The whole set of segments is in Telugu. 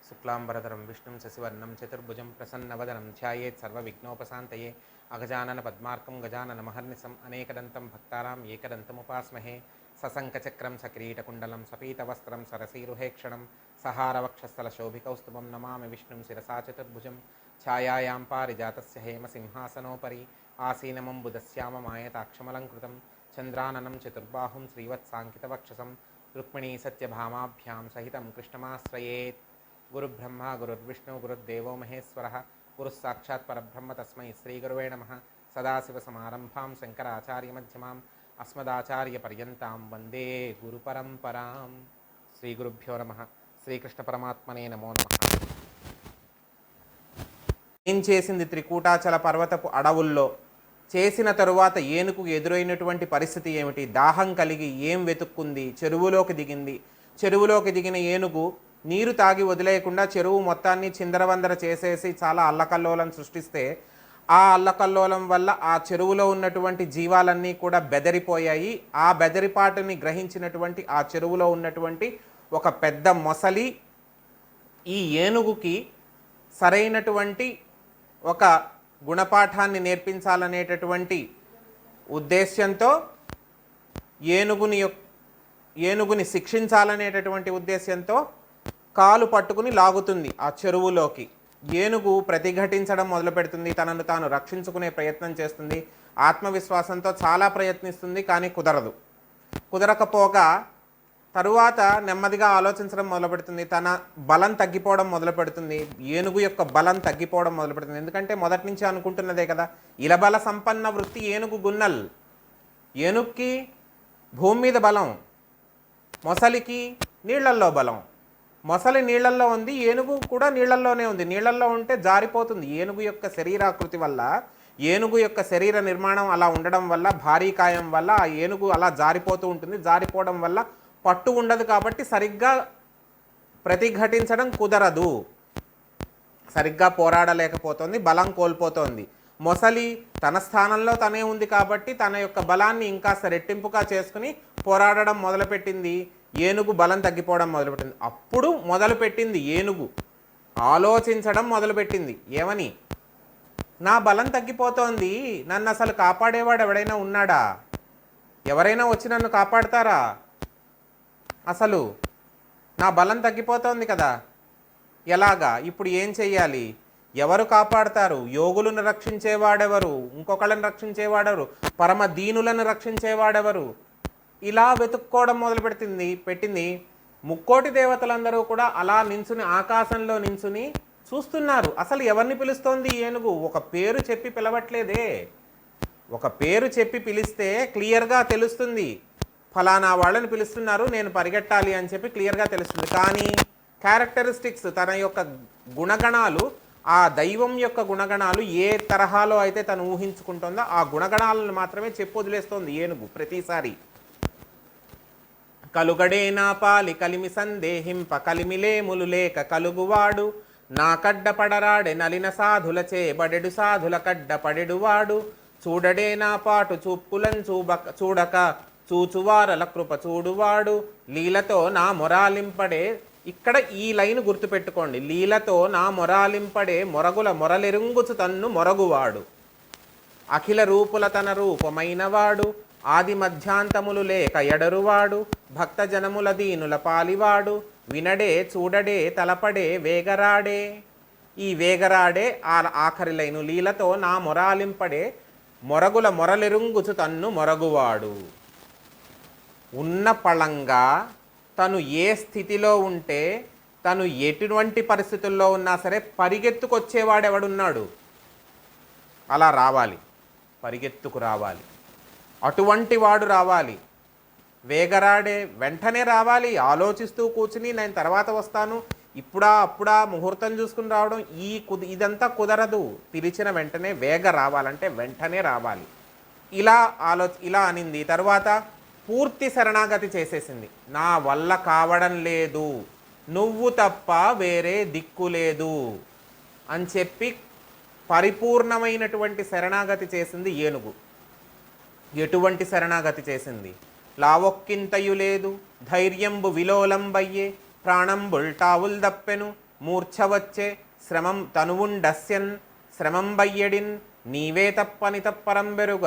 शुक्लांबरधरं विष्णुं शशिवर्णं चतुर्भुजं प्रसन्नवदनं ध्यायेत् सर्वविघ्नोपशान्तये अगजाननपद्मार्कं गजाननमहर्निशम् अनेकदन्तं भक्तानाम् एकदन्तमुपास्महे सशङ्खचक्रं सकिरीटकुण्डलं सपीतवस्त्रं सरसीरुहेक्षणं सहारवक्षस्थलशोभिकौस्तुभं नमामि विष्णुं शिरसा चतुर्भुजं छायायां पारिजातस्य हेमसिंहासनोपरि आसीनमम्बुदस्याममायताक्षमलङ्कृतं चन्द्राननं चतुर्बाहुं श्रीवत्साङ्कितवक्षसं रुक्मिणी सत्यभामाभ्यां सहितं कृष्णमाश्रयेत् गुरुब्रह्मा गुरुर्विष्णु गुरुर्देवो महेश्वरः गुरुः साक्षात् परब्रह्म तस्मै श्रीगुरुवे नमः। सदाशिवसमारम्भां शङ्कराचार्यमध्यमाम् अस्मदाचार्यपर्यन्तां वन्दे गुरुपरम्परां। श्रीगुरुभ्यो नमः। శ్రీకృష్ణపరమాత్మనే నమో నమః. ఏం చేసింది త్రికూటాచల పర్వతపు అడవుల్లో? చేసిన తరువాత ఏనుగు ఎదురైనటువంటి పరిస్థితి ఏమిటి? దాహం కలిగి ఏం వెతుక్కుంది? చెరువులోకి దిగింది. చెరువులోకి దిగిన ఏనుగు నీరు తాగి వదిలేయకుండా చెరువు మొత్తాన్ని చిందరవందర చేసేసి చాలా అల్లకల్లోలం సృష్టిస్తే ఆ అల్లకల్లోలం వల్ల ఆ చెరువులో ఉన్నటువంటి జీవాలన్నీ కూడా బెదరిపోయాయి. ఆ బెదరిపాటుని గ్రహించినటువంటి ఆ చెరువులో ఉన్నటువంటి ఒక పెద్ద మొసలి ఈ ఏనుగుకి సరైనటువంటి ఒక గుణపాఠాన్ని నేర్పించాలనేటటువంటి ఉద్దేశ్యంతో ఏనుగుని శిక్షించాలనేటటువంటి ఉద్దేశ్యంతో కాలు పట్టుకుని లాగుతుంది ఆ చెరువులోకి. ఏనుగు ప్రతిఘటించడం మొదలు పెడుతుంది. తనను తాను రక్షించుకునే ప్రయత్నం చేస్తుంది. ఆత్మవిశ్వాసంతో చాలా ప్రయత్నిస్తుంది, కానీ కుదరకపోగా తరువాత నెమ్మదిగా ఆలోచించడం మొదలు పెడుతుంది. తన బలం తగ్గిపోవడం మొదలు పెడుతుంది. ఏనుగు యొక్క బలం తగ్గిపోవడం మొదలు పెడుతుంది. ఎందుకంటే మొదటి నుంచి అనుకుంటున్నదే కదా, ఇలబల సంపన్న వృత్తి ఏనుగు గున్నల్. ఏనుగుకి భూమి మీద బలం, మొసలికి నీళ్లల్లో బలం. మొసలి నీళ్లల్లో ఉంది, ఏనుగు కూడా నీళ్లల్లోనే ఉంది. నీళ్లల్లో ఉంటే జారిపోతుంది. ఏనుగు యొక్క శరీరాకృతి వల్ల, ఏనుగు యొక్క శరీర నిర్మాణం అలా ఉండడం వల్ల, భారీ కాయం వల్ల ఆ ఏనుగు అలా జారిపోతూ ఉంటుంది. జారిపోవడం వల్ల పట్టు ఉండదు, కాబట్టి సరిగ్గా ప్రతిఘటించడం కుదరదు. సరిగ్గా పోరాడలేకపోతుంది, బలం కోల్పోతోంది. మొసలి తన స్థానంలో తనే ఉంది కాబట్టి తన యొక్క బలాన్ని ఇంకాస్త రెట్టింపుగా చేసుకుని పోరాడడం మొదలుపెట్టింది. ఏనుగు బలం తగ్గిపోవడం మొదలుపెట్టింది. అప్పుడు మొదలుపెట్టింది ఏనుగు ఆలోచించడం మొదలుపెట్టింది. ఏమని? నా బలం తగ్గిపోతోంది, నన్ను అసలు కాపాడేవాడు ఎవడైనా ఉన్నాడా? ఎవరైనా వచ్చి నన్ను కాపాడతారా? అసలు నా బలం తగ్గిపోతోంది కదా, ఎలాగా? ఇప్పుడు ఏం చెయ్యాలి? ఎవరు కాపాడతారు? యోగులను రక్షించేవాడెవరు? ఇంకొకళ్ళని రక్షించేవాడెవరు? పరమ దీనులను రక్షించేవాడెవరు? ఇలా వెతుక్కోవడం పెట్టింది. ముక్కోటి దేవతలందరూ కూడా అలా నించుని, ఆకాశంలో నించుని చూస్తున్నారు. అసలు ఎవరిని పిలుస్తోంది ఏనుగు? ఒక పేరు చెప్పి పిలవట్లేదే. ఒక పేరు చెప్పి పిలిస్తే క్లియర్గా తెలుస్తుంది, ఫలానా వాళ్ళని పిలుస్తున్నారు, నేను పరిగెట్టాలి అని చెప్పి క్లియర్గా తెలుస్తుంది. కానీ క్యారెక్టరిస్టిక్స్, తన యొక్క గుణగణాలు, ఆ దైవం యొక్క గుణగణాలు ఏ తరహాలో అయితే తను ఊహించుకుంటుందో ఆ గుణగణాలను మాత్రమే చెప్పు వదిలేస్తోంది ఏనుగు ప్రతిసారి. కలుగడేనా పాలి కలిమి సందేహింప కలిమిలేములు లేక కలుగువాడు, నా కడ్డ పడరాడే నలిన సాధుల చేబడెడు సాధుల కడ్డ పడెడువాడు, చూడడే నా పాటు చూపులం చూడక చూచువారల కృప చూడువాడు, లీలతో నా మొరాలింపడే. ఇక్కడ ఈ లైన్ గుర్తుపెట్టుకోండి. లీలతో నా మొరాలింపడే మొరగుల మొరలెరుంగుచు తన్ను మొరగువాడు, అఖిల రూపుల తన రూపమైనవాడు, ఆది మధ్యాంతములు లేక ఎడరువాడు, భక్తజనముల దీనుల పాలివాడు, వినడే చూడడే తలపడే వేగరాడే. ఈ వేగరాడే ఆఖరి లైను. లీలతో నా మొరాలింపడే మొరగుల మొరలెరుంగుచు తన్ను మొరగువాడు. ఉన్న పళంగా తను ఏ స్థితిలో ఉంటే, తను ఎటువంటి పరిస్థితుల్లో ఉన్నా సరే పరిగెత్తుకొచ్చేవాడెవడున్నాడు? అలా రావాలి, పరిగెత్తుకు రావాలి. అటువంటి వాడు రావాలి. వేగరాడే వెంటనే రావాలి. ఆలోచిస్తూ కూర్చుని నేను తర్వాత వస్తాను, అప్పుడా ముహూర్తం చూసుకుని రావడం ఇదంతా కుదరదు. పిలిచిన వెంటనే వేగ రావాలంటే వెంటనే రావాలి. ఇలా అనింది. తర్వాత పూర్తి శరణాగతి చేసేసింది. నా వల్ల కావడం లేదు, నువ్వు తప్ప వేరే దిక్కు లేదు అని చెప్పి పరిపూర్ణమైనటువంటి శరణాగతి చేసింది ఏనుగు. ఎటువంటి శరణాగతి చేసింది? లావొక్కింతయు లేదు ధైర్యంబు విలోలంబయ్యే ప్రాణంబుల్ టావుల్ దప్పెను మూర్ఛవచ్చే శ్రమం తనువుండస్యన్ శ్రమం బయ్యడిన్ నీవే తప్పని తప్పరం బెరుగ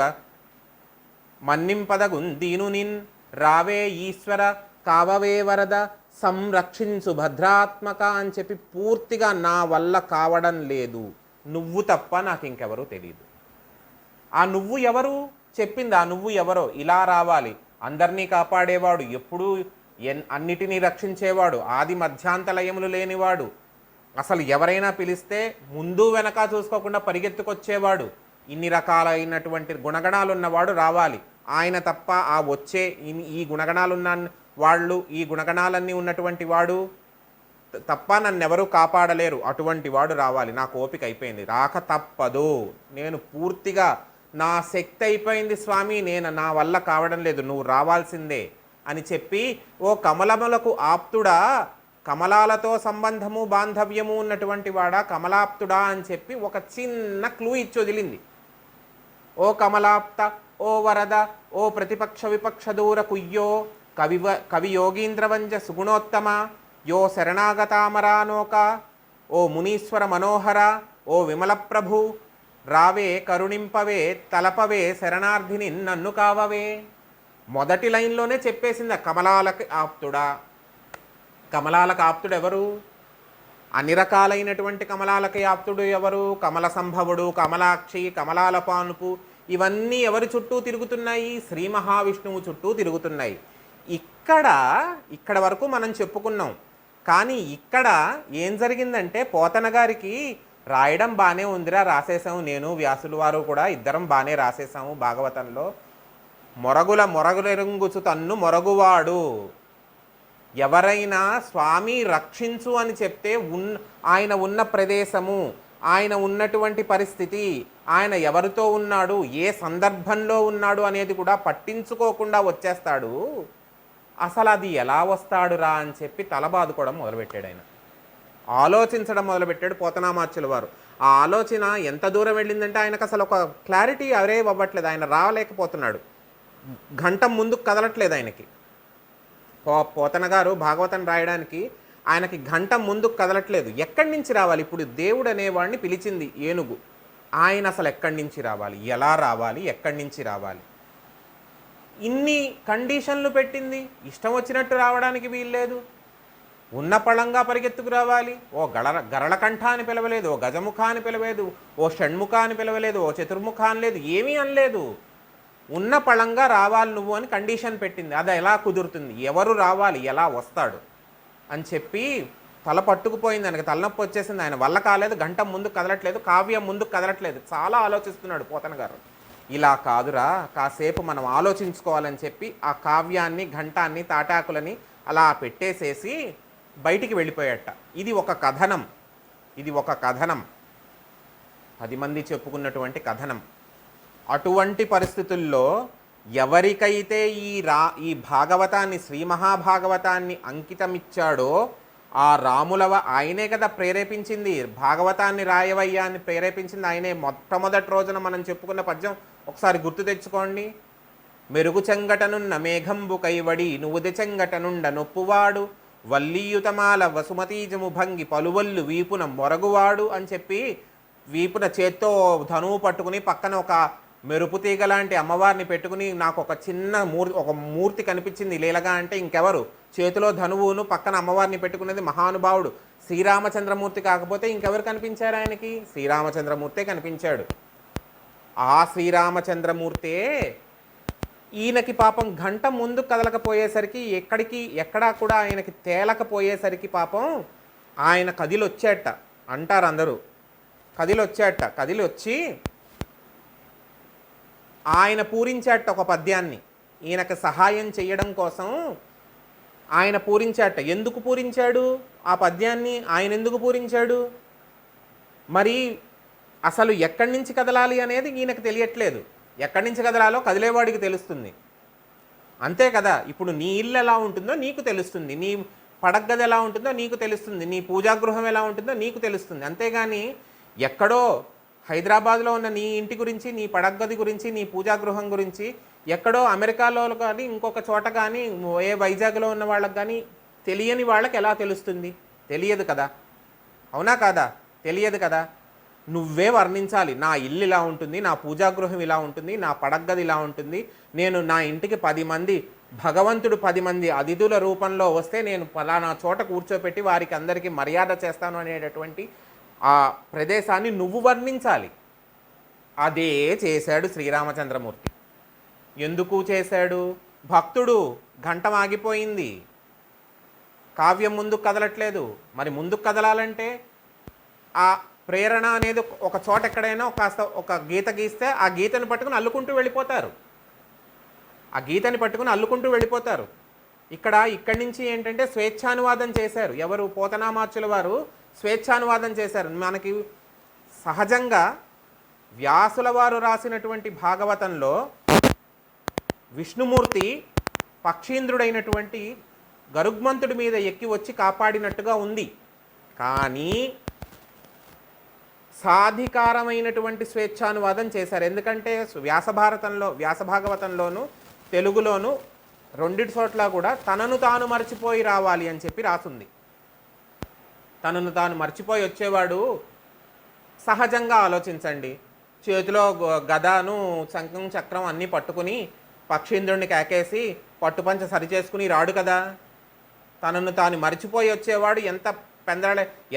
మన్నింపదగున్ దీనునిన్ రావే ఈశ్వర కావవే వరద సంరక్షించు భద్రాత్మక అని చెప్పి పూర్తిగా నా వల్ల కావడం లేదు, నువ్వు తప్ప నాకు ఇంకెవరూ తెలియదు. ఆ నువ్వు ఎవరు చెప్పింది, ఆ నువ్వు ఎవరో, ఇలా రావాలి, అందరినీ కాపాడేవాడు, ఎప్పుడూ అన్నిటినీ రక్షించేవాడు, ఆది మధ్యాంతలయములు లేనివాడు, అసలు ఎవరైనా పిలిస్తే ముందు వెనక చూసుకోకుండా పరిగెత్తుకొచ్చేవాడు, ఇన్ని రకాలైనటువంటి గుణగణాలు ఉన్నవాడు రావాలి. ఆయన తప్ప ఆ వచ్చే ఈ గుణగణాలున్న వాళ్ళు, ఈ గుణగణాలన్నీ ఉన్నటువంటి వాడు తప్ప నన్నెవరూ కాపాడలేరు, అటువంటి వాడు రావాలి. నాకు ఓపిక అయిపోయింది, రాక తప్పదు, నేను పూర్తిగా నా శక్తి అయిపోయింది స్వామి, నా వల్ల కావడం లేదు, నువ్వు రావాల్సిందే అని చెప్పి, ఓ కమలములకు ఆప్తుడా, కమలాలతో సంబంధము బాంధవ్యము ఉన్నటువంటి వాడా, కమలాప్తుడా అని చెప్పి ఒక చిన్న క్లూ ఇచ్చి వదిలింది. ఓ కమలాప్త, ఓ వరద, ఓ ప్రతిపక్ష విపక్ష దూర కుయ్యో కవి యోగీంద్రవంజ సుగుణోత్తమ, యో శరణాగతామరానోక, ఓ మునీశ్వర మనోహర, ఓ విమల ప్రభు, రావే కరుణింపవే తలపవే శరణార్థిని నన్ను కావవే. మొదటి లైన్లోనే చెప్పేసింది కమలాలకి ఆప్తుడా. కమలాలకు ఆప్తుడు ఎవరు? అన్ని రకాలైనటువంటి కమలాలకి ఆప్తుడు ఎవరు? కమల సంభవుడు, కమలాక్షి, కమలాల పానుపు, ఇవన్నీ ఎవరి చుట్టూ తిరుగుతున్నాయి? శ్రీ మహావిష్ణువు చుట్టూ తిరుగుతున్నాయి. ఇక్కడ వరకు మనం చెప్పుకున్నాం. కానీ ఇక్కడ ఏం జరిగిందంటే, పోతన గారికి రాయడం బాగానే ఉందిరా, రాసేసాము, నేను వ్యాసులు వారు కూడా ఇద్దరం బాగానే రాసేసాము భాగవతంలో. మొరగులెరుంగుచు తన్ను మొరగువాడు, ఎవరైనా స్వామి రక్షించు అని చెప్తే ఆయన ఉన్న ప్రదేశము, ఆయన ఉన్నటువంటి పరిస్థితి, ఆయన ఎవరితో ఉన్నాడు, ఏ సందర్భంలో ఉన్నాడు అనేది కూడా పట్టించుకోకుండా వచ్చేస్తాడు. అసలు అది ఎలా వస్తాడురా అని చెప్పి తలబాదుకోవడం మొదలుపెట్టాడు. ఆయన ఆలోచించడం మొదలుపెట్టాడు పోతనామాచ్యుల వారు. ఆ ఆలోచన ఎంత దూరం వెళ్ళిందంటే, ఆయనకు అసలు ఒక క్లారిటీ అవరే అవ్వట్లేదు, ఆయన రావలేకపోతున్నాడు, గంట ముందుకు కదలట్లేదు ఆయనకి. పోతన గారు భాగవతం రాయడానికి ఆయనకి గంట ముందుకు కదలట్లేదు. ఎక్కడి నుంచి రావాలి? ఇప్పుడు దేవుడు అనేవాడిని పిలిచింది ఏనుగు, ఆయన అసలు ఎక్కడి నుంచి రావాలి, ఎలా రావాలి, ఎక్కడి నుంచి రావాలి? ఇన్ని కండిషన్లు పెట్టింది, ఇష్టం వచ్చినట్టు రావడానికి వీల్లేదు. ఉన్న పళంగా పరిగెత్తుకు రావాలి. ఓ గరళకంఠ అని పిలవలేదు, ఓ గజముఖ అని పిలవలేదు, ఓ షణ్ముఖ అని పిలవలేదు, ఓ చతుర్ముఖ అని లేదు, ఏమీ అనలేదు. ఉన్న పళంగా రావాలి నువ్వు అని కండిషన్ పెట్టింది. అది ఎలా కుదురుతుంది? ఎవరు రావాలి, ఎలా వస్తాడు అని చెప్పి తల పట్టుకుపోయింది. ఆయనకు తలనొప్పి వచ్చేసింది, ఆయన వల్ల కాలేదు, గంట ముందుకు కదలట్లేదు, కావ్యం ముందుకు కదలట్లేదు. చాలా ఆలోచిస్తున్నాడు పోతన గారు. ఇలా కాదురా, కాసేపు మనం ఆలోచించుకోవాలని చెప్పి ఆ కావ్యాన్ని, ఘంటాన్ని, తాటాకులని అలా పెట్టేసేసి బయటికి వెళ్ళిపోయాట. ఇది ఒక కథనం, ఇది ఒక కథనం, 10 మంది చెప్పుకున్నటువంటి కథనం. అటువంటి పరిస్థితుల్లో ఎవరికైతే ఈ భాగవతాన్ని, శ్రీ మహాభాగవతాన్ని అంకితమిచ్చాడో ఆ రాములవ ఆయనే కదా ప్రేరేపించింది. భాగవతాన్ని రాయవయ్యా అని ప్రేరేపించింది ఆయనే. మొట్టమొదటి రోజున మనం చెప్పుకున్న పద్యం ఒకసారి గుర్తు తెచ్చుకోండి. మెరుగు చెంగటనున్న మేఘంబు కైవడి నువ్వుది చెంగటనుండ నొప్పువాడు, వల్లీయుతమాల వసుమతీజము భంగి పలువల్లు వీపున మొరగువాడు అని చెప్పి, వీపున చేత్తో ధనువు పట్టుకుని పక్కన ఒక మెరుపు తీగ లాంటి అమ్మవారిని పెట్టుకుని, నాకు ఒక చిన్న మూర్తి కనిపించింది లీలగా అంటే ఇంకెవరు? చేతిలో ధనువును పక్కన అమ్మవారిని పెట్టుకునేది మహానుభావుడు శ్రీరామచంద్రమూర్తి. కాకపోతే ఇంకెవరు కనిపించారు ఆయనకి? శ్రీరామచంద్రమూర్తే కనిపించాడు. ఆ శ్రీరామచంద్రమూర్తే ఈయనకి పాపం గంట ముందు కదలకపోయేసరికి, ఎక్కడా కూడా ఆయనకి తేలకపోయేసరికి పాపం ఆయన కదిలొచ్చేట అంటారు అందరూ. కదిలొచ్చేట, కదిలొచ్చి ఆయన పూరించాట ఒక పద్యాన్ని. ఈయనకు సహాయం చేయడం కోసం ఆయన పూరించాట. ఎందుకు పూరించాడు ఆ పద్యాన్ని? ఆయన ఎందుకు పూరించాడు? మరి అసలు ఎక్కడి నుంచి కదలాలి అనేది ఈయనకు తెలియట్లేదు. ఎక్కడి నుంచి కదలాలో కదిలేవాడికి తెలుస్తుంది, అంతే కదా. ఇప్పుడు నీ ఇల్లు ఎలా ఉంటుందో నీకు తెలుస్తుంది, నీ పడగ్గది ఎలా ఉంటుందో నీకు తెలుస్తుంది, నీ పూజాగృహం ఎలా ఉంటుందో నీకు తెలుస్తుంది. అంతేగాని ఎక్కడో హైదరాబాద్లో ఉన్న నీ ఇంటి గురించి, నీ పడగ్గది గురించి, నీ పూజాగృహం గురించి ఎక్కడో అమెరికాలో కానీ ఇంకొక చోట కానీ వైజాగ్లో ఉన్న వాళ్ళకి కానీ తెలియని వాళ్ళకి ఎలా తెలుస్తుంది? తెలియదు కదా. అవునా కాదా? తెలియదు కదా. నువ్వే వర్ణించాలి. నా ఇల్లు ఇలా ఉంటుంది, నా పూజాగృహం ఇలా ఉంటుంది, నా పడగ్గది ఇలా ఉంటుంది, నేను నా ఇంటికి 10 మంది భగవంతుడు 10 మంది అతిథుల రూపంలో వస్తే నేను ఫలానా చోట కూర్చోపెట్టి వారికి అందరికీ మర్యాద చేస్తాను అనేటటువంటి ఆ ప్రదేశాన్ని నువ్వు వర్ణించాలి. అదే చేశాడు శ్రీరామచంద్రమూర్తి. ఎందుకు చేశాడు? భక్తుడు, ఘంటం ఆగిపోయింది, కావ్యం ముందుకు కదలట్లేదు. మరి ముందుకు కదలాలంటే ఆ ప్రేరణ అనేది ఒక చోట ఎక్కడైనా కాస్త ఒక గీత గీస్తే ఆ గీతను పట్టుకుని అల్లుకుంటూ వెళ్ళిపోతారు. ఆ గీతని పట్టుకుని అల్లుకుంటూ వెళ్ళిపోతారు. ఇక్కడి నుంచి ఏంటంటే స్వేచ్ఛానువాదం చేశారు. ఎవరు? పోతనామాచ్యుల వారు స్వేచ్ఛానువాదం చేశారు. మనకి సహజంగా వ్యాసుల వారు రాసినటువంటి భాగవతంలో విష్ణుమూర్తి పక్షీంద్రుడైనటువంటి గరుగ్మంతుడి మీద ఎక్కి వచ్చి కాపాడినట్టుగా ఉంది. కానీ సాధికారమైనటువంటి స్వేచ్ఛానువాదం చేశారు. ఎందుకంటే వ్యాసభాగవతంలోను తెలుగులోను రెండిటి చోట్ల కూడా తనను తాను మర్చిపోయి రావాలి అని చెప్పి రాసుంది. తనను తాను మర్చిపోయి వచ్చేవాడు సహజంగా ఆలోచించండి, చేతిలో గదను శంఖం చక్రం అన్నీ పట్టుకుని పక్షీంద్రుడిని కేకేసి పట్టుపంచ సరిచేసుకుని రాడు కదా. తనను తాను మర్చిపోయి వచ్చేవాడు ఎంత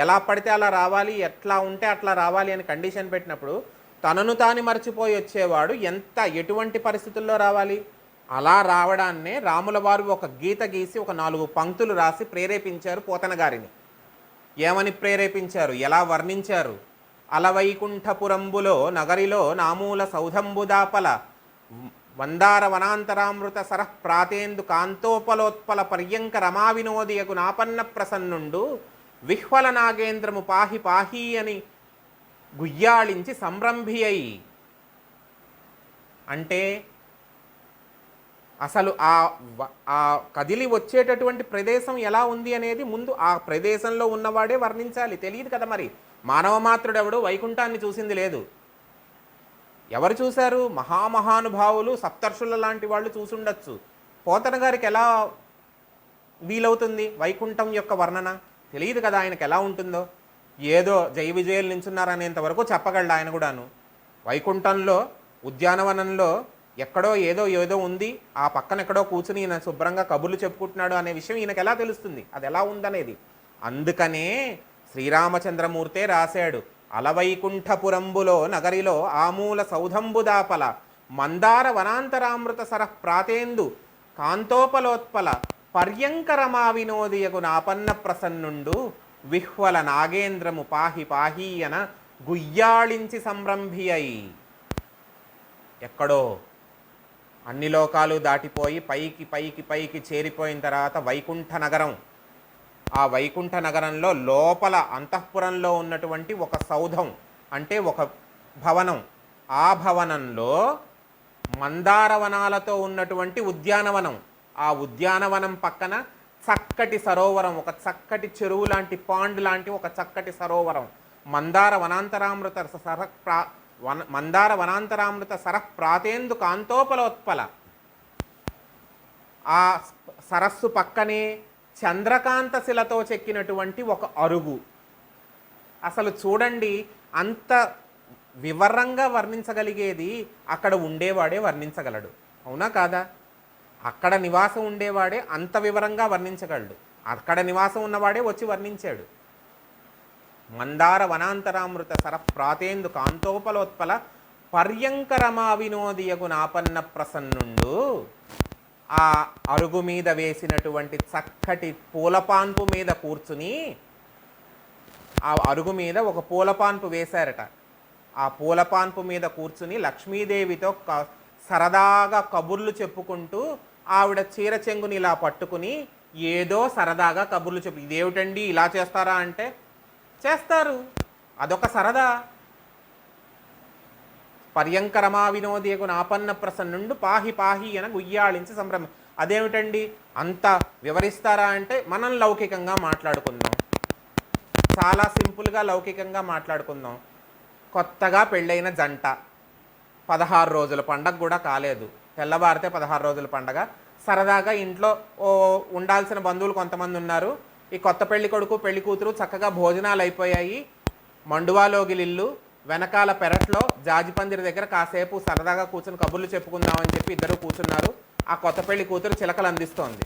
ఎలా పడితే అలా రావాలి, ఎట్లా ఉంటే అట్లా రావాలి అని కండిషన్ పెట్టినప్పుడు తనను తాను మర్చిపోయి వచ్చేవాడు ఎటువంటి పరిస్థితుల్లో రావాలి? అలా రావడాన్నే రాముల వారు ఒక గీత గీసి ఒక 4 పంక్తులు రాసి ప్రేరేపించారు పోతన గారిని. ఏమని ప్రేరేపించారు? ఎలా వర్ణించారు? అలవైకుంఠపురంబులో నగరిలో నామూల సౌధంబుదాపల వందార వనాంతరామృత సరః ప్రాతేందు కాంతోపలోత్పల పర్యంక రమా వినోదియకు నాపన్న ప్రసన్నుండు విహ్వల నాగేంద్రము పాహి పాహి అని గుయ్యాళించి సంరంభి అయి. అంటే అసలు ఆ కదిలి వచ్చేటటువంటి ప్రదేశం ఎలా ఉంది అనేది ముందు ఆ ప్రదేశంలో ఉన్నవాడే వర్ణించాలి. తెలియదు కదా. మరి మానవ మాత్రుడెవడు వైకుంఠాన్ని చూసింది లేదు. ఎవరు చూశారు? మహామహానుభావులు, సప్తర్షుల లాంటి వాళ్ళు చూసుండొచ్చు. పోతన గారికి ఎలా వీలవుతుంది వైకుంఠం యొక్క వర్ణన? తెలియదు కదా ఆయనకు ఎలా ఉంటుందో. ఏదో జయ విజయాలు నించున్నారనేంత వరకు చెప్పగలడు ఆయన కూడాను. వైకుంఠంలో ఉద్యానవనంలో ఎక్కడో ఏదో ఉంది, ఆ పక్కన ఎక్కడో కూర్చుని ఈయన శుభ్రంగా కబుర్లు చెప్పుకుంటున్నాడు అనే విషయం ఈయనకు ఎలా తెలుస్తుంది? అది ఎలా ఉందనేది. అందుకనే శ్రీరామచంద్రమూర్తే రాశాడు, అలవైకుంఠపురంబులో నగరిలో ఆమూల సౌధంబుదాపల మందార వనాంతరామృత సరః ప్రాతేందు కాంతోపలోత్పల పర్యంకరమా వినోదియకు నాపన్న ప్రసన్నుండు విహ్వల నాగేంద్రము పాహి పాహి అన గుయ్యాళించి సంరంభి అయి. ఎక్కడో అన్ని లోకాలు దాటిపోయి పైకి పైకి పైకి చేరిపోయిన తర్వాత వైకుంఠ నగరం, ఆ వైకుంఠ నగరంలో లోపల అంతఃపురంలో ఉన్నటువంటి ఒక సౌధం అంటే ఒక భవనం, ఆ భవనంలో మందారవనాలతో ఉన్నటువంటి ఉద్యానవనం, ఆ ఉద్యానవనం పక్కన చక్కటి సరోవరం, ఒక చక్కటి చెరువు లాంటి పాండ్ లాంటి ఒక చక్కటి సరోవరం, మందార వనాంతరామృత సరః ప్రాతేందు కాంతోపలోత్పల. ఆ సరస్సు పక్కనే చంద్రకాంత శిలతో చెక్కినటువంటి ఒక అరుగు. అసలు చూడండి, అంత వివరంగా వర్ణించగలిగేది అక్కడ ఉండేవాడే వర్ణించగలడు. అవునా కాదా? అక్కడ నివాసం ఉండేవాడే అంత వివరంగా వర్ణించగలడు. అక్కడ నివాసం ఉన్నవాడే వచ్చి వర్ణించాడు. మందార వనాంతరామృత సరః ప్రాతేందు కాంతోపలోత్పల పర్యంకరమా వినోదియగు నాపన్న ప్రసన్నుండు. ఆ అరుగు మీద వేసినటువంటి చక్కటి పూలపాన్పు మీద కూర్చుని, ఆ అరుగు మీద ఒక పూలపాన్పు వేశారట. ఆ పూలపాన్పు మీద కూర్చుని లక్ష్మీదేవితో సరదాగా కబుర్లు చెప్పుకుంటూ ఆవిడ చీర చెంగుని ఇలా పట్టుకుని ఏదో సరదాగా కబుర్లు చెప్పు. ఇదేమిటండి ఇలా చేస్తారా అంటే చేస్తారు, అదొక సరదా. పర్యంకరమా వినోదియకు నాపన్న ప్రసన్నుండు పాహి పాహి అని గుయ్యాళించి సంభ్రమ. అదేమిటండి అంత వివరిస్తారా అంటే మనం లౌకికంగా మాట్లాడుకుందాం, చాలా సింపుల్గా లౌకికంగా మాట్లాడుకుందాం. కొత్తగా పెళ్ళైన జంట, 16 రోజుల పండగ కూడా కాలేదు, తెల్లవారితే 16 రోజుల పండగ. సరదాగా ఇంట్లో ఉండాల్సిన బంధువులు కొంతమంది ఉన్నారు, ఈ కొత్త పెళ్లి కొడుకు పెళ్లి కూతురు చక్కగా భోజనాలు అయిపోయాయి. మండువాలోగిలిల్లు వెనకాల పెరట్లో జాజిపందిరి దగ్గర కాసేపు సరదాగా కూర్చుని కబుర్లు చెప్పుకుందామని చెప్పి ఇద్దరు కూర్చున్నారు. ఆ కొత్త పెళ్లి కూతురు చిలకలు అందిస్తోంది.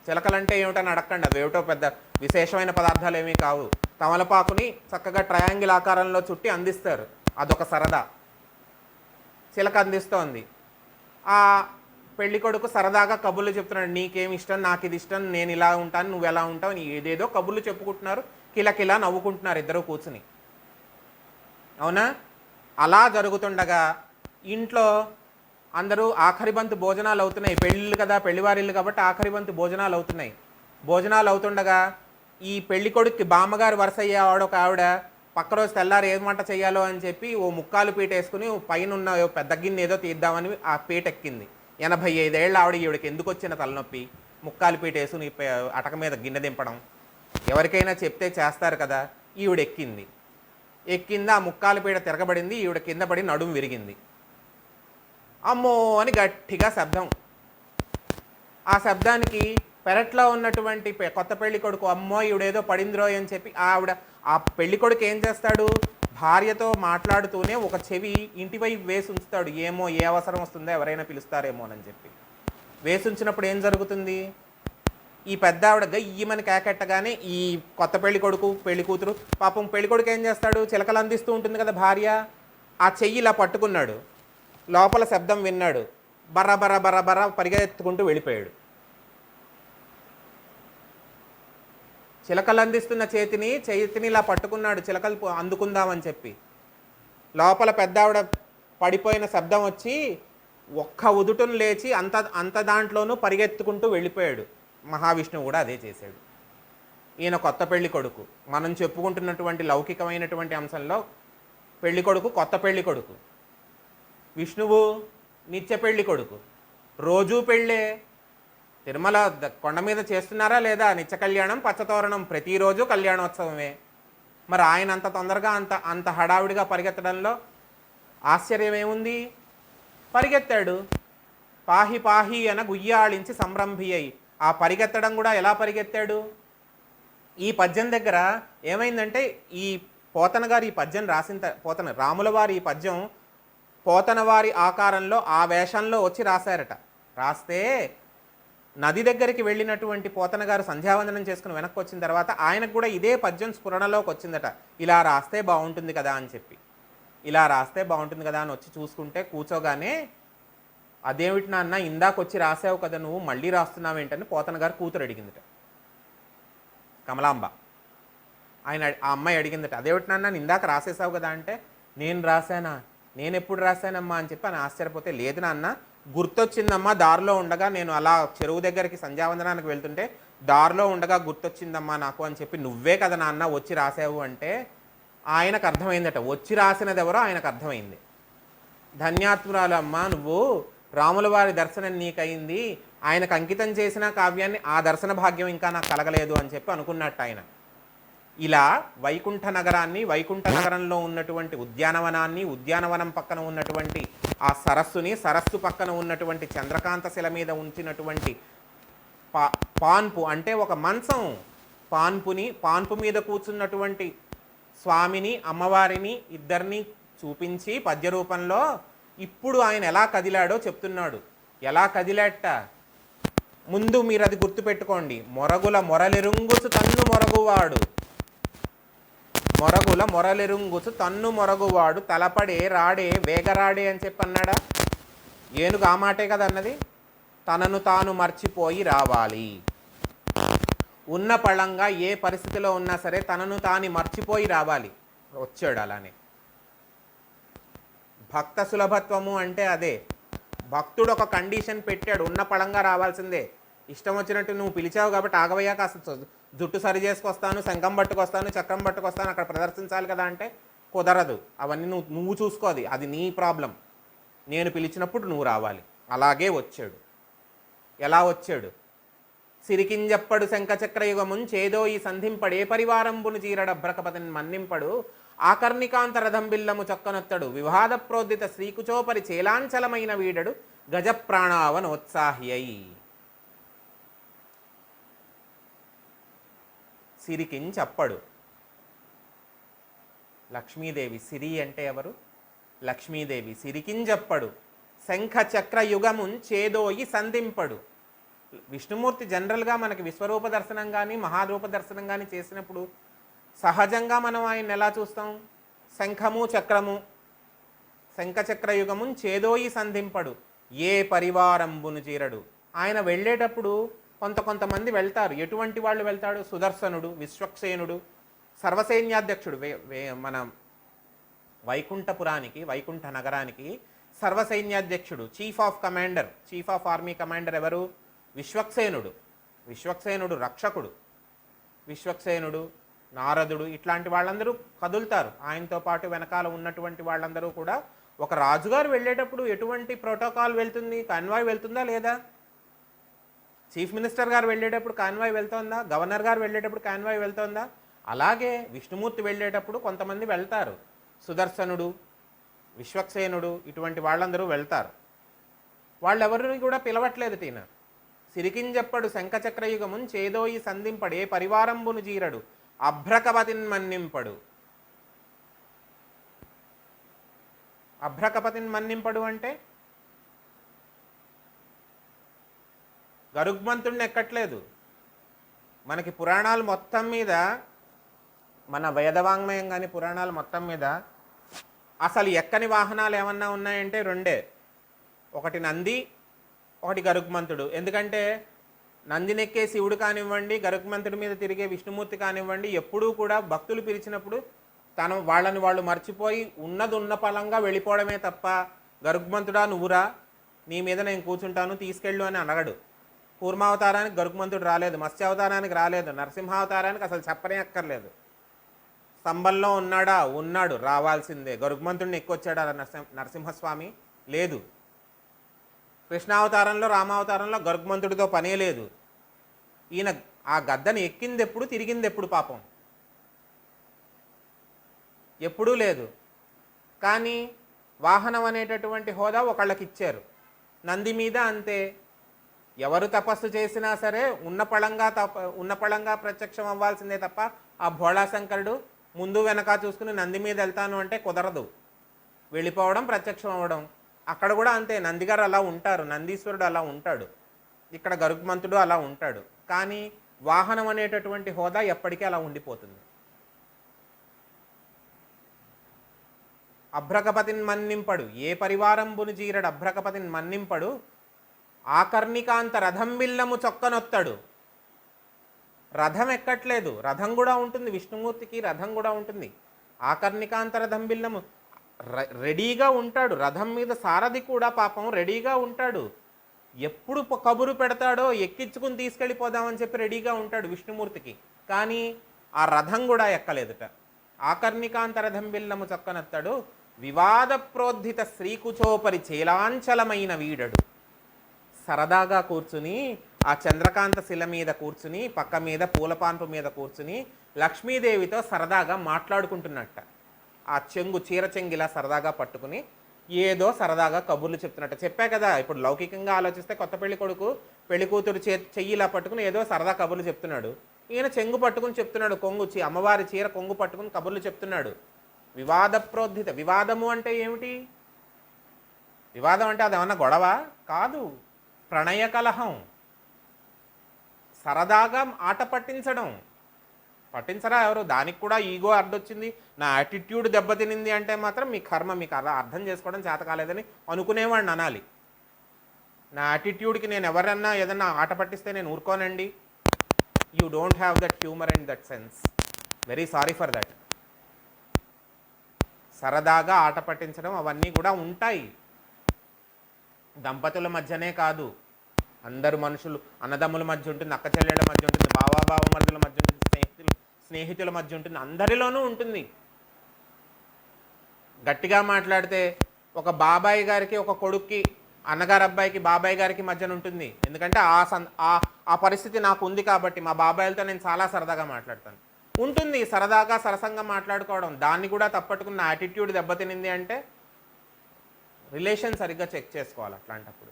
చిలకలంటే ఏమిటని అడగండి, అవి ఏమిటో పెద్ద విశేషమైన పదార్థాలు ఏమీ కావు. తమలపాకుని చక్కగా ట్రయాంగిల్ ఆకారంలో చుట్టి అందిస్తారు, అదొక సరదా. చిలక అందిస్తోంది. ఆ పెళ్లి కొడుకు సరదాగా కబుర్లు చెప్తున్నాడు, నీకేమి ఇష్టం, నాకు ఇది ఇష్టం, నేను ఇలా ఉంటాను, నువ్వు ఎలా ఉంటావు, ఏదేదో కబుర్లు చెప్పుకుంటున్నారు, కిలకిలా నవ్వుకుంటున్నారు ఇద్దరు కూర్చుని. అవునా? అలా జరుగుతుండగా ఇంట్లో అందరూ ఆఖరి బంతు భోజనాలు అవుతున్నాయి. పెళ్ళిళ్ళు కదా, పెళ్లివారిళ్ళు కాబట్టి ఆఖరి బంతు భోజనాలు అవుతున్నాయి. భోజనాలు అవుతుండగా ఈ పెళ్లి కొడుక్కి బామ్మగారు వరుస అయ్యేవాడు ఒక ఆవిడ పక్క రోజు తెల్లారు ఏం వంట చేయాలో అని చెప్పి ఓ ముక్కాలు పీట వేసుకుని పైన ఉన్న పెద్ద గిన్నె ఏదో తీద్దామని ఆ పీట ఎక్కింది. 85 ఏళ్ళ ఆవిడ, ఈవిడికి ఎందుకు వచ్చిన తలనొప్పి, ముక్కాలు పీట వేసుకుని అటక మీద గిన్నె దింపడం, ఎవరికైనా చెప్తే చేస్తారు కదా. ఈవిడ ఎక్కింది. ఆ ముక్కాలు పీట తిరగబడింది, ఈవిడ కింద పడి నడుము విరిగింది. అమ్మో అని గట్టిగా శబ్దం. ఆ శబ్దానికి పెరట్లో ఉన్నటువంటి కొత్త పెళ్లి కొడుకు అమ్మో ఈవిడేదో పడిందిరో అని చెప్పి ఆ పెళ్లి కొడుకు ఏం చేస్తాడు, భార్యతో మాట్లాడుతూనే ఒక చెవి ఇంటివైపు వేసి ఉంచుతాడు. ఏమో ఏ అవసరం వస్తుందో ఎవరైనా పిలుస్తారేమోనని చెప్పి వేసి ఉంచినప్పుడు ఏం జరుగుతుంది, ఈ పెద్ద ఆవిడ గయ్యమని కేకెట్టగానే ఈ కొత్త పెళ్లి కొడుకు పెళ్లి కూతురు పాపం పెళ్లి కొడుకు ఏం చేస్తాడు, చిలకలు అందిస్తూ ఉంటుంది కదా భార్య, ఆ చెయ్యి ఇలా పట్టుకున్నాడు. లోపల శబ్దం విన్నాడు, బర్ర బర్ర బర్ర బర్ర పరిగెత్తుకుంటూ వెళ్ళిపోయాడు. చిలకలు అందిస్తున్న చేతిని ఇలా పట్టుకున్నాడు, చిలకలు అందుకుందామని చెప్పి. లోపల పెద్ద ఆవిడ పడిపోయిన శబ్దం వచ్చి ఒక్క ఉదుటును లేచి అంత దాంట్లోనూ పరిగెత్తుకుంటూ వెళ్ళిపోయాడు. మహావిష్ణువు కూడా అదే చేశాడు. ఈయన కొత్త పెళ్లి కొడుకు. మనం చెప్పుకుంటున్నటువంటి లౌకికమైనటువంటి అంశంలో పెళ్లి కొడుకు కొత్త పెళ్లి కొడుకు, విష్ణువు నిత్య పెళ్లి కొడుకు. రోజూ పెళ్ళే. తిరుమల కొండ మీద చేస్తున్నారా లేదా నిత్య కళ్యాణం, పచ్చతోరణం, ప్రతిరోజు కళ్యాణోత్సవమే. మరి ఆయన అంత తొందరగా అంత హడావిడిగా పరిగెత్తడంలో ఆశ్చర్యం ఏముంది? పరిగెత్తాడు. పాహి పాహి అన గుయ్యాళించి సంరంభి అయి. ఆ పరిగెత్తడం కూడా ఎలా పరిగెత్తాడు? ఈ పద్యం దగ్గర ఏమైందంటే, ఈ పోతన గారు ఈ పద్యం రాసిన రాముల వారి ఈ పద్యం పోతన వారి ఆకారంలో ఆ వేషంలో వచ్చి రాశారట. రాస్తే నది దగ్గరికి వెళ్ళినటువంటి పోతన గారు సంధ్యావందనం చేసుకుని వెనక్కి వచ్చిన తర్వాత ఆయనకు కూడా ఇదే పద్యం స్ఫురణలోకి వచ్చిందట. ఇలా రాస్తే బాగుంటుంది కదా అని చెప్పి, ఇలా రాస్తే బాగుంటుంది కదా అని వచ్చి చూసుకుంటే కూర్చోగానే, అదేమిటి నాన్న ఇందాకొచ్చి రాసావు కదా నువ్వు మళ్ళీ రాస్తున్నావు ఏంటని పోతన గారు కూతురు అడిగిందట, కమలాంబ. ఆ అమ్మాయి అడిగిందట, అదేమిటి నాన్న ఇందాక రాసేసావు కదా అంటే, నేను రాశానా, నేను ఎప్పుడు రాశానమ్మా అని చెప్పి అని ఆశ్చర్యపోతే, లేదు నాన్న గుర్తొచ్చిందమ్మా దారిలో ఉండగా, నేను అలా చెరువు దగ్గరికి సంధ్యావందనానికి వెళ్తుంటే దారిలో ఉండగా గుర్తొచ్చిందమ్మా నాకు అని చెప్పి, నువ్వే కదా నాన్న వచ్చి రాసావు అంటే ఆయనకు అర్థమైందట. వచ్చి రాసినది ఎవరో ఆయనకు అర్థమైంది. ధన్యాత్మురాలు అమ్మా నువ్వు, రాముల వారి దర్శనం నీకయింది, ఆయనకు అంకితం చేసిన కావ్యాన్ని ఆ దర్శన భాగ్యం ఇంకా నాకు కలగలేదు అని చెప్పి అనుకున్నట్టు ఆయన. ఇలా వైకుంఠ నగరాన్ని, వైకుంఠ నగరంలో ఉన్నటువంటి ఉద్యానవనాన్ని, ఉద్యానవనం పక్కన ఉన్నటువంటి ఆ సరస్సుని, సరస్సు పక్కన ఉన్నటువంటి చంద్రకాంత శిల మీద ఉంచినటువంటి పాన్పు అంటే ఒక మంచం, పాన్పు మీద కూర్చున్నటువంటి స్వామిని, అమ్మవారిని ఇద్దరిని చూపించి పద్య రూపంలో ఇప్పుడు ఆయన ఎలా కదిలాడో చెప్తున్నాడు. ఎలా కదిలాట ముందు మీరు అది గుర్తుపెట్టుకోండి. మొరగుల మొరలెరుంగుచు తన్ను మొరగువాడు, మొరగుల మొరలెరుంగుచు తన్ను మొరగువాడు, తలపడే రాడే వేగరాడే అని చెప్పి అన్నాడా? ఏనుగు ఆ మాటే కదా అన్నది. తనను తాను మర్చిపోయి రావాలి. ఉన్న పళంగా ఏ పరిస్థితిలో ఉన్నా సరే తనను తాను మర్చిపోయి రావాలి. వచ్చాడు అలానే. భక్త సులభత్వము అంటే అదే. భక్తుడు ఒక కండిషన్ పెట్టాడు, ఉన్న పళంగా రావాల్సిందే. ఇష్టం వచ్చినట్టు నువ్వు పిలిచావు కాబట్టి ఆగవయ్యా కాస్త జుట్టు సరి చేసుకొస్తాను, శంఖం పట్టుకొస్తాను, చక్రం పట్టుకొస్తాను, అక్కడ ప్రదర్శించాలి కదా అంటే కుదరదు. అవన్నీ నువ్వు చూసుకోది, అది నీ ప్రాబ్లం. నేను పిలిచినప్పుడు నువ్వు రావాలి. అలాగే వచ్చాడు. ఎలా వచ్చాడు? సిరికింజప్పడు శంఖచక్రయుగమున్ చేదో ఈ సంధింపడే పరివారంబును చీరడభ్రకపతిని మన్నింపడు ఆకర్ణికాంత రథంబిల్లము చక్కనొత్తడు వివాద ప్రోద్దిత శ్రీకుచోపరి చేలాంచలమైన వీడడు గజప్రాణావనోత్సాహి అయి. సిరికించప్పడు. లక్ష్మీదేవి, సిరి అంటే ఎవరు? లక్ష్మీదేవి. సిరికింజప్పడు శంఖ చక్ర యుగమున్ చేదోయి సంధింపడు. విష్ణుమూర్తి జనరల్గా మనకి విశ్వరూప దర్శనం కానీ మహారూప దర్శనం కానీ చేసినప్పుడు సహజంగా మనం ఆయన ఎలా చూస్తాం? శంఖము చక్రము, శంఖచక్ర యుగమున్ చేదోయి సంధింపడు ఏ పరివారంబును చీరడు. ఆయన వెళ్ళేటప్పుడు కొంతమంది వెళ్తారు. ఎటువంటి వాళ్ళు వెళ్తాడు? సుదర్శనుడు, విశ్వక్సేనుడు, సర్వసైన్యాధ్యక్షుడు. మన వైకుంఠపురానికి, వైకుంఠ నగరానికి సర్వసైన్యాధ్యక్షుడు, chief of commander, chief of army commander ఎవరు? విశ్వక్సేనుడు. విశ్వక్సేనుడు రక్షకుడు. విశ్వక్సేనుడు, నారదుడు ఇట్లాంటి వాళ్ళందరూ కదులుతారు. ఆయనతో పాటు వెనకాల ఉన్నటువంటి వాళ్ళందరూ కూడా. ఒక రాజుగారు వెళ్ళేటప్పుడు ఎటువంటి ప్రోటోకాల్ వెళ్తుంది? కాన్వాయ్ వెళ్తుందా లేదా? చీఫ్ మినిస్టర్ గారు వెళ్ళేటప్పుడు కాన్వాయ్ వెళ్తోందా? గవర్నర్ గారు వెళ్ళేటప్పుడు కాన్వాయ్ వెళ్తోందా? అలాగే విష్ణుమూర్తి వెళ్ళేటప్పుడు కొంతమంది వెళ్తారు. సుదర్శనుడు, విశ్వక్సేనుడు ఇటువంటి వాళ్ళందరూ వెళ్తారు. వాళ్ళెవరిని కూడా పిలవట్లేదు. ఈయన సిరికింజప్పడు శంఖచక్రయుగమున్ చేదోయి సంధింపడే పరివారంబును జీరడు అభ్రకపతిన్ మన్నింపడు. అభ్రకపతిన్ మన్నింపడు అంటే గరుగ్మంతుడిని ఎక్కట్లేదు. మనకి పురాణాలు మొత్తం మీద, మన వేదవాంగ్మయం కానీ పురాణాలు మొత్తం మీద అసలు ఎక్కని వాహనాలు ఏమన్నా ఉన్నాయంటే రెండే. ఒకటి నంది, ఒకటి గరుగ్మంతుడు. ఎందుకంటే నందినెక్కే శివుడు కానివ్వండి, గరుగ్మంతుడి మీద తిరిగే విష్ణుమూర్తి కానివ్వండి, ఎప్పుడూ కూడా భక్తులు పిలిచినప్పుడు వాళ్ళని వాళ్ళు మర్చిపోయి ఉన్నది ఉన్న పలంగా వెళ్ళిపోవడమే తప్ప గరుగ్మంతుడా నువ్వురా, నీ మీద నేను కూర్చుంటాను తీసుకెళ్ళు అని అనగడు. కూర్మావతారానికి గరుగ్మంతుడు రాలేదు, మత్స్యావతారానికి రాలేదు, నరసింహావతారానికి అసలు చెప్పనే అక్కర్లేదు. స్తంభంలో ఉన్నాడా? ఉన్నాడు, రావాల్సిందే. గరుగ్మంతుడిని ఎక్కొచ్చాడా నరసింహస్వామి? లేదు. కృష్ణావతారంలో, రామావతారంలో గరుగ్మంతుడితో పనే లేదు. ఈయన ఆ గద్దను ఎక్కింది ఎప్పుడు, తిరిగింది ఎప్పుడు? పాపం ఎప్పుడూ లేదు. కానీ వాహనం అనేటటువంటి హోదా ఒకళ్ళకి ఇచ్చారు. నంది మీద అంతే. ఎవరు తపస్సు చేసినా సరే ఉన్నపళంగా ప్రత్యక్షం అవ్వాల్సిందే తప్ప ఆ భోళాశంకరుడు ముందు వెనక చూసుకుని నంది మీద వెళ్తాను అంటే కుదరదు. వెళ్ళిపోవడం, ప్రత్యక్షం అవ్వడం. అక్కడ కూడా అంతే. నందిగారు అలా ఉంటారు, నందీశ్వరుడు అలా ఉంటాడు, ఇక్కడ గరుగ్మంతుడు అలా ఉంటాడు. కానీ వాహనం అనేటటువంటి హోదా ఎప్పటికీ అలా ఉండిపోతుంది. అభ్రకపతిని మన్నింపడు ఏ పరివారంబును జీరడు అభ్రకపతిని మన్నింపడు ఆకర్ణికాంత రథం బిల్లము చొక్కనొత్తడు. రథం ఎక్కట్లేదు, రథం కూడా ఉంటుంది. విష్ణుమూర్తికి రథం కూడా ఉంటుంది. ఆకర్ణికాంత రథం బిల్లము రెడీగా ఉంటాడు. రథం మీద సారథి కూడా పాపం రెడీగా ఉంటాడు. ఎప్పుడు కబురు పెడతాడో ఎక్కించుకుని తీసుకెళ్ళిపోదామని చెప్పి రెడీగా ఉంటాడు విష్ణుమూర్తికి. కానీ ఆ రథం కూడా ఎక్కలేదుట. ఆకర్ణికాంత రథం బిల్లము చొక్కనొత్తడు వివాద ప్రోద్ధిత శ్రీకుచోపరి చేలాంచలమైన వీడడు. సరదాగా కూర్చుని ఆ చంద్రకాంత శిల మీద కూర్చుని, పక్క మీద పూలపాన్పు మీద కూర్చుని లక్ష్మీదేవితో సరదాగా మాట్లాడుకుంటున్నట్ట. ఆ చీర చెంగిలా సరదాగా పట్టుకుని ఏదో సరదాగా కబుర్లు చెప్తున్నట్ట. చెప్పా కదా, ఇప్పుడు లౌకికంగా ఆలోచిస్తే కొత్త పెళ్లి కొడుకు పెళ్లి కూతురు చెయ్యిలా పట్టుకుని ఏదో సరదా కబుర్లు చెప్తున్నాడు. ఈయన చెంగు పట్టుకుని చెప్తున్నాడు, కొంగు అమ్మవారి చీర కొంగు పట్టుకుని కబుర్లు చెప్తున్నాడు. వివాద ప్రోద్ధిత. వివాదము అంటే ఏమిటి? వివాదం అంటే అదేమన్నా గొడవ కాదు, ప్రణయ కలహం. సరదాగా ఆట పట్టించరా ఎవరు? దానికి కూడా ఈగో అడ్డొచ్చింది, నా యాటిట్యూడ్ దెబ్బతినింది అంటే మాత్రం మీ కర్మ, మీకు అలా అర్థం చేసుకోవడం చేత కాలేదని అనుకునేవాడిని అనాలి. నా యాటిట్యూడ్కి నేను ఎవరన్నా ఏదన్నా ఆట పట్టిస్తే నేను ఊరుకోనండి. You don't have that humour and that sense. Very sorry for that. సరదాగా ఆట పట్టించడం అవన్నీ కూడా ఉంటాయి. దంపతుల మధ్యనే కాదు, అందరు మనుషులు, అన్నదమ్ముల మధ్య ఉంటుంది, అక్క చెల్లెళ్ళ మధ్య ఉంటుంది, బావమరుదుల మధ్య ఉంటుంది, స్నేహితుల మధ్య ఉంటుంది, అందరిలోనూ ఉంటుంది. గట్టిగా మాట్లాడితే ఒక బాబాయ్ గారికి ఒక కొడుక్కి, అన్నగారు అబ్బాయికి బాబాయ్ గారికి మధ్యన ఉంటుంది. ఎందుకంటే ఆ పరిస్థితి నాకు ఉంది కాబట్టి మా బాబాయిలతో నేను చాలా సరదాగా మాట్లాడతాను. ఉంటుంది సరదాగా సరసంగా మాట్లాడుకోవడం. దాన్ని కూడా తప్పట్టుకున్న యాటిట్యూడ్ దెబ్బతినింది అంటే రిలేషన్ సరిగ్గా చెక్ చేసుకోవాలి. అట్లాంటప్పుడు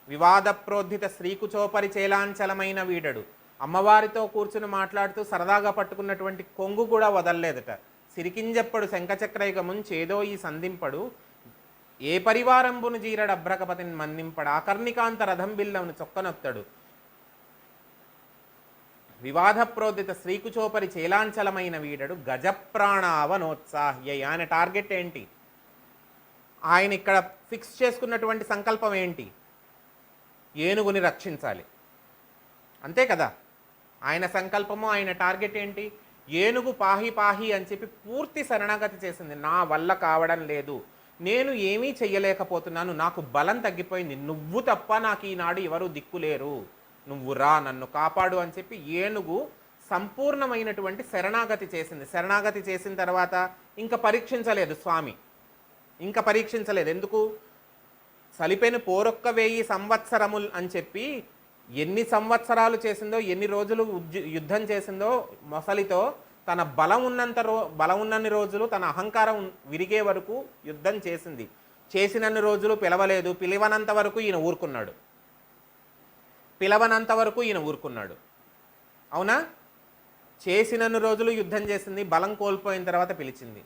వివాద ప్రోద్ధిత శ్రీకుచోపరి చేలాంచలమైన వీడడు. అమ్మవారితో కూర్చుని మాట్లాడుతూ సరదాగా పట్టుకున్నటువంటి కొంగు కూడా వదల్లేదట. సిరికింజప్పడు శంఖచక్రైకమున్ చేదో ఈ సంధింపడు, ఏ పరివారంబును జీరడు అభ్రకపతిని మన్నింపడు, ఆకర్ణికాంత రథం బిల్లమును చొక్కనొత్తడు. వివాద ప్రోదిత శ్రీకుచోపరి చేలాంచలమైన వీడడు, గజప్రాణావనోత్సాహ్య. ఆయన టార్గెట్ ఏంటి? ఆయన ఇక్కడ ఫిక్స్ చేసుకున్నటువంటి సంకల్పం ఏంటి? ఏనుగుని రక్షించాలి, అంతే కదా. ఆయన సంకల్పము, ఆయన టార్గెట్ ఏంటి? ఏనుగు పాహి పాహి అని చెప్పి పూర్తి శరణాగతి చేసింది. నా వల్ల కావడం లేదు, నేను ఏమీ చెయ్యలేకపోతున్నాను, నాకు బలం తగ్గిపోయింది, నువ్వు తప్ప నాకు ఈనాడు ఎవరు దిక్కులేరు, నువ్వు రా, నన్ను కాపాడు అని చెప్పి ఏనుగు సంపూర్ణమైనటువంటి శరణాగతి చేసింది. శరణాగతి చేసిన తర్వాత ఇంకా పరీక్షించలేదు స్వామి, ఇంకా పరీక్షించలేదు. ఎందుకు? సలిపెను పోరొక్క 1000 సంవత్సరములు అని చెప్పి ఎన్ని సంవత్సరాలు చేసిందో, ఎన్ని రోజులు యుద్ధం చేసిందో మొసలితో, తన బలం ఉన్నన్ని రోజులు, తన అహంకారం విరిగే వరకు యుద్ధం చేసింది. చేసినన్ని రోజులు పిలవలేదు, పిలవనంత వరకు ఈయన ఊరుకున్నాడు. అవునా? చేసినన్ని రోజులు యుద్ధం చేసింది, బలం కోల్పోయిన తర్వాత పిలిచింది,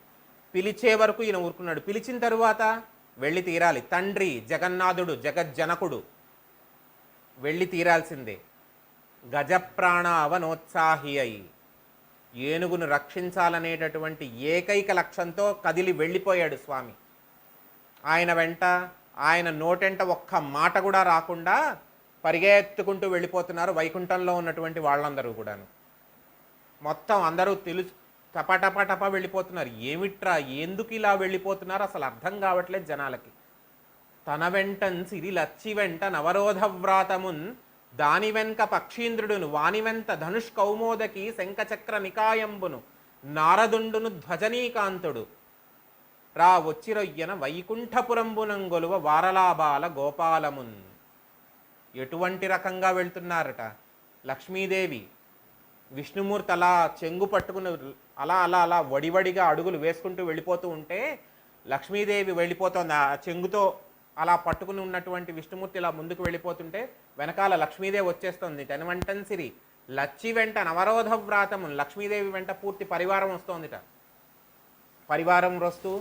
పిలిచే వరకు ఈయన ఊరుకున్నాడు. పిలిచిన తరువాత వెళ్ళి తీరాలి. తండ్రి జగన్నాథుడు, జగజ్జనకుడు, వెళ్ళి తీరాల్సిందే. గజప్రాణ అవనోత్సాహి అయి ఏనుగును రక్షించాలనేటటువంటి ఏకైక లక్ష్యంతో కదిలి వెళ్ళిపోయాడు స్వామి. ఆయన వెంట, ఆయన నోటెంట ఒక్క మాట కూడా రాకుండా పరిగెత్తుకుంటూ వెళ్ళిపోతున్నారు వైకుంఠంలో ఉన్నటువంటి వాళ్ళందరూ కూడాను. మొత్తం అందరూ టపటపటప వెళ్ళిపోతున్నారు. ఏమిట్రా, ఎందుకు ఇలా వెళ్ళిపోతున్నారు అసలు అర్థం కావట్లేదు జనాలకి. తన వెంటన్ సిరి లచ్చి వెంట నవరోధవ్రాతమున్, దాని వెంక పక్షీంద్రుడును, వాని వెంట ధనుష్కౌమోదకి శంఖచక్ర నికాయంబును, నారదుండును ధ్వజనీకాంతుడు, రా వచ్చిరొయ్యన వైకుంఠపురంబునంగొలువ వారలాబాల గోపాలమున్. ఎటువంటి రకంగా వెళ్తున్నారట? లక్ష్మీదేవి, విష్ణుమూర్తి అలా చెంగు పట్టుకుని అలా అలా అలా వడివడిగా అడుగులు వేసుకుంటూ వెళ్ళిపోతూ ఉంటే, లక్ష్మీదేవి వెళ్ళిపోతుంది ఆ చెంగుతో అలా పట్టుకుని ఉన్నటువంటి విష్ణుమూర్తి ఇలా ముందుకు వెళ్ళిపోతుంటే వెనకాల లక్ష్మీదేవి వచ్చేస్తుంది. తెనవంటన్ సిరి లచ్చి వెంట నవరోధ వ్రాతము, లక్ష్మీదేవి వెంట పూర్తి పరివారం వస్తోందిట. పరివారం వస్తూ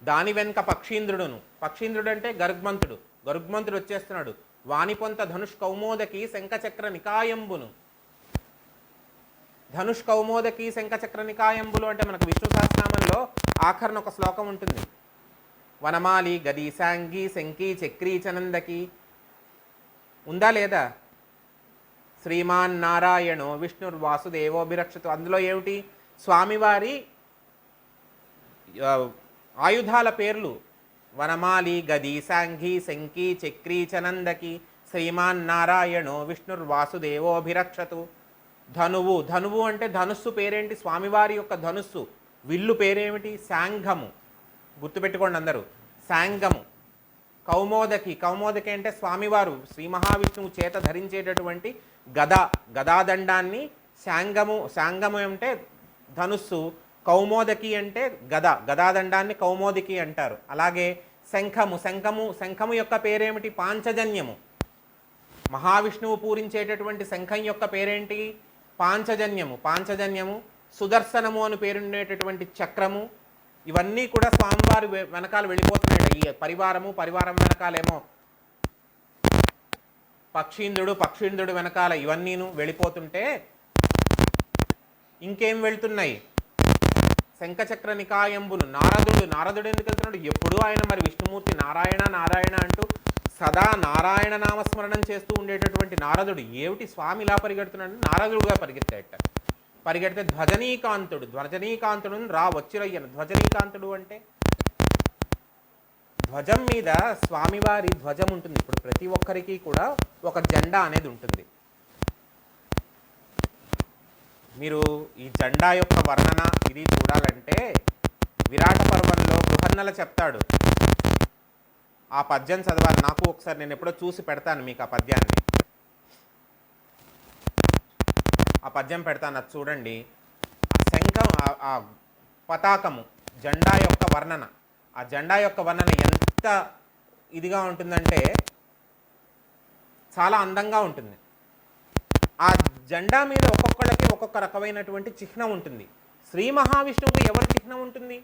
దాని వెనుక పక్షీంద్రుడును, పక్షీంద్రుడు అంటే గరుగ్మంతుడు వచ్చేస్తున్నాడు. వానిపొంత ధనుష్ కౌమోదకి శంఖచక్ర నికాయంబును. ధనుష్ కౌమోదకి శంఖచక్ర నికాయంబులు అంటే మనకు విష్ణు సహస్రనామంలో ఆఖరణ ఒక శ్లోకం ఉంటుంది. వనమాలి గది సాంగి శంకి చక్రీ చనందకి ఉందా లేదా? శ్రీమాన్ నారాయణో విష్ణుర్వాసుదేవోభిరక్షతు. అందులో ఏమిటి? స్వామివారి ఆయుధాల పేర్లు వనమాలి గది సాంఘి శంకి చక్రీ చనందకి, శ్రీమాన్ నారాయణో విష్ణుర్వాసుదేవోభిరక్షతు. ధనువు అంటే ధనుస్సు పేరేంటి? స్వామివారి యొక్క ధనుస్సు. విల్లు పేరేమిటి? శాంఘము. గుర్తుపెట్టుకోండి అందరూ, శాంగము. కౌమోదకి అంటే స్వామివారు శ్రీ మహావిష్ణువు చేత ధరించేటటువంటి గదాదండాన్ని శాంగము అంటే ధనుస్సు, కౌమోదకి అంటే గదాదండాన్ని కౌమోదకి అంటారు. అలాగే శంఖము యొక్క పేరేమిటి? పాంచజన్యము. మహావిష్ణువు పూరించేటటువంటి శంఖం యొక్క పేరేంటి? పాంచజన్యము. సుదర్శనము అని పేరుండేటటువంటి చక్రము. ఇవన్నీ కూడా స్వామివారి వెనకాల వెళ్ళిపోతున్నాయి. ఈ పరివారం వెనకాలేమో పక్షీంద్రుడు వెనకాల ఇవన్నీను వెళ్ళిపోతుంటే ఇంకేం వెళ్తున్నాయి? శంఖచక్ర నికాయంబును. నారదుడు ఎందుకు వెళ్తున్నాడు? ఎప్పుడూ ఆయన మరి విష్ణుమూర్తి నారాయణ అంటూ సదా నారాయణ నామస్మరణం చేస్తూ ఉండేటటువంటి నారదుడు ఏమిటి స్వామి ఇలా పరిగెడుతున్నాడు? నారదుడుగా పరిగెడితే ధ్వజనీకాంతుడు రా వచ్చిరయ్యను. ధ్వజనీకాంతుడు అంటే ధ్వజం మీద స్వామివారి ధ్వజం ఉంటుంది. ఇప్పుడు ప్రతి ఒక్కరికి కూడా ఒక జెండా అనేది ఉంటుంది. మీరు ఈ జెండా యొక్క వర్ణన ఇది చూడాలంటే విరాట పర్వంలో బృహన్నల చెప్తాడు. ఆ పద్యం చదవాలి. నాకు ఒకసారి నేను ఎప్పుడో చూసి పెడతాను మీకు ఆ పద్యాన్ని. ఆ పద్యం పెడతాను, అది చూడండి. శంఖం, ఆ పతాకము, జెండా యొక్క వర్ణన, ఆ జెండా యొక్క వర్ణన ఎంత ఇదిగా ఉంటుందంటే చాలా అందంగా ఉంటుంది. ఆ జెండా మీద ఒక్కొక్కళ్ళకి ఒక్కొక్క రకమైనటువంటి చిహ్నం ఉంటుంది. శ్రీ మహావిష్ణువుకి ఎవరి చిహ్నం ఉంటుంది?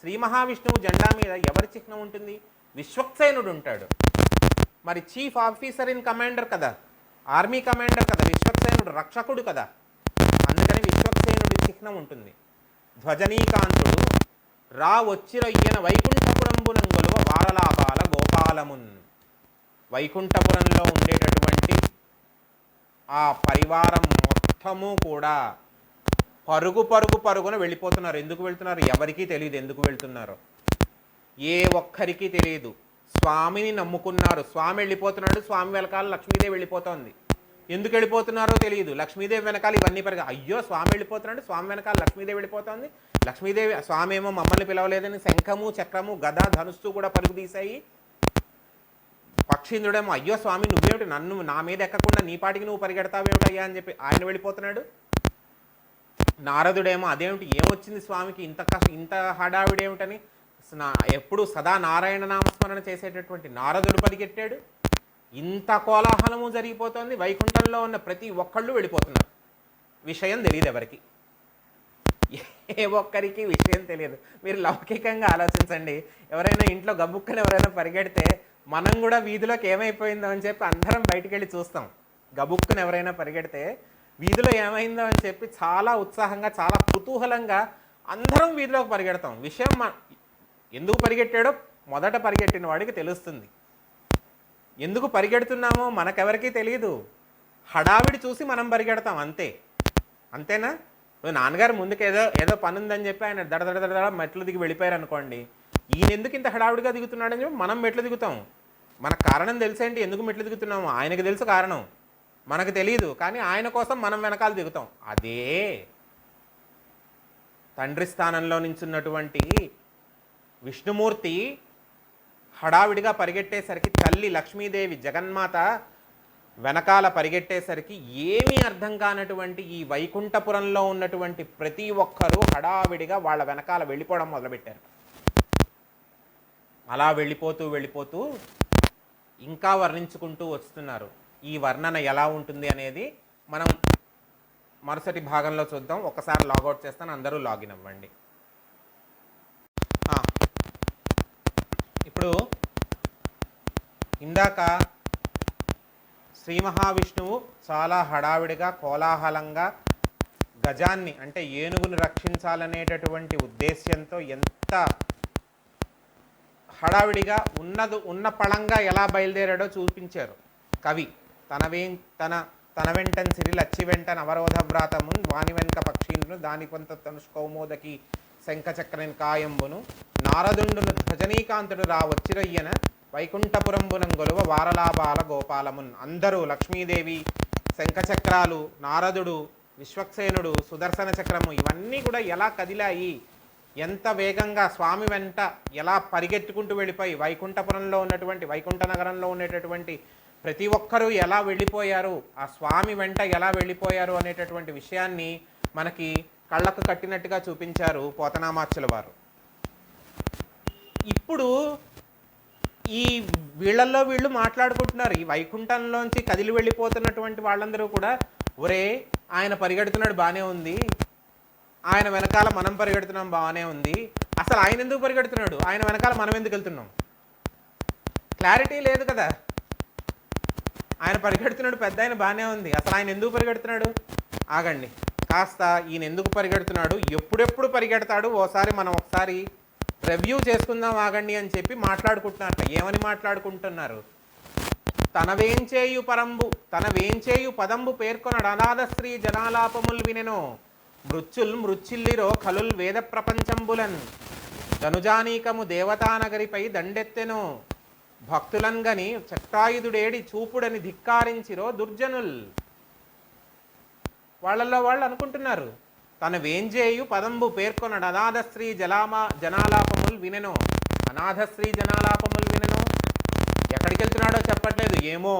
శ్రీ మహావిష్ణువు జెండా మీద ఎవరి చిహ్నం ఉంటుంది? విశ్వక్సేనుడు ఉంటాడు. మరి చీఫ్ ఆఫీసర్ ఇన్ కమాండర్ కదా, ఆర్మీ కమాండర్ కదా, విశ్వక్సేనుడు రక్షకుడు కదా, అందుకని విశ్వక్సేనుడి చిహ్నం ఉంటుంది. ధ్వజనీకాంతుడు రా వచ్చిరయ్యన వైకుంఠపురంబునం గొలువ వారలాపాల గోపాలమున్. వైకుంఠపురంలో ఉండేటటువంటి ఆ పరివారం మొత్తము కూడా పరుగు పరుగు పరుగున వెళ్ళిపోతున్నారు. ఎందుకు వెళ్తున్నారు? ఎవరికీ తెలియదు ఎందుకు వెళ్తున్నారో. ఏ ఒక్కరికి తెలియదు. స్వామిని నమ్ముకున్నారు. స్వామి వెళ్ళిపోతున్నాడు, స్వామి వెనకాల లక్ష్మీదేవి వెళ్ళిపోతోంది. ఎందుకు వెళ్ళిపోతున్నారో తెలియదు. లక్ష్మీదేవి వెనకాల ఇవన్నీ అయ్యో స్వామి వెళ్ళిపోతున్నాడు, స్వామి వెనకాల లక్ష్మీదేవి వెళ్ళిపోతోంది. లక్ష్మీదేవి స్వామి ఏమో మమ్మల్ని పిలవలేదని శంఖము చక్రము గద ధనుస్సు కూడా పరుగు తీసాయి. పక్షీంద్రుడేమో అయ్యో స్వామి నువ్వేమిటి నన్ను నా మీద ఎక్కకుండా నీ పాటికి నువ్వు పరిగెడతావేమిటయ్యా అని చెప్పి ఆయన వెళ్ళిపోతున్నాడు. నారదుడేమో అదేమిటి ఏమొచ్చింది స్వామికి ఇంత హడావిడేమిటని ఎప్పుడు సదా నారాయణ నామస్మరణ చేసేటటువంటి నారదుడు పరిగెట్టాడు. ఇంత కోలాహలము జరిగిపోతుంది. వైకుంఠంలో ఉన్న ప్రతి ఒక్కళ్ళు వెళ్ళిపోతున్నారు. విషయం తెలియదు ఎవరికి, ఏ ఒక్కరికి విషయం తెలియదు. మీరు లౌకికంగా ఆలోచించండి. ఎవరైనా ఇంట్లో గబుక్కని ఎవరైనా పరిగెడితే మనం కూడా వీధిలోకి ఏమైపోయిందో అని చెప్పి అందరం బయటికి వెళ్ళి చూస్తాం. గబుక్కుని ఎవరైనా పరిగెడితే వీధిలో ఏమైందో అని చెప్పి చాలా ఉత్సాహంగా చాలా కుతూహలంగా అందరం వీధిలోకి పరిగెడతాం. విషయం ఎందుకు పరిగెట్టాడో మొదట పరిగెట్టిన వాడికి తెలుస్తుంది. ఎందుకు పరిగెడుతున్నామో మనకెవరికీ తెలియదు. హడావిడి చూసి మనం పరిగెడతాం అంతే. అంతేనా? నాన్నగారు ముందుకు ఏదో పని ఉందని చెప్పి ఆయన దడదడ మెట్లు దిగి వెళ్ళిపోయారు అనుకోండి. ఈయన ఎందుకు ఇంత హడావిడిగా దిగుతున్నాడని చెప్పి మనం మెట్లు దిగుతాం. మనకు కారణం తెలిసేంటి ఎందుకు మెట్లు దిగుతున్నాము. ఆయనకు తెలుసు కారణం, మనకు తెలియదు. కానీ ఆయన కోసం మనం వెనకాల దిగుతాం. అదే తండ్రి స్థానంలో నించున్నటువంటి విష్ణుమూర్తి హడావిడిగా పరిగెట్టేసరికి తల్లి లక్ష్మీదేవి జగన్మాత వెనకాల పరిగెట్టేసరికి ఏమీ అర్థం కానటువంటి ఈ వైకుంఠపురంలో ఉన్నటువంటి ప్రతి ఒక్కరూ హడావిడిగా వాళ్ళ వెనకాల వెళ్ళిపోవడం మొదలుపెట్టారు. అలా వెళ్ళిపోతూ ఇంకా వర్ణించుకుంటూ వస్తున్నారు. ఈ వర్ణన ఎలా ఉంటుంది అనేది మనం మరుసటి భాగంలో చూద్దాం. ఒకసారి లాగౌట్ చేస్తాను, అందరూ లాగిన్ అవ్వండి. ఇప్పుడు ఇందాక శ్రీ మహావిష్ణువు చాలా హడావిడిగా కోలాహలంగా గజాన్ని అంటే ఏనుగుని రక్షించాలనేటటువంటి ఉద్దేశ్యంతో ఎంత హడావిడిగా ఉన్న పళంగా ఎలా బయలుదేరాడో చూపించారు కవి. తన వెంటన్ సిరి లచ్చి వెంటన్ అవరోధ వ్రాతమున్ వాని వెనక పక్షీంద్రును దాని కొంత తనుష్కౌమోదకి శంఖచక్రని కాయంబును నారదుండును ధ్వజనీకాంతుడు రా వచ్చిరయ్యన వైకుంఠపురంబునం గొలువ వారలాబాల గోపాలమున్. అందరూ లక్ష్మీదేవి, శంఖచక్రాలు, నారదుడు, విశ్వక్సేనుడు, సుదర్శన చక్రము ఇవన్నీ కూడా ఎలా కదిలాయి, ఎంత వేగంగా స్వామి వెంట ఎలా పరిగెత్తుకుంటూ వెళ్ళిపోయి వైకుంఠపురంలో ఉన్నటువంటి వైకుంఠ నగరంలో ఉండేటటువంటి ప్రతి ఒక్కరూ ఎలా వెళ్ళిపోయారు, ఆ స్వామి వెంట ఎలా వెళ్ళిపోయారు అనేటటువంటి విషయాన్ని మనకి కళ్ళకు కట్టినట్టుగా చూపించారు పోతనామాచ్యుల వారు. ఇప్పుడు ఈ వీళ్ళల్లో వీళ్ళు మాట్లాడుకుంటున్నారు. ఈ వైకుంఠంలోంచి కదిలి వెళ్ళిపోతున్నటువంటి వాళ్ళందరూ కూడా ఒరే ఆయన పరిగెడుతున్నాడు బాగానే ఉంది, ఆయన వెనకాల మనం పరిగెడుతున్నాం బాగానే ఉంది, అసలు ఆయన ఎందుకు పరిగెడుతున్నాడు, ఆయన వెనకాల మనం ఎందుకు వెళ్తున్నాం, క్లారిటీ లేదు కదా. ఆయన పరిగెడుతున్నాడు, పెద్ద ఆయన బాగానే ఉంది, అసలు ఆయన ఎందుకు పరిగెడుతున్నాడు, ఆగండి కాస్త ఈయన ఎందుకు పరిగెడుతున్నాడు, ఎప్పుడెప్పుడు పరిగెడతాడు మనం ఒకసారి రివ్యూ చేసుకుందాం ఆగండి అని చెప్పి మాట్లాడుకుంటున్నారట. ఏమని మాట్లాడుకుంటున్నారు? తన వేంచేయు పదంబు పేర్కొనడు అనాథ స్త్రీ జనాలాపముల్ వినెనో మృచ్చుల్లిరో ఖలుల్ వేద ప్రపంచంబులన్ ధనుజానీకము దేవతానగరిపై దండెత్తెనో భక్తులంగని చక్రాయుధుడేడి చూపుడని ధిక్కారించిరో దుర్జనుల్. వాళ్ళల్లో వాళ్ళు అనుకుంటున్నారు తన వేంజేయు పదంబు పేర్కొనడు అనాథ స్త్రీ జనాలాపముల్ వినెనో. అనాథ స్త్రీ జనాలాపముల్ వినెనో ఎక్కడికి వెళ్తున్నాడో చెప్పట్లేదు. ఏమో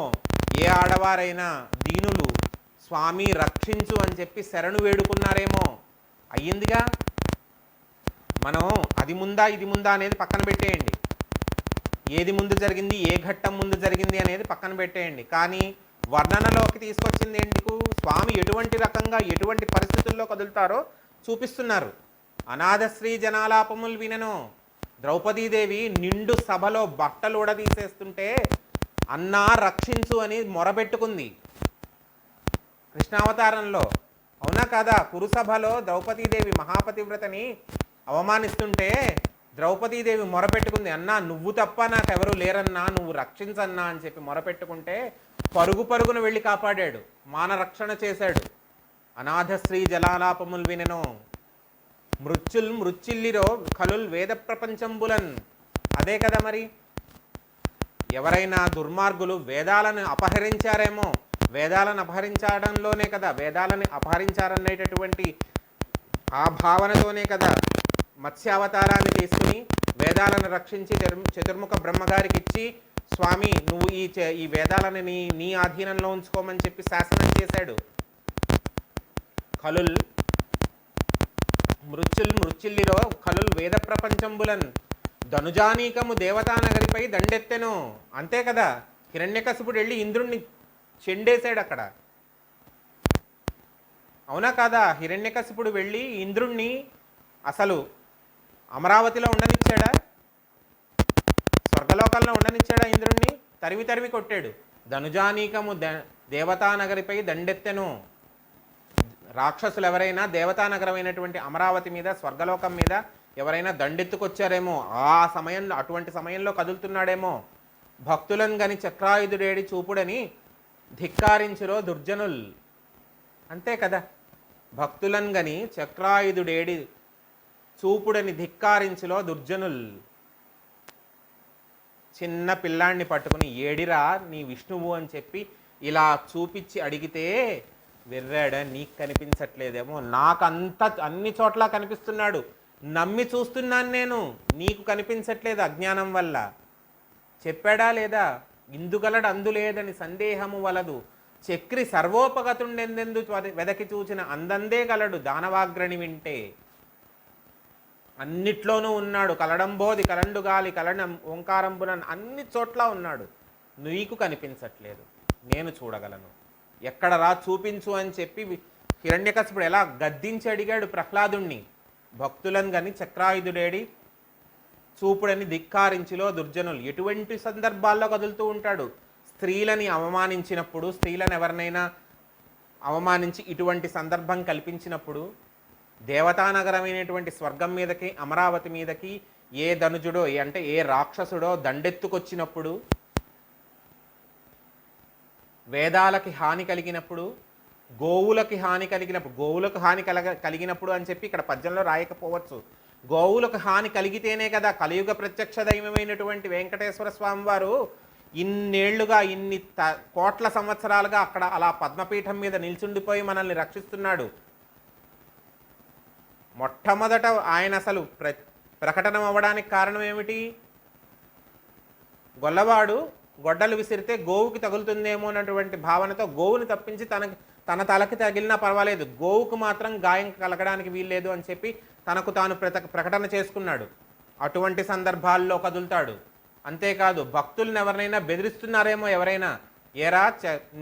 ఏ ఆడవారైనా దీనులు స్వామి రక్షించు అని చెప్పి శరణు వేడుకున్నారేమో. అయ్యిందిగా. మనం అది ముందా ఇది ముందా అనేది పక్కన పెట్టేయండి. ఏది ముందు జరిగింది, ఏ ఘట్టం ముందు జరిగింది అనేది పక్కన పెట్టేయండి. కానీ వర్ణనలోకి తీసుకొచ్చింది ఎందుకు? స్వామి ఎటువంటి రకంగా ఎటువంటి పరిస్థితుల్లో కదులుతారో చూపిస్తున్నారు. అనాథశ్రీ జనాలాపములు వినను. ద్రౌపదీదేవి నిండు సభలో బట్టలు ఉడదీసేస్తుంటే అన్నా రక్షించు అని మొరబెట్టుకుంది కృష్ణావతారంలో. అవునా కాదా? కురుసభలో ద్రౌపదీదేవి మహాపతివ్రతని అవమానిస్తుంటే ద్రౌపదీదేవి మొరపెట్టుకుంది, అన్నా నువ్వు తప్ప నాకెవరు లేరన్నా, నువ్వు రక్షించన్నా అని చెప్పి మొరపెట్టుకుంటే పరుగు పరుగున వెళ్ళి కాపాడాడు, మానరక్షణ చేశాడు. అనాథశ్రీ జలాలాపములు వినెను. మృత్యుల్ మృత్యుల్లిరో కలుల్ వేద ప్రపంచంబులన్. అదే కదా మరి. ఎవరైనా దుర్మార్గులు వేదాలను అపహరించారేమో, వేదాలను అపహరించడంలోనే కదా, వేదాలని అపహరించారనేటటువంటి ఆ భావనతోనే కదా మత్స్యావతారాన్ని తీసుకుని వేదాలను రక్షించి చతుర్ముఖ బ్రహ్మగారికి ఇచ్చి, స్వామి నువ్వు ఈ వేదాలను నీ ఆధీనంలో ఉంచుకోమని చెప్పి శాసనం చేశాడు. కలుల్ మృత్యుల్లిరో కలుల్ వేద ప్రపంచంబులన్ ధనుజానీకము దేవతానగరిపై దండెత్తెను. అంతే కదా, హిరణ్యకశిపుడు వెళ్ళి ఇంద్రుణ్ణి చెండేశాడు అక్కడ. అవునా కాదా? హిరణ్యకశిపుడు వెళ్ళి ఇంద్రుణ్ణి అసలు అమరావతిలో ఉండనిచ్చాడా? స్వర్గలోకంలో ఉండనిచ్చాడా? ఇంద్రుణ్ణి తరిమి తరిమి కొట్టాడు. ధనుజానీకము దేవతానగరిపై దండెత్తెను. రాక్షసులు ఎవరైనా దేవతానగరమైనటువంటి అమరావతి మీద, స్వర్గలోకం మీద ఎవరైనా దండెత్తుకొచ్చారేమో, ఆ సమయంలో అటువంటి సమయంలో కదులుతున్నాడేమో. భక్తులను గని చక్రాయుధుడేడి చూపుడని ధిక్కారించురో దుర్జనుల్. అంతే కదా, భక్తులను గని చక్రాయుధుడేడి చూపుడని ధిక్కారించులో దుర్జనుల్. చిన్న పిల్లాన్ని పట్టుకుని ఏడిరా నీ విష్ణువు అని చెప్పి ఇలా చూపించి అడిగితే, వెర్రాడా నీకు కనిపించట్లేదేమో, నాకంతా అన్ని చోట్ల కనిపిస్తున్నాడు, నమ్మి చూస్తున్నాను నేను, నీకు కనిపించట్లేదు అజ్ఞానం వల్ల. చెప్పాడా లేదా? ఇందుగలడు అందులేదని సందేహము వలదు, చక్రి సర్వోపగతుండెందెందు వెదకి చూచిన అందందే గలడు దానవాగ్రణి వింటే. అన్నిట్లోనూ ఉన్నాడు. కలడంబోది కలండుగాలి కలడం ఓంకారంబున అన్ని చోట్ల ఉన్నాడు, నీకు కనిపించట్లేదు, నేను చూడగలను, ఎక్కడ రా చూపించు అని చెప్పి హిరణ్యకశిపుడు ఎలా గద్దించి అడిగాడు ప్రహ్లాదుణ్ణి. భక్తులను గని చక్రాయుధుడేడి చూపుడని ధిక్కారించిలో దుర్జనులు. ఎటువంటి సందర్భాల్లో కదులుతూ ఉంటాడు? స్త్రీలని అవమానించినప్పుడు, స్త్రీలను ఎవరినైనా అవమానించి ఇటువంటి సందర్భం కల్పించినప్పుడు, దేవతానగరమైనటువంటి స్వర్గం మీదకి, అమరావతి మీదకి ఏ ధనుజుడో అంటే ఏ రాక్షసుడో దండెత్తుకొచ్చినప్పుడు, వేదాలకి హాని కలిగినప్పుడు, గోవులకి హాని కలిగినప్పుడు, గోవులకు హాని కలిగినప్పుడు అని చెప్పి ఇక్కడ పద్యంలో రాయకపోవచ్చు. గోవులకు హాని కలిగితేనే కదా కలియుగ ప్రత్యక్ష దైవమైనటువంటి వెంకటేశ్వర స్వామి వారు ఇన్నేళ్లుగా కోట్ల సంవత్సరాలుగా అక్కడ అలా పద్మపీఠం మీద నిల్చుండిపోయి మనల్ని రక్షిస్తున్నాడు. మొట్టమొదట ఆయన అసలు ప్రకటన అవ్వడానికి కారణం ఏమిటి? గొల్లవాడు గొడ్డలు విసిరితే గోవుకి తగులుతుందేమో అన్నటువంటి భావనతో గోవుని తప్పించి తన తలకి తగిలినా పర్వాలేదు, గోవుకు మాత్రం గాయం కలగడానికి వీల్లేదు అని చెప్పి తనకు తాను ప్రకటన చేసుకున్నాడు. అటువంటి సందర్భాల్లో కదులుతాడు. అంతేకాదు, భక్తులను ఎవరినైనా బెదిరిస్తున్నారేమో, ఎవరైనా ఏరా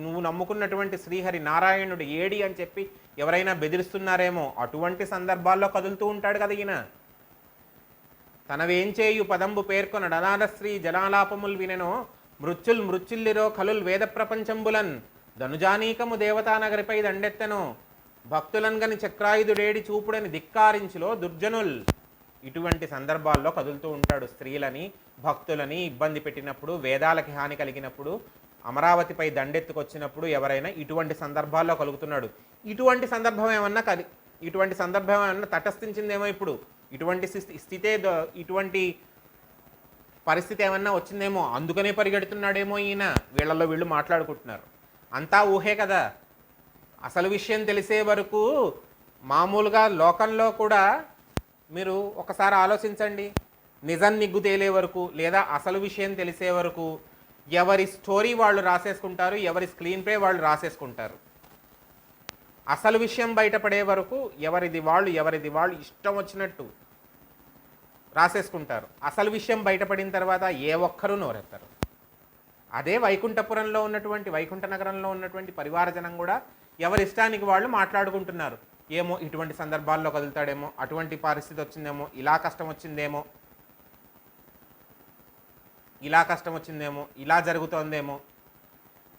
నువ్వు నమ్ముకున్నటువంటి శ్రీహరి నారాయణుడు ఏడి అని చెప్పి ఎవరైనా బెదిరిస్తున్నారేమో, అటువంటి సందర్భాల్లో కదులుతూ ఉంటాడు కదా ఈయన. తనవేం చేయు పదంబు పేర్కొనడు అనాథశ్రీ జలాలాపములు వినెనో మృత్యుల్లిరో కలుల్ వేద ప్రపంచంబులన్ ధనుజానీకము దేవతానగరిపై దండెత్తెను. భక్తులను గని చక్రాయుధుడేడి చూపుడని ధిక్కారించులో దుర్జనుల్. ఇటువంటి సందర్భాల్లో కదులుతూ ఉంటాడు. స్త్రీలని, భక్తులని ఇబ్బంది పెట్టినప్పుడు, వేదాలకి హాని కలిగినప్పుడు, అమరావతిపై దండెత్తుకొచ్చినప్పుడు ఎవరైనా ఇటువంటి సందర్భాల్లో కలుగుతున్నాడు. ఇటువంటి సందర్భం ఏమన్నా తటస్థించిందేమో ఇప్పుడు, ఇటువంటి ఇటువంటి పరిస్థితి ఏమన్నా వచ్చిందేమో, అందుకనే పరిగెడుతున్నాడేమో ఈయన. వీళ్ళు మాట్లాడుకుంటున్నారు, అంతా ఊహే కదా. అసలు విషయం తెలిసే వరకు మామూలుగా లోకంలో కూడా మీరు ఒకసారి ఆలోచించండి, నిజం నిగ్గు తేలే వరకు లేదా అసలు విషయం తెలిసే వరకు ఎవరి స్టోరీ వాళ్ళు రాసేసుకుంటారు, ఎవరి స్క్రీన్ ప్లే వాళ్ళు రాసేసుకుంటారు. అసలు విషయం బయటపడే వరకు ఎవరిది వాళ్ళు ఇష్టం వచ్చినట్టు రాసేసుకుంటారు. అసలు విషయం బయటపడిన తర్వాత ఏ ఒక్కరూ నోరెత్తారు. అదే వైకుంఠపురంలో ఉన్నటువంటి వైకుంఠ నగరంలో ఉన్నటువంటి పరివార జనం కూడా ఎవరి ఇష్టానికి వాళ్ళు మాట్లాడుకుంటున్నారు. ఏమో ఇటువంటి సందర్భాల్లో కదులుతాడేమో, అటువంటి పరిస్థితి వచ్చిందేమో, ఇలా కష్టం వచ్చిందేమో, ఇలా కష్టం వచ్చిందేమో, ఇలా జరుగుతోందేమో,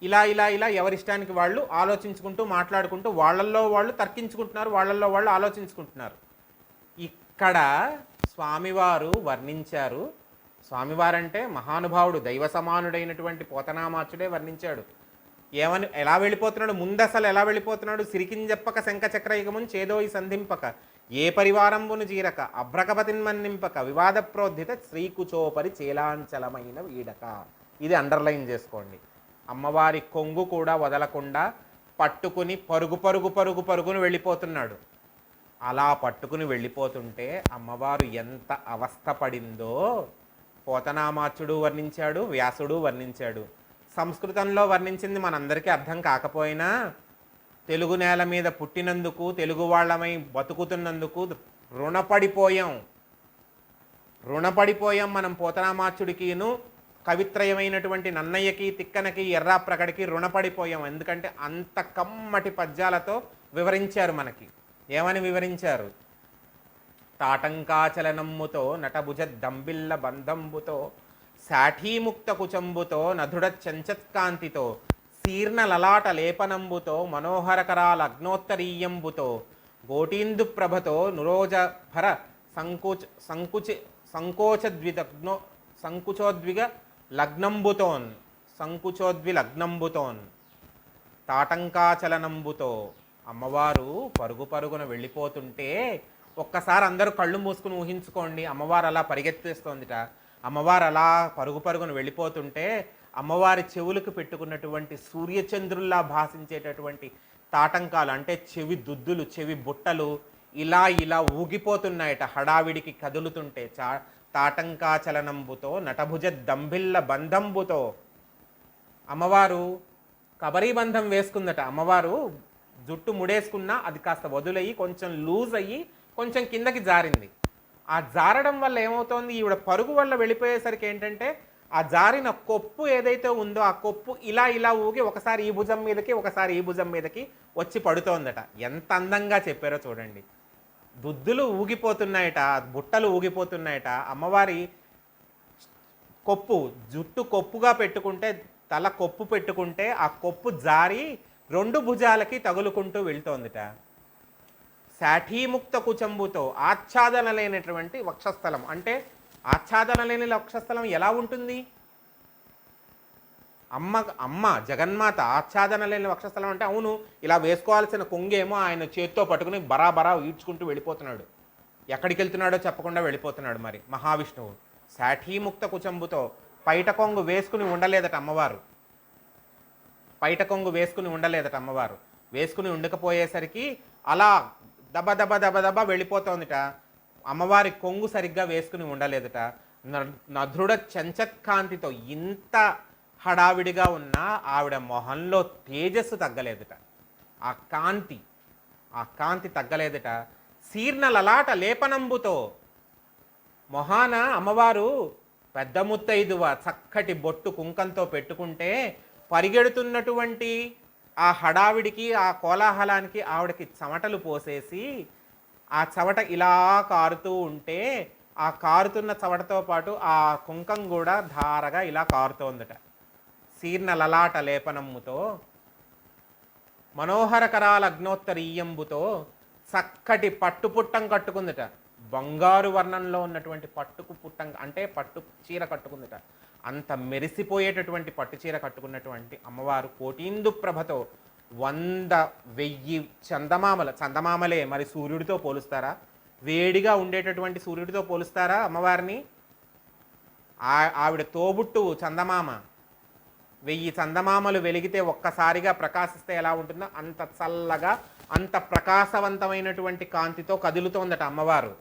ఇలా ఇలా ఇలా ఎవరిష్టానికి వాళ్ళు ఆలోచించుకుంటూ మాట్లాడుకుంటూ వాళ్ళల్లో వాళ్ళు తర్కించుకుంటున్నారు, వాళ్ళల్లో వాళ్ళు ఆలోచించుకుంటున్నారు. ఇక్కడ స్వామివారు వర్ణించారు. స్వామివారంటే మహానుభావుడు, దైవ సమానుడైనటువంటి పోతనామాచుడే వర్ణించాడు. ఏమని ఎలా వెళ్ళిపోతున్నాడు, ముందసలు ఎలా వెళ్ళిపోతున్నాడు? సిరికింజప్పక శంఖచక్రయుగమున్ చేదోయి సంధింపక ఏ పరివారంబును జీరక అభ్రకపతిన్మన్నింపక వివాద ప్రోద్ధిత శ్రీకుచోపరి చేలాంచలమైన వీడక. ఇది అండర్లైన్ చేసుకోండి. అమ్మవారి కొంగు కూడా వదలకుండా పట్టుకుని పరుగు పరుగు పరుగు పరుగును వెళ్ళిపోతున్నాడు. అలా పట్టుకుని వెళ్ళిపోతుంటే అమ్మవారు ఎంత అవస్థపడిందో పోతనామాచుడు వర్ణించాడు, వ్యాసుడు వర్ణించాడు. సంస్కృతంలో వర్ణించింది మనందరికీ అర్థం కాకపోయినా తెలుగు నేల మీద పుట్టినందుకు, తెలుగు వాళ్ళమై బతుకుతున్నందుకు రుణపడిపోయాం మనం పోతనామాచుడికిను, కవిత్రయమైనటువంటి నన్నయ్యకి, తిక్కనకి, ఎర్రాప్రగడికి రుణపడిపోయాం. ఎందుకంటే అంత కమ్మటి పద్యాలతో వివరించారు మనకి. ఏమని వివరించారు? తాటంకాచలనమ్ముతో నటభుజ దంబిల్ల బంధంబుతో శాఠీముక్త కుచంబుతో నధుడ చంచత్కాంతితో శీర్ణ లలాట లేపనంబుతో మనోహరకరాల అగ్నోత్తరీయంబుతో గోటీందు ప్రభతో నురోజభర సంకుచోద్విగ లగ్నంబుతోన్ తాటంకాచలనంబుతో. అమ్మవారు పరుగు పరుగున వెళ్ళిపోతుంటే ఒక్కసారి అందరూ కళ్ళు మూసుకుని ఊహించుకోండి. అమ్మవారు అలా పరిగెత్తేస్తోందిట. అమ్మవారు అలా పరుగు పరుగున వెళ్ళిపోతుంటే అమ్మవారి చెవులకు పెట్టుకున్నటువంటి సూర్యచంద్రుల్లా భాషించేటటువంటి తాటంకాలు, అంటే చెవి దుద్దులు, చెవి బుట్టలు ఇలా ఇలా ఊగిపోతున్నాయట హడావిడికి కదులుతుంటే. తాటంకాచలనంబుతో నటభుజ దంభిల్ల బంధంబుతో. అమ్మవారు కబరీ బంధం వేసుకుందట. అమ్మవారు జుట్టు ముడేసుకున్నా అది కాస్త వదులయ్యి కొంచెం లూజ్ అయ్యి కొంచెం కిందకి జారింది. ఆ జారడం వల్ల ఏమవుతోంది, ఈవిడ పరుగు వల్ల వెళ్ళిపోయేసరికి ఏంటంటే ఆ జారిన కొప్పు ఏదైతే ఉందో ఆ కొప్పు ఇలా ఇలా ఊగి ఒకసారి ఈ భుజం మీదకి ఒకసారి ఈ భుజం మీదకి వచ్చి పడుతోందట. ఎంత అందంగా చెప్పారో చూడండి. దుద్దులు ఊగిపోతున్నాయట, బుట్టలు ఊగిపోతున్నాయట. అమ్మవారి కొప్పు, జుట్టు కొప్పుగా పెట్టుకుంటే, తల కొప్పు పెట్టుకుంటే ఆ కొప్పు జారి రెండు భుజాలకి తగులుకుంటూ వెళ్తోందిట. శాఠీముక్త కుచంబుతో ఆచ్ఛాదన లేనటువంటి వక్షస్థలం. అంటే ఆచ్ఛాదన లేని వక్షస్థలం ఎలా ఉంటుంది? అమ్మ జగన్మాత ఆచ్ఛాదన లేని వక్షస్థలం అంటే అవును, ఇలా వేసుకోవాల్సిన కొంగేమో ఆయన చేత్తో పట్టుకుని బరాబరా ఈడ్చుకుంటూ వెళ్ళిపోతున్నాడు. ఎక్కడికి వెళ్తున్నాడో చెప్పకుండా వెళ్ళిపోతున్నాడు. మరి మహావిష్ణువు శాఠీముక్త కుచంబుతో పైట కొంగు వేసుకుని ఉండలేదట అమ్మవారు. పైట కొంగు వేసుకుని ఉండలేదట అమ్మవారు. వేసుకుని ఉండకపోయేసరికి అలా దబ దబ దబ దబ వెళ్ళిపోతోందిట. అమ్మవారి కొంగు సరిగ్గా వేసుకుని ఉండలేదట. నధృడ చంచత్కాంతితో ఇంత హడావిడిగా ఉన్న ఆవిడ మొహంలో తేజస్సు తగ్గలేదట. ఆ కాంతి తగ్గలేదట. శీర్ణ లలాట లేపనంబుతో. మొహాన అమ్మవారు పెద్ద ముత్తైదువ చక్కటి బొట్టు కుంకంతో పెట్టుకుంటే పరిగెడుతున్నటువంటి ఆ హడావిడికి, ఆ కోలాహలానికి ఆవిడకి చెమటలు పోసేసి ఆ చెమట ఇలా కారుతూ ఉంటే ఆ కారుతున్న చెమటతో పాటు ఆ కుంకం కూడా ధారగా ఇలా కారుతోందట. శీర్ణ లలాట లేపనమ్ముతో మనోహరకరాల అగ్నోత్తరీయంబుతో చక్కటి పట్టుపుట్టం కట్టుకుందట. బంగారు వర్ణంలో ఉన్నటువంటి పుట్టం అంటే పట్టు చీర కట్టుకుందట. అంత మెరిసిపోయేటటువంటి పట్టు చీర కట్టుకున్నటువంటి అమ్మవారు కోటీందు ప్రభతో 100,000 చందమామలే. మరి సూర్యుడితో పోలుస్తారా? వేడిగా ఉండేటటువంటి సూర్యుడితో పోలుస్తారా అమ్మవారిని? ఆవిడ తోబుట్టు చందమామ. 1000 చందమామలు వెలిగితే ఒక్కసారిగా ప్రకాశిస్తే ఎలా ఉంటుందో అంత చల్లగా, అంత ప్రకాశవంతమైనటువంటి కాంతితో కదులుతోందట అమ్మవారు.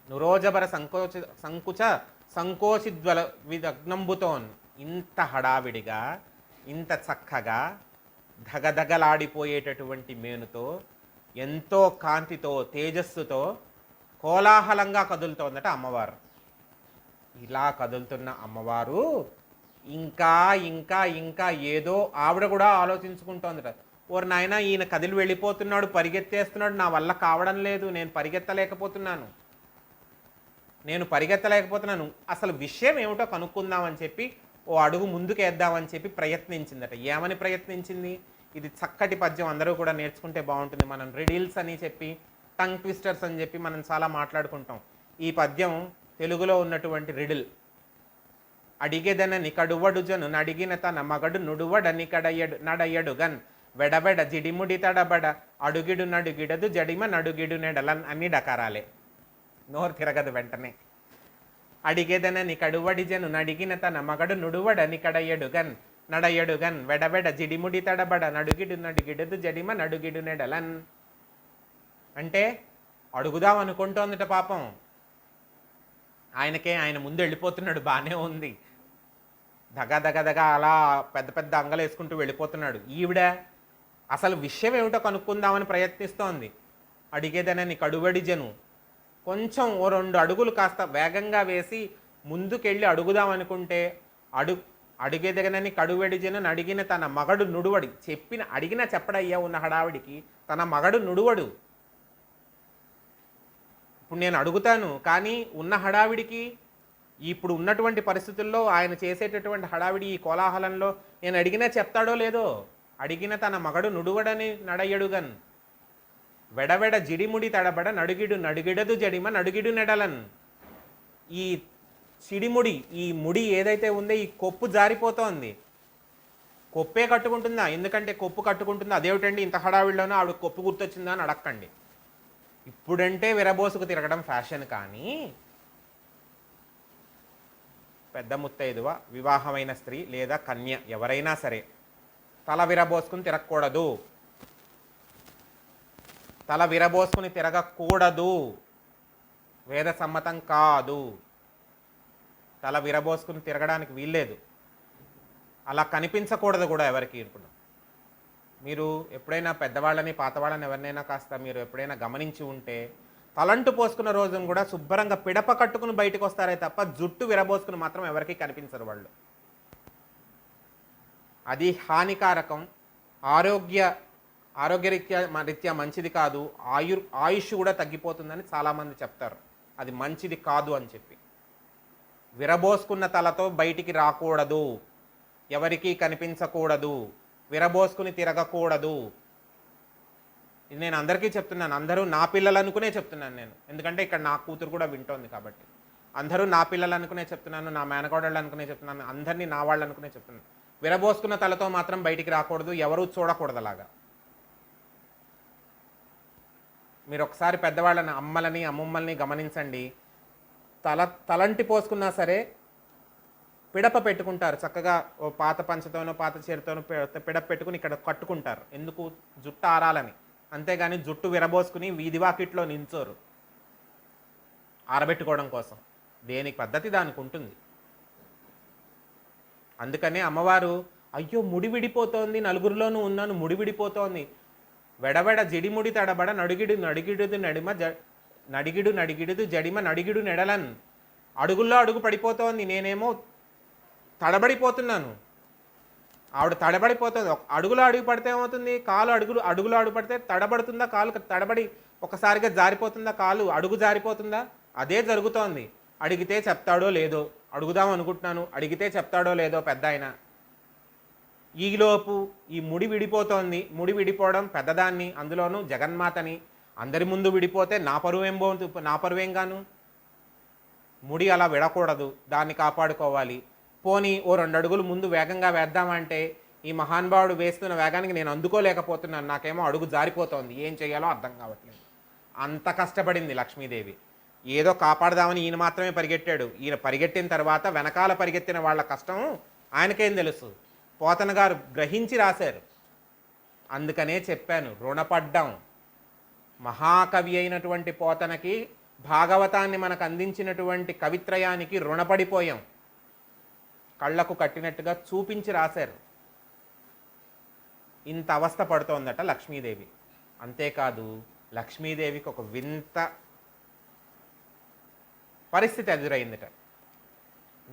నురోజబర సంకోచిద్వల విదగ్నంబుతోన్. ఇంత హడావిడిగా, ఇంత చక్కగా ధగధగలాడిపోయేటటువంటి మేనుతో, ఎంతో కాంతితో, తేజస్సుతో కోలాహలంగా కదులుతోందట అమ్మవారు. ఇలా కదులుతున్న అమ్మవారు ఇంకా ఇంకా ఇంకా ఏదో ఆవిడ కూడా ఆలోచించుకుంటోందట. ఓరి నాయన, ఈయన కదిలి వెళ్ళిపోతున్నాడు, పరిగెత్తేస్తున్నాడు, నా వల్ల కావడం లేదు, నేను పరిగెత్తలేకపోతున్నాను, అసలు విషయం ఏమిటో కనుక్కుందామని చెప్పి ఓ అడుగు ముందుకేద్దామని చెప్పి ప్రయత్నించిందట. ఏమని ప్రయత్నించింది? ఇది చక్కటి పద్యం, అందరూ కూడా నేర్చుకుంటే బాగుంటుంది. మనం రిడిల్స్ అని చెప్పి, టంగ్ ట్విస్టర్స్ అని చెప్పి మనం చాలా మాట్లాడుకుంటాం. ఈ పద్యం తెలుగులో ఉన్నటువంటి రిడిల్. అడిగెదన నికడువడుజను నడిగిన తన మగడు నుడువడని కడయ్యడు నడయ్యడు గన్ వెడబెడ జిడిముడి తడబడ అడుగిడు నడుగిడదు జడిమ నడుగిడు నెడలన్ అన్ని డకారాలే, నోరు తిరగదు వెంటనే. అడిగెదన నికడువడిజను నడిగిన తన మగడు నుడువడని కడయ్యడు గన్ నడయ్యడు గన్ వెడబెడ జిడిముడి తడబడ నడుగిడు నడుగిడదు జడిమ నడుగిడు నెడలన్. అంటే అడుగుదాం అనుకుంటోందట పాపం. ఆయన ముందు వెళ్ళిపోతున్నాడు, బాగానే ఉంది, దగ అలా పెద్ద పెద్ద అంగలు వేసుకుంటూ వెళ్ళిపోతున్నాడు. ఈవిడ అసలు విషయం ఏమిటో కనుక్కుందామని ప్రయత్నిస్తోంది. అడిగేదనని కడువడిజను, కొంచెం ఓ 2 అడుగులు కాస్త వేగంగా వేసి ముందుకెళ్ళి అడుగుదాం అనుకుంటే అడిగేదనని కడువడిజను అడిగిన తన మగడు నుడువడి, అడిగిన చెప్పడయ్యా ఉన్న హడావిడికి తన మగడు నుడువడు. ఇప్పుడు నేను అడుగుతాను, కానీ ఉన్న హడావిడికి, ఇప్పుడు ఉన్నటువంటి పరిస్థితుల్లో ఆయన చేసేటటువంటి హడావిడి, ఈ కోలాహలంలో నేను అడిగినా చెప్తాడో లేదో. అడిగిన తన మగడు నుడువడని నడయ్యడుగన్ వెడవెడ జిడిముడి తడబడ నడుగిడు నడుగిడదు జడిమ నడుగిడు నెడలన్. ఈ చిడిముడి, ఈ ముడి ఏదైతే ఉందో ఈ కొప్పు జారిపోతోంది. కొప్పే కట్టుకుంటుందా? ఎందుకంటే కొప్పు కట్టుకుంటుందా? అదేమిటండి ఇంత హడావిడిలోనూ ఆవిడ కొప్పు గుర్తొచ్చిందా అని అడక్కండి. ఇప్పుడంటే విరబోసుకు తిరగడం ఫ్యాషన్, కానీ పెద్ద ముత్తైదువ, వివాహమైన స్త్రీ లేదా కన్య ఎవరైనా సరే తల విరబోసుకుని తిరగకూడదు. తల విరబోసుకుని తిరగకూడదు, వేద సమ్మతం కాదు. తల విరబోసుకుని తిరగడానికి వీల్లేదు, అలా కనిపించకూడదు కూడా ఎవరికి. ఇప్పుడు మీరు ఎప్పుడైనా పెద్దవాళ్ళని, పాతవాళ్ళని ఎవరినైనా కాస్త మీరు ఎప్పుడైనా గమనించి ఉంటే, తలంటు పోసుకున్న రోజున కూడా శుభ్రంగా పిడప కట్టుకుని బయటకు వస్తారే తప్ప జుట్టు విరబోసుకుని మాత్రం ఎవరికి కనిపించరు వాళ్ళు. అది హానికారకం, ఆరోగ్యరీత్యా మంచిది కాదు, ఆయుష్ కూడా తగ్గిపోతుందని చాలామంది చెప్తారు. అది మంచిది కాదు అని చెప్పి విరబోసుకున్న తలతో బయటికి రాకూడదు, ఎవరికీ కనిపించకూడదు, విరబోసుకుని తిరగకూడదు. ఇది నేను అందరికీ చెప్తున్నాను, అందరూ నా పిల్లలు అనుకునే చెప్తున్నాను నేను, ఎందుకంటే ఇక్కడ నా కూతురు కూడా వింటోంది కాబట్టి. అందరూ నా పిల్లలు అనుకునే చెప్తున్నాను, నా మేనకోడళ్ళు అనుకునే చెప్తున్నాను, అందరినీ నా వాళ్ళు అనుకునే చెప్తున్నాను. విరబోసుకున్న తలతో మాత్రం బయటికి రాకూడదు, ఎవరూ చూడకూడదు అలాగా. మీరు ఒకసారి పెద్దవాళ్ళని, అమ్మలని, అమ్మమ్మల్ని గమనించండి. తలంటి పోసుకున్నా సరే పిడప పెట్టుకుంటారు చక్కగా, ఓ పాత పంచతోనో పాత చీరతోనో పిడప పెట్టుకుని ఇక్కడ కట్టుకుంటారు. ఎందుకు? జుట్టు ఆరాలని. అంతేగాని జుట్టు విరబోసుకుని వీధి వాకిట్లో నించోరు ఆరబెట్టుకోవడం కోసం. దేనికి పద్ధతి దానికి ఉంటుంది. అందుకనే అమ్మవారు, అయ్యో ముడి విడిపోతోంది, నలుగురిలోనూ ఉన్నాను, ముడి విడిపోతోంది, వెడవెడ జిడిముడి తడబడ నడిగిడు నడిగిడుదు జడిమ నడిగిడు నెడలన్. అడుగుల్లో అడుగు పడిపోతోంది, నేనేమో తడబడిపోతున్నాను. ఆవిడ తడబడిపోతుంది. అడుగులో అడుగు పడితే ఏమవుతుంది? కాలు అడుగులో అడుగు పడితే తడబడుతుందా? కాలు తడబడి ఒకసారిగా జారిపోతుందా? కాలు అడుగు జారిపోతుందా? అదే జరుగుతోంది. అడిగితే చెప్తాడో లేదో, అడుగుదాం అనుకుంటున్నాను, అడిగితే చెప్తాడో లేదో పెద్ద ఆయన. ఈలోపు ఈ ముడి విడిపోతోంది. ముడి విడిపోవడం పెద్దదాన్ని, అందులోనూ జగన్మాతని అందరి ముందు విడిపోతే నా పరువేం గాను. ముడి అలా విడకూడదు, దాన్ని కాపాడుకోవాలి. పోనీ ఓ 2 అడుగులు ముందు వేగంగా వేద్దామంటే ఈ మహానుభావుడు వేస్తున్న వేగానికి నేను అందుకోలేకపోతున్నాను, నాకేమో అడుగు జారిపోతోంది, ఏం చేయాలో అర్థం కావట్లేదు. అంత కష్టపడింది లక్ష్మీదేవి. ఏదో కాపాడదామని ఈయన మాత్రమే పరిగెట్టాడు. ఈయన పరిగెట్టిన తర్వాత వెనకాల పరిగెత్తిన వాళ్ళ కష్టం ఆయనకేం తెలుసు? పోతన గారు గ్రహించి రాశారు. అందుకనే చెప్పాను, రుణపడ్డాం. మహాకవి అయినటువంటి పోతనకి, భాగవతాన్ని మనకు అందించినటువంటి కవిత్రయానికి రుణపడిపోయాం. కళ్ళకు కట్టినట్టుగా చూపించి రాశారు. ఇంత అవస్థ పడుతోందట లక్ష్మీదేవి. అంతేకాదు, లక్ష్మీదేవికి ఒక వింత పరిస్థితి ఎదురైందట.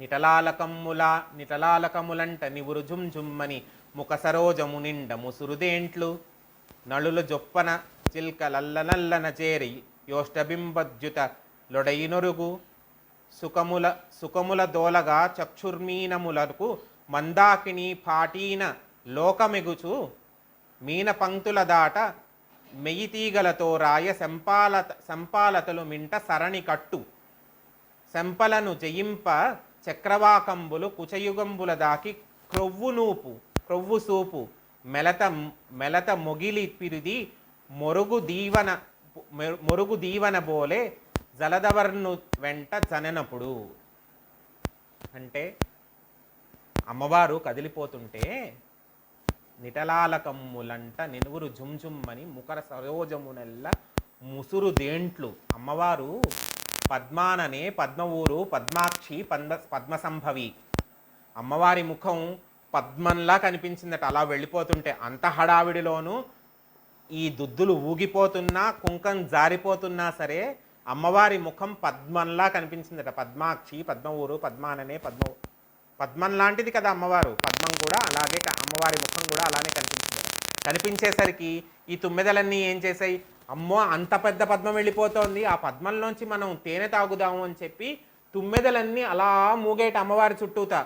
నిటలాలకములంట నివురు జుంజుమ్మని ముఖ సరోజము నిండ ముసురుదేంట్లు నళుల జొప్పన చిల్కలల్లనల్లన చేరి యోష్టబింబద్యుత లొడైనొరుగు సుఖముల దోలగా చక్షుర్మీనములకు మందాకిని పాటీన లోకమెగుచు మీన పంక్తుల దాట మెయితీగలతో రాయ సంపాలతలు మింట సరణి కట్టు శంపలను జయింప చక్రవాకంబులు కుచయుగంబుల దాకి క్రొవ్వు సూపు మెలత మొగిలి పిరిది మొరుగు దీవన బోలే జలదవర్ను వెంట జననప్పుడు. అంటే అమ్మవారు కదిలిపోతుంటే నిటలాలకమ్ములంట నినుగురు జుంజుమ్మని ముఖర సరోజమునెల్ల ముసురు దేంట్లు. అమ్మవారు పద్మాననే పద్మవూరు పద్మాక్షి పద్మసంభవి. అమ్మవారి ముఖం పద్మంలా కనిపించిందట అలా వెళ్ళిపోతుంటే. అంత హడావిడిలోనూ ఈ దుద్దులు ఊగిపోతున్నా కుంకం జారిపోతున్నా సరే అమ్మవారి ముఖం పద్మంలా కనిపించిందట. పద్మాక్షి పద్మవూరు పద్మాననే పద్మం లాంటిది కదా అమ్మవారు. పద్మం కూడా అలాగే, అమ్మవారి ముఖం కూడా అలానే కనిపించింది. కనిపించేసరికి ఈ తుమ్మెదలన్నీ ఏం చేశాయి, అమ్మో అంత పెద్ద పద్మం వెళ్ళిపోతోంది, ఆ పద్మంలోంచి మనం తేనె తాగుదాము అని చెప్పి తుమ్మెదలన్నీ అలా మూగేట అమ్మవారి చుట్టూతా.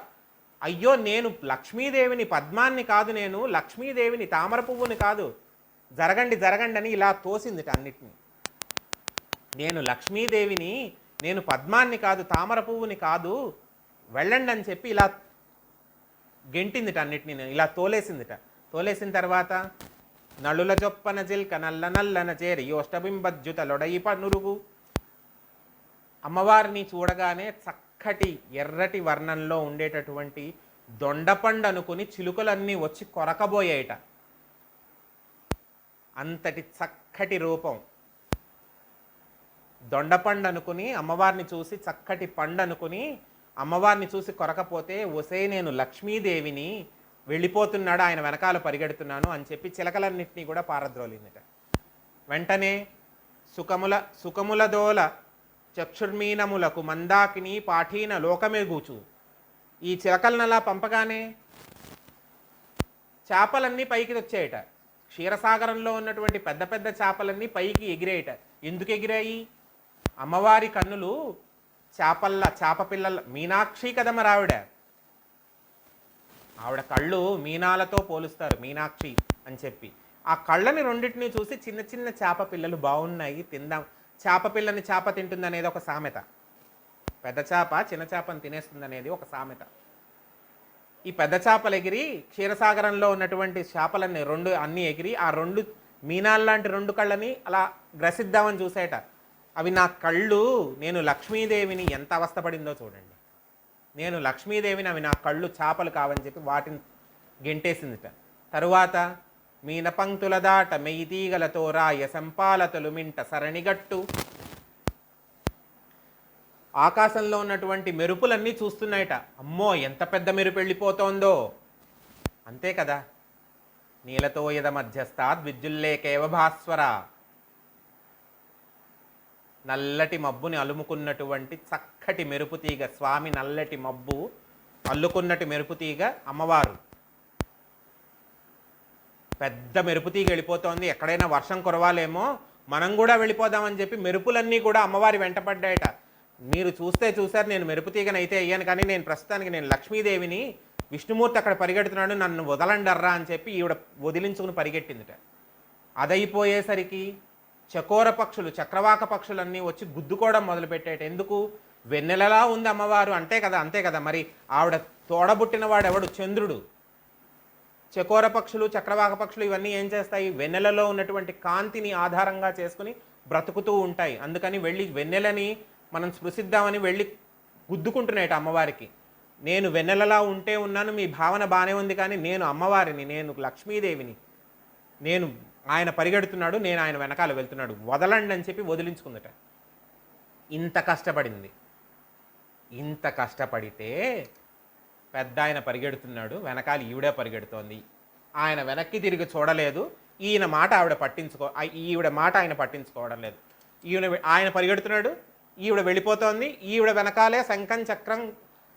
అయ్యో నేను లక్ష్మీదేవిని, పద్మాన్ని కాదు, నేను లక్ష్మీదేవిని, తామర పువ్వుని కాదు, జరగండి జరగండి అని ఇలా తోసిందిట అన్నిటినీ. నేను లక్ష్మీదేవిని, నేను పద్మాన్ని కాదు, తామర పువ్వుని కాదు, వెళ్ళండి అని చెప్పి ఇలా గెంటిందిట అన్నిటినీ, ఇలా తోలేసిందిట. తోలేసిన తర్వాత నళుల జొప్పన జిల్క నల్లన చేరి యోష్టబింబద్యుత లొడయిప నురుగు. అమ్మవారిని చూడగానే చక్కటి ఎర్రటి వర్ణంలో ఉండేటటువంటి దొండపండు అనుకుని చిలుకలన్నీ వచ్చి కొరకబోయేట. అంతటి చక్కటి రూపం. దొండపండు అనుకుని అమ్మవారిని చూసి, చక్కటి పండు అనుకుని అమ్మవారిని చూసి కొరకపోతే, ఒసే నేను లక్ష్మీదేవిని, వెళ్ళిపోతున్నాడు ఆయన వెనకాల పరిగెడుతున్నాను అని చెప్పి చిలకలన్నింటినీ కూడా పారద్రోలిందట. వెంటనే సుఖముల దోల చక్షుర్మీనములకు మందాకిని పాఠీన లోకమెగూచు. ఈ చిలకలనలా పంపగానే చేపలన్నీ పైకి వచ్చాయట. క్షీరసాగరంలో ఉన్నటువంటి పెద్ద పెద్ద చేపలన్నీ పైకి ఎగిరేయట. ఎందుకు ఎగిరాయి? అమ్మవారి కన్నులు చేప పిల్లల మీనాక్షి కదమరావిడ. ఆవిడ కళ్ళు మీనాలతో పోలుస్తారు, మీనాక్షి అని చెప్పి. ఆ కళ్ళని రెండింటినీ చూసి చిన్న చిన్న చేప పిల్లలు బాగున్నాయి, తిందాం. చేప పిల్లని చేప తింటుంది అనేది ఒక సామెత. పెద్ద చేప చిన్న చేపను తినేస్తుంది అనేది ఒక సామెత. ఈ పెద్ద చేపలు ఎగిరి క్షీరసాగరంలో ఉన్నటువంటి చేపలన్నీ అన్నీ ఎగిరి ఆ రెండు మీనాల్లాంటి రెండు కళ్ళని అలా గ్రసిద్దామని చూసేట. అవి నా కళ్ళు, నేను లక్ష్మీదేవిని, ఎంత అవస్థపడిందో చూడండి. నేను లక్ష్మీదేవిని, అవి నా కళ్ళు చేపలు కావని చెప్పి వాటిని గెంటేసిందిట. తరువాత మీన పంక్తుల దాట మెయితీగలతో రాయ సంపాలతలు మింట సరణిగట్టు. ఆకాశంలో ఉన్నటువంటి మెరుపులన్నీ చూస్తున్నాయట. అమ్మో ఎంత పెద్ద మెరుపు వెళ్ళిపోతోందో. అంతే కదా, నీలతో యద మధ్యస్థాద్ విద్యుల్లేకేవ భాస్వర. నల్లటి మబ్బుని అలుముకున్నటువంటి చక్కటి మెరుపుతీగ స్వామి, నల్లటి మబ్బు అల్లుకున్నటి మెరుపుతీగ అమ్మవారు. పెద్ద మెరుపుతీగ వెళ్ళిపోతోంది, ఎక్కడైనా వర్షం కురవాలేమో, మనం కూడా వెళ్ళిపోదామని చెప్పి మెరుపులన్నీ కూడా అమ్మవారి వెంటపడ్డాయట. మీరు చూశారు, నేను మెరుపుతీగని అయితే అయ్యాను, కానీ నేను ప్రస్తుతానికి నేను లక్ష్మీదేవిని, విష్ణుమూర్తి అక్కడ పరిగెడుతున్నాడు, నన్ను వదలండర్రా అని చెప్పి ఈవిడ వదిలించుకుని పరిగెట్టిందిట. అదైపోయేసరికి చకోర పక్షులు, చక్రవాక పక్షులన్నీ వచ్చి గుద్దుకోవడం మొదలుపెట్టాయట. ఎందుకు? వెన్నెలలా ఉంది అమ్మవారు, అంతే కదా. మరి ఆవిడ తోడబుట్టినవాడు ఎవడు? చంద్రుడు. చకోర పక్షులు, చక్రవాక పక్షులు ఇవన్నీ ఏం చేస్తాయి? వెన్నెలలో ఉన్నటువంటి కాంతిని ఆధారంగా చేసుకుని బ్రతుకుతూ ఉంటాయి. అందుకని వెళ్ళి వెన్నెలని మనం స్పృశిద్దామని వెళ్ళి గుద్దుకుంటున్నాయట అమ్మవారికి. నేను వెన్నెలలా ఉంటే ఉన్నాను, మీ భావన బాగానే ఉంది, కానీ నేను అమ్మవారిని, నేను లక్ష్మీదేవిని, నేను ఆయన పరిగెడుతున్నాడు, నేను ఆయన వెనకాల వెళ్తున్నాడు, వదలండి అని చెప్పి వదిలించుకుందట. ఇంత కష్టపడింది. ఇంత కష్టపడితే పెద్ద ఆయన పరిగెడుతున్నాడు, వెనకాల ఈవిడే పరిగెడుతోంది. ఆయన వెనక్కి తిరిగి చూడలేదు. ఈయన మాట ఈవిడ మాట ఆయన పట్టించుకోవడం లేదు. ఆయన పరిగెడుతున్నాడు, ఈవిడ వెళ్ళిపోతోంది. ఈవిడ వెనకాలే శంఖం చక్రం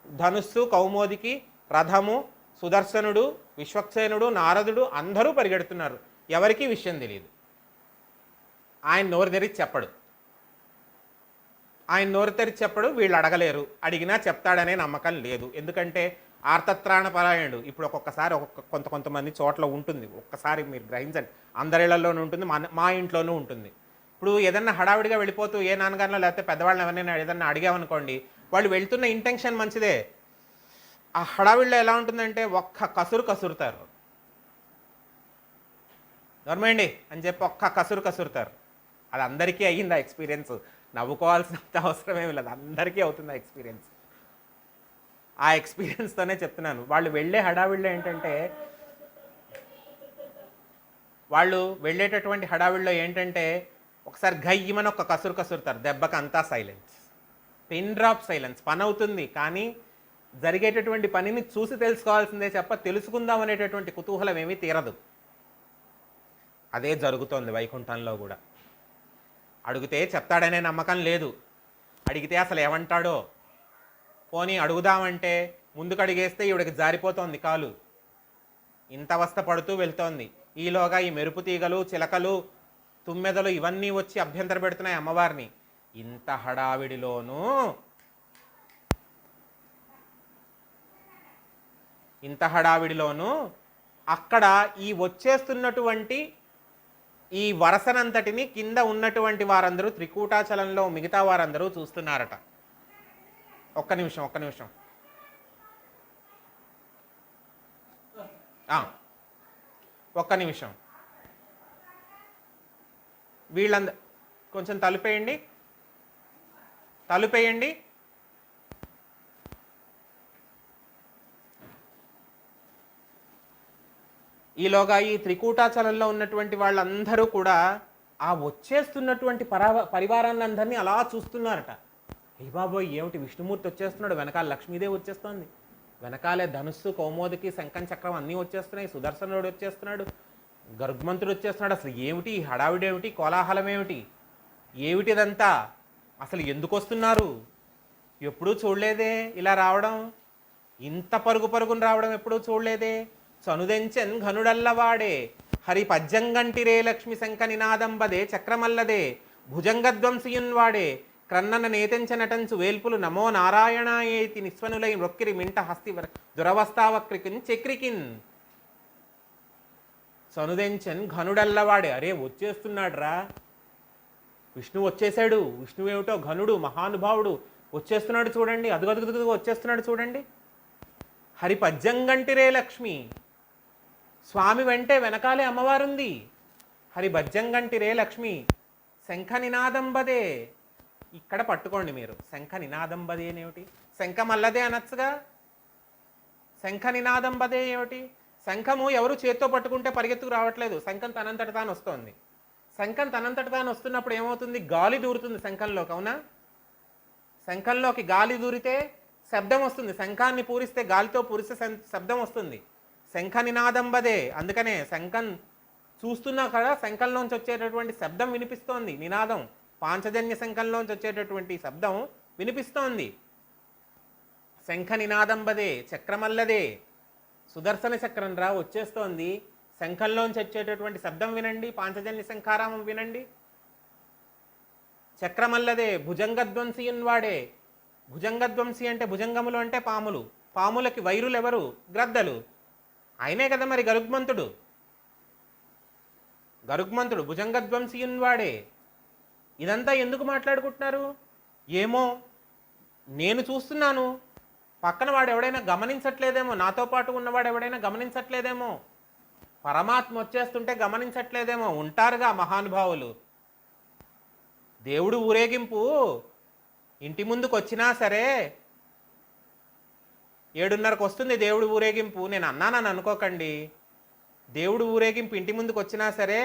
ధనుస్సు, కౌమోదికి, రథము, సుదర్శనుడు, విశ్వక్సేనుడు, నారదుడు అందరూ పరిగెడుతున్నారు. ఎవరికీ విషయం తెలియదు. ఆయన నోరు తెరిచి చెప్పడు. ఆయన నోరు తెరిచి చెప్పడు, వీళ్ళు అడగలేరు. అడిగినా చెప్తాడనే నమ్మకం లేదు. ఎందుకంటే ఆర్తత్రాణపరాయణుడు. ఇప్పుడు ఒక్కొక్కసారి కొంతమంది చోట్ల ఉంటుంది. ఒక్కసారి మీరు గ్రహించండి, అందరిళ్లలోనూ ఉంటుంది, మా ఇంట్లోనూ ఉంటుంది. ఇప్పుడు ఏదన్నా హడావిడిగా వెళ్ళిపోతూ ఏ నాన్నగారిలో లేకపోతే పెద్దవాళ్ళని ఎవరైనా ఏదన్నా అడిగామనుకోండి, వాళ్ళు వెళ్తున్న ఇంటెన్షన్ మంచిదే. ఆ హడావిడిలో ఎలా ఉంటుందంటే ఒక్క కసురుతారు. నర్మండి అని చెప్పి ఒక్క కసురుతారు. అది అందరికీ అయ్యింది ఆ ఎక్స్పీరియన్స్. నవ్వుకోవాల్సినంత అవసరం ఏమి లేదు, అందరికీ అవుతుంది ఆ ఎక్స్పీరియన్స్. ఆ ఎక్స్పీరియన్స్తోనే చెప్తున్నాను. వాళ్ళు వెళ్ళే హడావిడిలో ఏంటంటే, వాళ్ళు వెళ్ళేటటువంటి హడావిడిలో ఏంటంటే ఒకసారి గయ్యమని ఒక కసురుతారు. దెబ్బకి అంతా సైలెన్స్, పిన్ డ్రాప్ సైలెన్స్. పని అవుతుంది కానీ జరిగేటటువంటి పనిని చూసి తెలుసుకోవాల్సిందే చెప్ప తెలుసుకుందాం అనేటటువంటి కుతూహలం ఏమీ తీరదు. అదే జరుగుతోంది వైకుంఠంలో కూడా. అడిగితే చెప్తాడనే నమ్మకం లేదు. అడిగితే అసలు ఏమంటాడో. పోనీ అడుగుదామంటే ముందుకు అడిగేస్తే ఈవిడికి జారిపోతోంది కాలు. ఇంత అవస్థ పడుతూ వెళ్తోంది. ఈలోగా ఈ మెరుపు తీగలు, చిలకలు, తుమ్మెదలు ఇవన్నీ వచ్చి అభ్యంతర పెడుతున్నాయి అమ్మవారిని. ఇంత హడావిడిలోనూ అక్కడ ఈ వచ్చేస్తున్నటువంటి ఈ వరసనంతటిని కింద ఉన్నటువంటి వారందరూ, త్రికూటాచలంలో మిగతా వారందరూ చూస్తున్నారట. ఒక్క నిమిషం ఒక్క నిమిషం. కొంచెం తలుపేయండి. ఈలోగా ఈ త్రికూటాచలంలో ఉన్నటువంటి వాళ్ళందరూ కూడా ఆ వచ్చేస్తున్నటువంటి పరివారాన్ని అందరినీ అలా చూస్తున్నారట. ఏ బాబోయ్, ఏమిటి విష్ణుమూర్తి వచ్చేస్తున్నాడు, వెనకాల లక్ష్మీదేవి వచ్చేస్తోంది, వెనకాలే ధనుస్సు, కౌమోదికి, శంఖం, చక్రం అన్నీ వచ్చేస్తున్నాయి, సుదర్శనుడు వచ్చేస్తున్నాడు, గరుగ్మంతుడు వచ్చేస్తున్నాడు. అసలు ఏమిటి హడావిడేమిటి, కోలాహలం ఏమిటిదంతా, అసలు ఎందుకు వస్తున్నారు? ఎప్పుడూ చూడలేదే ఇలా రావడం, ఇంత పరుగున రావడం ఎప్పుడూ చూడలేదే. చనుదెంచెన్ ఘనుడల్లవాడే హరి పజ్జంగంటిరే లక్ష్మి శంఖ నినాదంబదే చక్రమల్లదే భుజంగధ్వంసియున్వాడే క్రన్నన నేతెంచ నటంచు వేల్పులు నమో నారాయణాయేతి నిస్వనులై రొక్కిరి మింట హస్తి దురవస్థావక్రికిన్ చక్రికిన్. చనుదెంచెన్ ఘనుడల్లవాడే. అరే వచ్చేస్తున్నాడు రా, విష్ణువు వచ్చేసాడు. విష్ణువు ఏమిటో ఘనుడు, మహానుభావుడు వచ్చేస్తున్నాడు చూడండి, అదుగదుగుదుగు వచ్చేస్తున్నాడు చూడండి. హరి పజ్జంగంటిరే లక్ష్మి, స్వామి వెంటే వెనకాలే అమ్మవారుంది. హరి భజ్జంగంటిరే లక్ష్మి శంఖ నినాదంబదే. ఇక్కడ పట్టుకోండి మీరు, శంఖ నినాదంబదే ఏమిటి? శంఖమల్లదే అనొచ్చుగా, శంఖ నినాదంబదే ఏమిటి? శంఖము ఎవరు చేత్తో పట్టుకుంటే పరిగెత్తుకు రావట్లేదు, శంఖం తనంతట తాను వస్తోంది. శంఖం తనంతట తాను వస్తున్నప్పుడు ఏమవుతుంది? గాలి దూరుతుంది శంఖంలోకి, అవునా? శంఖంలోకి గాలి దూరితే శబ్దం వస్తుంది. శంఖాన్ని పూరిస్తే, గాలితో పూరిస్తే శబ్దం వస్తుంది. శంఖ నినాదంబదే. అందుకనే శంఖం చూస్తున్నా కదా, శంఖంలోంచి వచ్చేటటువంటి శబ్దం వినిపిస్తోంది, నినాదం. పాంచజన్య శంఖంలోంచి వచ్చేటటువంటి శబ్దం వినిపిస్తోంది. శంఖ నినాదంబదే చక్రమల్లదే. సుదర్శన చక్రం రా వచ్చేస్తోంది. శంఖంలోంచి వచ్చేటటువంటి శబ్దం వినండి, పాంచజన్య శంఖారామం వినండి. చక్రమల్లదే భుజంగధ్వంసియున్వాడే. భుజంగధ్వంసి అంటే భుజంగములు అంటే పాములు, పాములకి వైరులు ఎవరు? గ్రద్దలు. ఆయనే కదా మరి గరుగ్మంతుడు. భుజంగధ్వంసియున్వాడే. ఇదంతా ఎందుకు మాట్లాడుకుంటున్నారు? ఏమో, నేను చూస్తున్నాను, పక్కన వాడు ఎవడైనా గమనించట్లేదేమో, నాతో పాటు ఉన్నవాడు ఎవడైనా గమనించట్లేదేమో, పరమాత్మ వచ్చేస్తుంటే గమనించట్లేదేమో. ఉంటారుగా మహానుభావులు. దేవుడు ఊరేగింపు ఇంటి ముందుకు వచ్చినా సరే 7:30కు వస్తుంది దేవుడు ఊరేగింపు. నేను అన్నానని అనుకోకండి. దేవుడు ఊరేగింపు ఇంటి ముందుకు వచ్చినా సరే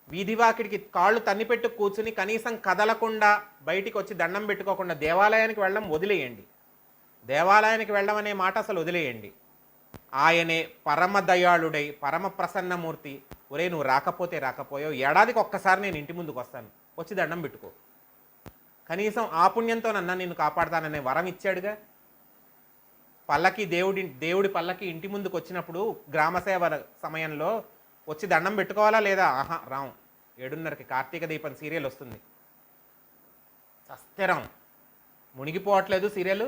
వీధివాకిడికి కాళ్ళు తన్నిపెట్టు కూర్చుని కనీసం కదలకుండా బయటికి వచ్చి దండం పెట్టుకోకుండా దేవాలయానికి వెళ్ళడం వదిలేయండి. దేవాలయానికి వెళ్ళడం అనే మాట అసలు వదిలేయండి. ఆయనే పరమ దయాళుడై పరమ ప్రసన్నమూర్తి. ఒరే నువ్వు రాకపోతే రాకపోయావు, ఏడాదికి ఒక్కసారి నేను ఇంటి ముందుకు వస్తాను, వచ్చి దండం పెట్టుకో, కనీసం ఆ పుణ్యంతో నన్ను నిన్ను కాపాడతాననే వరం ఇచ్చాడుగా. పల్లకి దేవుడి పల్లకి ఇంటి ముందుకు వచ్చినప్పుడు గ్రామసేవ సమయంలో వచ్చి దండం పెట్టుకోవాలా లేదా? ఆహా, రాం. 7:30కి కార్తీక దీపం సీరియల్ వస్తుంది, సస్థిరం, మునిగిపోవట్లేదు సీరియల్,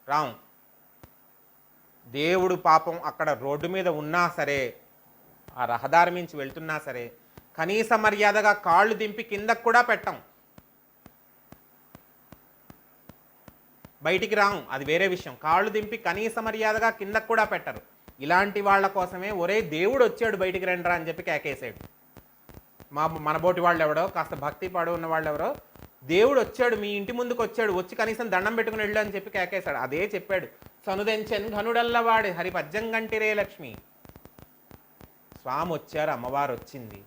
రాం. దేవుడు పాపం అక్కడ రోడ్డు మీద ఉన్నా సరే, ఆ రహదారి మించి వెళ్తున్నా సరే, కనీస మర్యాదగా కాళ్ళు దింపి కిందకు కూడా పెట్టం, బయటికి రాము, అది వేరే విషయం. కాళ్ళు దింపి కనీస మర్యాదగా కిందకు కూడా పెట్టరు. ఇలాంటి వాళ్ళ కోసమే ఒరే దేవుడు వచ్చాడు బయటికి రండిరా అని చెప్పి కేకేసాడు. మనబోటి వాళ్ళు ఎవడో, కాస్త భక్తి పడు ఉన్న వాళ్ళు ఎవరో, దేవుడు వచ్చాడు మీ ఇంటి ముందుకు వచ్చాడు, వచ్చి కనీసం దండం పెట్టుకుని వెళ్ళు అని చెప్పి కేకేశాడు. అదే చెప్పాడు, సనుదెంచెన్ ఘనుడల్లవాడి హరి పజ్జంగంటిరే లక్ష్మి. స్వామి వచ్చారు, అమ్మవారు వచ్చింది,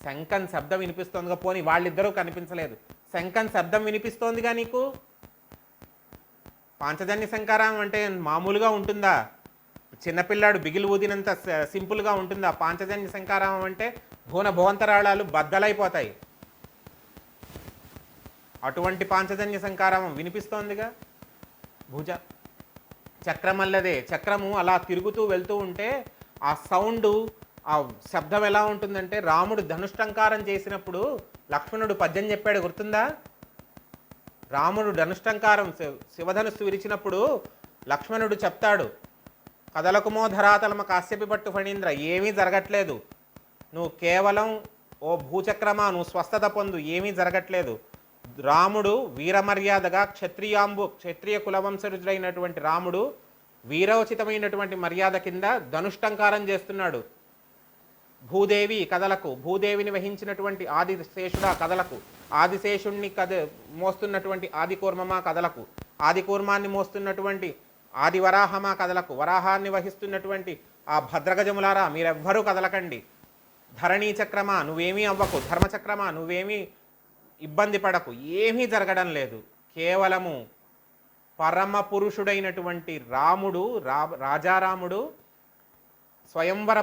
శంఖం శబ్దం వినిపిస్తోందిగా. పోని వాళ్ళిద్దరూ కనిపించలేదు, శంఖం శబ్దం వినిపిస్తోందిగా నీకు. పాంచజన్య శంకారం అంటే మామూలుగా ఉంటుందా? చిన్నపిల్లాడు బిగిలు ఊదినంత సింపుల్గా ఉంటుందా? పాంచజన్య శంకారం అంటే భువంతరాళాలు బద్దలైపోతాయి. అటువంటి పాంచజన్య శంకారం వినిపిస్తోందిగా. భుజ చక్రమల్లదే, చక్రము అలా తిరుగుతూ వెళ్తూ ఉంటే ఆ సౌండు, ఆ శబ్దం ఎలా ఉంటుందంటే, రాముడు ధనుష్టంకారం చేసినప్పుడు లక్ష్మణుడు పద్యం చెప్పాడు, గుర్తుందా? రాముడు ధనుష్టంకారం శివధనుస్సు విరిచినప్పుడు లక్ష్మణుడు చెప్తాడు, కదలకుమో ధరాతలమ కాశ్యపి పట్టు ఫణీంద్ర, ఏమీ జరగట్లేదు, నువ్వు కేవలం ఓ భూచక్రమా నువ్వు స్వస్థత పొందు, ఏమీ జరగట్లేదు. రాముడు వీరమర్యాదగా క్షత్రియ కులవంశరుజుడైనటువంటి రాముడు వీరోచితమైనటువంటి మర్యాద కింద ధనుష్టంకారం చేస్తున్నాడు. భూదేవి కథలకు, భూదేవిని వహించినటువంటి ఆదిశేషుడా కథలకు, ఆదిశేషుణ్ణి మోస్తున్నటువంటి ఆదికూర్మమా కథలకు, ఆదికూర్మాన్ని మోస్తున్నటువంటి ఆదివరాహమా కథలకు, వరాహాన్ని వహిస్తున్నటువంటి ఆ భద్రగజములారా మీరెవ్వరూ కదలకండి, ధరణీ చక్రమా నువ్వేమీ అవ్వకు, ధర్మచక్రమా నువ్వేమీ ఇబ్బంది పడకు, ఏమీ జరగడం లేదు. కేవలము పరమ పురుషుడైనటువంటి రాముడు, రాజారాముడు స్వయంవర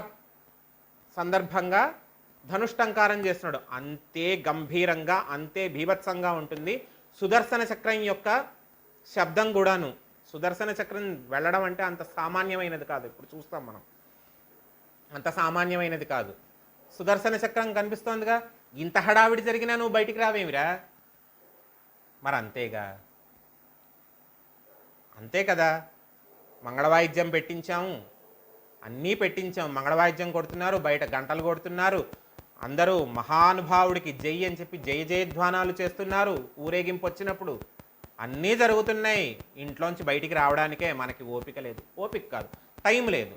సందర్భంగా ధనుష్టంకారం చేస్తున్నాడు. అంతే గంభీరంగా, అంతే భీభత్సంగా ఉంటుంది సుదర్శన చక్రం యొక్క శబ్దం కూడాను. సుదర్శన చక్రం వెళ్ళడం అంటే అంత సామాన్యమైనది కాదు. ఇప్పుడు చూస్తాం మనం, అంత సామాన్యమైనది కాదు. సుదర్శన చక్రం కనిపిస్తోందిగా, ఇంత హడావిడి జరిగినా నువ్వు బయటికి రావేమిరా? మరి అంతేగా, అంతే కదా. మంగళవాయిద్యం పెట్టించాము, అన్నీ పెట్టించాం, మంగళవాయిద్యం కొడుతున్నారు, బయట గంటలు కొడుతున్నారు, అందరూ మహానుభావుడికి జై అని చెప్పి జయ జయధ్వానాలు చేస్తున్నారు. ఊరేగింపు వచ్చినప్పుడు అన్నీ జరుగుతున్నాయి. ఇంట్లోంచి బయటికి రావడానికే మనకి ఓపిక లేదు. ఓపిక కాదు, టైం లేదు,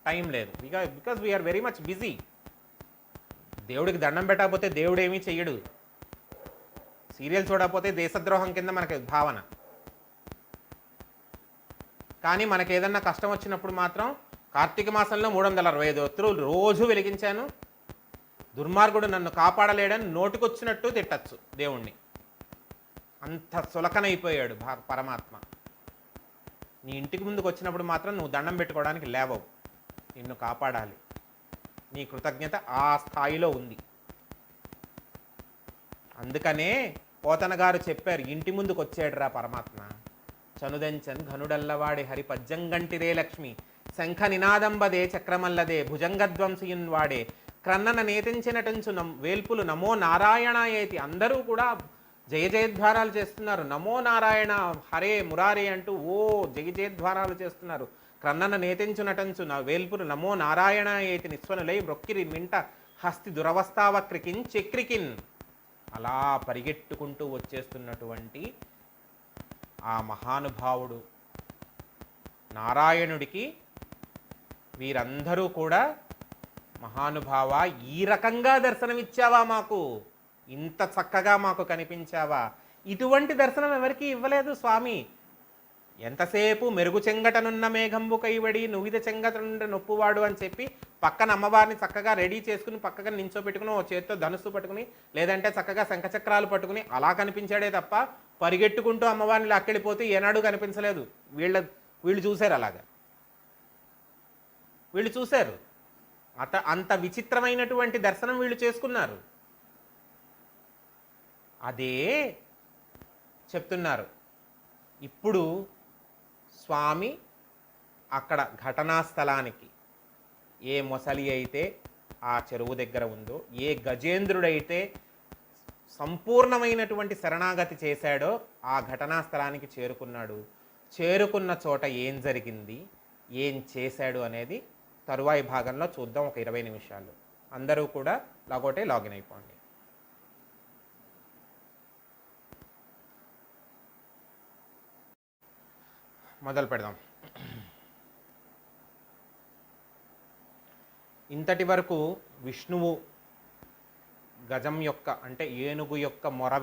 టైం లేదు. Because we're very much busy. దేవుడికి దండం పెట్టకపోతే దేవుడు ఏమీ చెయ్యడు. సీరియల్ చూడకపోతే దేశద్రోహం కింద మనకి భావన. కానీ మనకి ఏదన్నా కష్టం వచ్చినప్పుడు మాత్రం కార్తీక మాసంలో 365 ఒత్తులు రోజు వెలిగించాను, దుర్మార్గుడు నన్ను కాపాడలేడని నోటికొచ్చినట్టు తిట్టచ్చు దేవుణ్ణి. అంత సులకనైపోయాడు పరమాత్మ. నీ ఇంటికి ముందుకు వచ్చినప్పుడు మాత్రం నువ్వు దండం పెట్టుకోవడానికి లేవవు, నిన్ను కాపాడాలి. నీ కృతజ్ఞత ఆ స్థాయిలో ఉంది. అందుకనే పోతన గారు చెప్పారు, ఇంటి ముందుకు వచ్చాడురా పరమాత్మ. చనుదెంచన్ ఘనుడల్లవాడే హరి పజ్జంగంటిరే లక్ష్మి, శంఖ నినాదంబదే చక్రమల్లదే భుజంగధ్వంసియున్ వాడే, క్రన్నన నేతించినటంచు వేల్పులు నమో నారాయణ ఏతి. అందరూ కూడా జయ జయధ్వారాలు చేస్తున్నారు. నమో నారాయణ హరే మురారే అంటూ ఓ జయ జయధ్వారాలు చేస్తున్నారు. క్రన్నన నేతించునటంచు వేల్పులు నమో నారాయణ ఏతి నిస్వనులై బ్రొక్కిరి మింట హస్తి దురవస్థావక్రికిన్ చక్రికిన్. అలా పరిగెట్టుకుంటూ వచ్చేస్తున్నటువంటి ఆ మహానుభావుడు నారాయణుడికి వీరందరూ కూడా, మహానుభావ ఈ రకంగా దర్శనమిచ్చావా మాకు, ఇంత చక్కగా మాకు కనిపించావా? ఇటువంటి దర్శనం ఎవరికి ఇవ్వలేదు స్వామి. ఎంతసేపు మెరుగు చెంగటనున్న మేఘంబు కైవడి నువ్విద చెంగటనుండ నొప్పువాడు అని చెప్పి పక్కన అమ్మవారిని చక్కగా రెడీ చేసుకుని పక్కగా నించోబెట్టుకుని ఓ చేత్తో ధనుస్సు పట్టుకుని, లేదంటే చక్కగా శంఖచక్రాలు పట్టుకుని అలా కనిపించాడే తప్ప పరిగెట్టుకుంటూ అమ్మవారిని లాక్కెళ్ళిపోతే ఏనాడు కనిపించలేదు. వీళ్ళు చూశారు, అలాగా వీళ్ళు చూశారు. అంత విచిత్రమైనటువంటి దర్శనం వీళ్ళు చేసుకున్నారు. అదే చెప్తున్నారు, ఇప్పుడు స్వామి అక్కడ ఘటనా స్థలానికి ఏ మొసలి అయితే ఆ చెరువు దగ్గర ఉందో, ఏ గజేంద్రుడైతే సంపూర్ణమైనటువంటి శరణాగతి చేశాడో ఆ ఘటనా స్థలానికి చేరుకున్నాడు. చేరుకున్న చోట ఏం జరిగింది, ఏం చేశాడు అనేది తరువాయి భాగంలో చూద్దాం. ఒక 20 నిమిషాలు అందరూ కూడా లాగోటే లాగిన్ అయిపోండి. మొదలు పెడదాం. ఇంతటి వరకు విష్ణువు గజం యొక్క అంటే ఏనుగు యొక్క మొర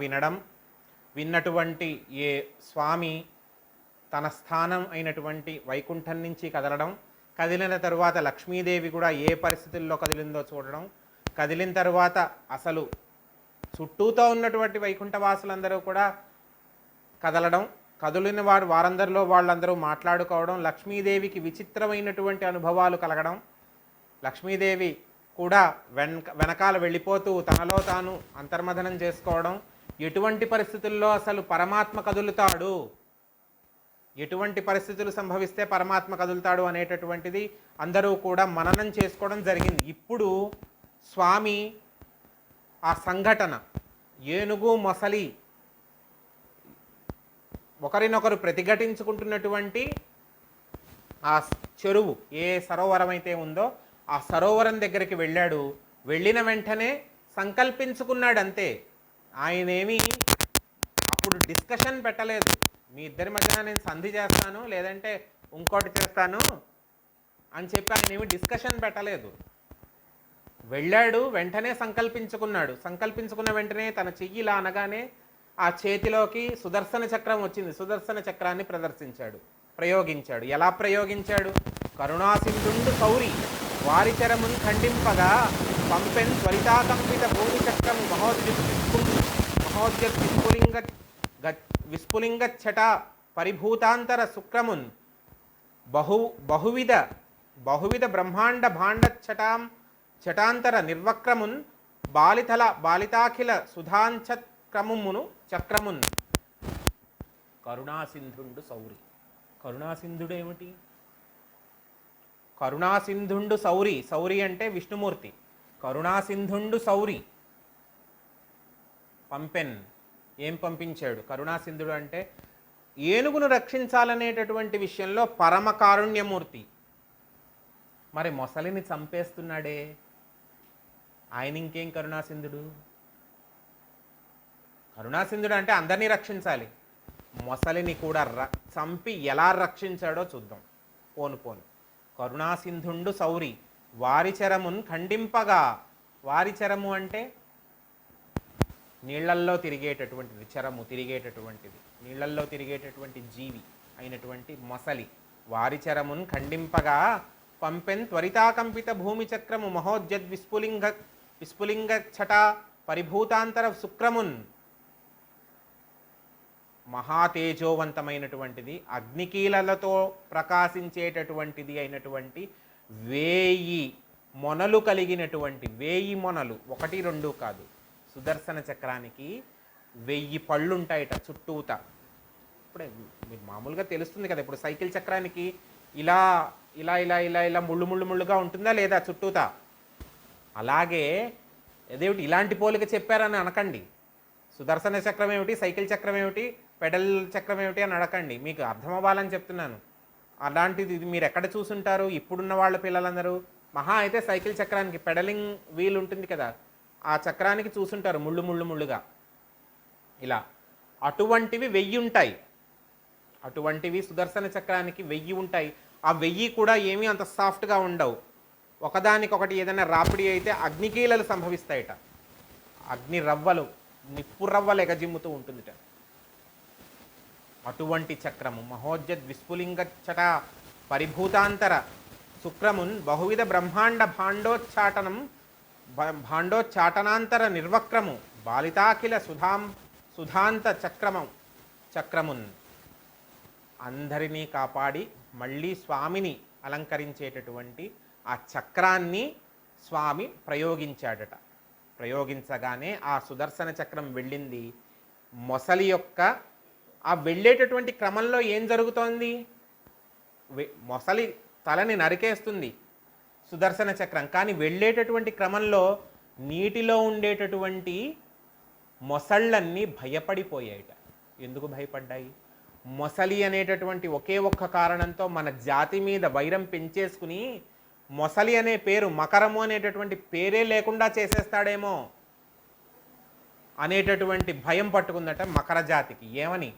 విన్నటువంటి ఏ స్వామి తన స్థానం అయినటువంటి వైకుంఠం నుంచి కదలడం, కదిలిన తరువాత లక్ష్మీదేవి కూడా ఏ పరిస్థితుల్లో కదిలిందో చూడడం, కదిలిన తరువాత అసలు చుట్టూతో ఉన్నటువంటి వైకుంఠవాసులందరూ కూడా కదలడం, కదిలిన వారందరిలో వాళ్ళందరూ మాట్లాడుకోవడం, లక్ష్మీదేవికి విచిత్రమైనటువంటి అనుభవాలు కలగడం, లక్ష్మీదేవి కూడా వెనకాల వెళ్ళిపోతూ తనలో తాను అంతర్మథనం చేసుకోవడం, ఎటువంటి పరిస్థితుల్లో అసలు పరమాత్మ కదులుతాడు, ఎటువంటి పరిస్థితులు సంభవిస్తే పరమాత్మ కదులుతాడు అనేటటువంటిది అందరూ కూడా మననం చేసుకోవడం జరిగింది. ఇప్పుడు స్వామి ఆ సంఘటన ఏనుగు మొసలి ఒకరినొకరు ప్రతిఘటించుకుంటున్నటువంటి ఆ చెరువు ఏ సరోవరం అయితే ఉందో ఆ సరోవరం దగ్గరికి వెళ్ళాడు. వెళ్ళిన వెంటనే సంకల్పించుకున్నాడు అంతే. ఆయనేమి అప్పుడు డిస్కషన్ పెట్టలేదు, మీ ఇద్దరి మధ్యన నేను సంధి చేస్తాను లేదంటే ఇంకోటి చేస్తాను అని చెప్పి ఆయన ఏమి డిస్కషన్ పెట్టలేదు. వెళ్ళాడు, వెంటనే సంకల్పించుకున్నాడు. సంకల్పించుకున్న వెంటనే తన చెయ్యి ఇలా అనగానే ఆ చేతిలోకి సుదర్శన చక్రం వచ్చింది. సుదర్శన చక్రాన్ని ప్రయోగించాడు. ఎలా ప్రయోగించాడు? కరుణాసింధుండు సౌరి వారి చరమున్ ఖండింపగా పంపెన్ త్వరితాకంపిత భూమి చక్రము మహోద్యుత్ విస్ఫులింగ ఛట పరిభూతాంతర శుక్రమున్ బహువిధ బ్రహ్మాండ భాండ చటాంతర నిర్వక్రమున్ బాలితాఖిల సుధాంచక్రమును చక్రమున్. కరుణాసింధుండు సౌరి. కరుణాసింధుడు ఏమిటి? కరుణాసింధుండు సౌరి. సౌరి అంటే విష్ణుమూర్తి. కరుణాసింధుండు సౌరి పంపెన్. ఏం పంపించాడు? కరుణాసింధుడు అంటే ఏనుగును రక్షించాలనేటటువంటి విషయంలో పరమ కారుణ్యమూర్తి. మరి మొసలిని చంపేస్తున్నాడే, ఆయన ఇంకేం కరుణాసింధుడు? కరుణాసింధుడు అంటే అందరినీ రక్షించాలి, మొసలిని కూడా చంపి ఎలా రక్షించాడో చూద్దాం. పోను కరుణాసింధుండు సౌరి వారి చరమున్ ఖండింపగా. వారి చరము అంటే నీళ్లల్లో తిరిగేటటువంటిది, చరము తిరిగేటటువంటిది, నీళ్లల్లో తిరిగేటటువంటి జీవి అయినటువంటి మొసలి. వారి చరమున్ ఖండింపగా పంపెన్ త్వరితాకంపిత భూమి చక్రము మహోద్యద్ విస్ఫులింగ ఛట పరిభూతాంతర శుక్రమున్. మహాతేజోవంతమైనటువంటిది, అగ్నికీలలతో ప్రకాశించేటటువంటిది అయినటువంటి 1000 మొనలు కలిగినటువంటి 1000 మొనలు, 1 2 కాదు. సుదర్శన చక్రానికి 1000 పళ్ళు ఉంటాయట చుట్టూత. ఇప్పుడే మీరు మామూలుగా తెలుస్తుంది కదా, ఇప్పుడు సైకిల్ చక్రానికి ఇలా ఇలా ఇలా ఇలా ఇలా ముళ్ళుగా ఉంటుందా లేదా చుట్టూత? అలాగే అదేమిటి ఇలాంటి పోలిక చెప్పారని అనకండి. సుదర్శన చక్రం ఏమిటి, సైకిల్ చక్రం ఏమిటి, పెడల్ చక్రం ఏమిటి అని అడగండి, మీకు అర్థం అవ్వాలని చెప్తున్నాను. అలాంటిది ఇది మీరు ఎక్కడ చూసుంటారు? ఇప్పుడున్న వాళ్ళ పిల్లలందరూ మహా అయితే సైకిల్ చక్రానికి పెడలింగ్ వీల్ ఉంటుంది కదా, ఆ చక్రానికి చూసుంటారు ముళ్ళుగా ఇలా. అటువంటివి 1000 ఉంటాయి. అటువంటివి సుదర్శన చక్రానికి 1000 ఉంటాయి. ఆ 1000 కూడా ఏమీ అంత సాఫ్ట్గా ఉండవు. ఒకదానికొకటి ఏదైనా రాపిడి అయితే అగ్నికీలలు సంభవిస్తాయట. అగ్ని రవ్వలు, నిప్పు రవ్వలు ఎగజిమ్ముతూ ఉంటుందిట. అటువంటి చక్రము మహోజ్జద్ విస్ఫులింగ ఛట పరిభూతాంతర శుక్రమున్ బహువిధ బ్రహ్మాండ భాండోచ్చాటనాంతర నిర్వక్రము బాలితాఖిల సుధాంత చక్రమున్. అందరినీ కాపాడి మళ్ళీ స్వామిని అలంకరించేటటువంటి ఆ చక్రాన్ని స్వామి ప్రయోగించాడట. ప్రయోగించగానే ఆ సుదర్శన చక్రం వెళ్ళింది మొసలి యొక్క ఆ వెళ్ళేటటువంటి క్రమంలో ఏం జరుగుతోంది? మొసలి తలని నరికేస్తుంది సుదర్శన చక్రం. కానీ వెళ్ళేటటువంటి క్రమంలో నీటిలో ఉండేటటువంటి మొసళ్ళన్నీ భయపడిపోయాయిట. ఎందుకు భయపడ్డాయి? మొసలి అనేటటువంటి ఒకే ఒక్క కారణంతో మన జాతి మీద వైరం పెంచేసుకుని మొసలి అనే పేరు, మకరము అనేటటువంటి పేరే లేకుండా చేసేస్తాడేమో అనేటటువంటి భయం పట్టుకుందట మకర జాతికి. ఏమని?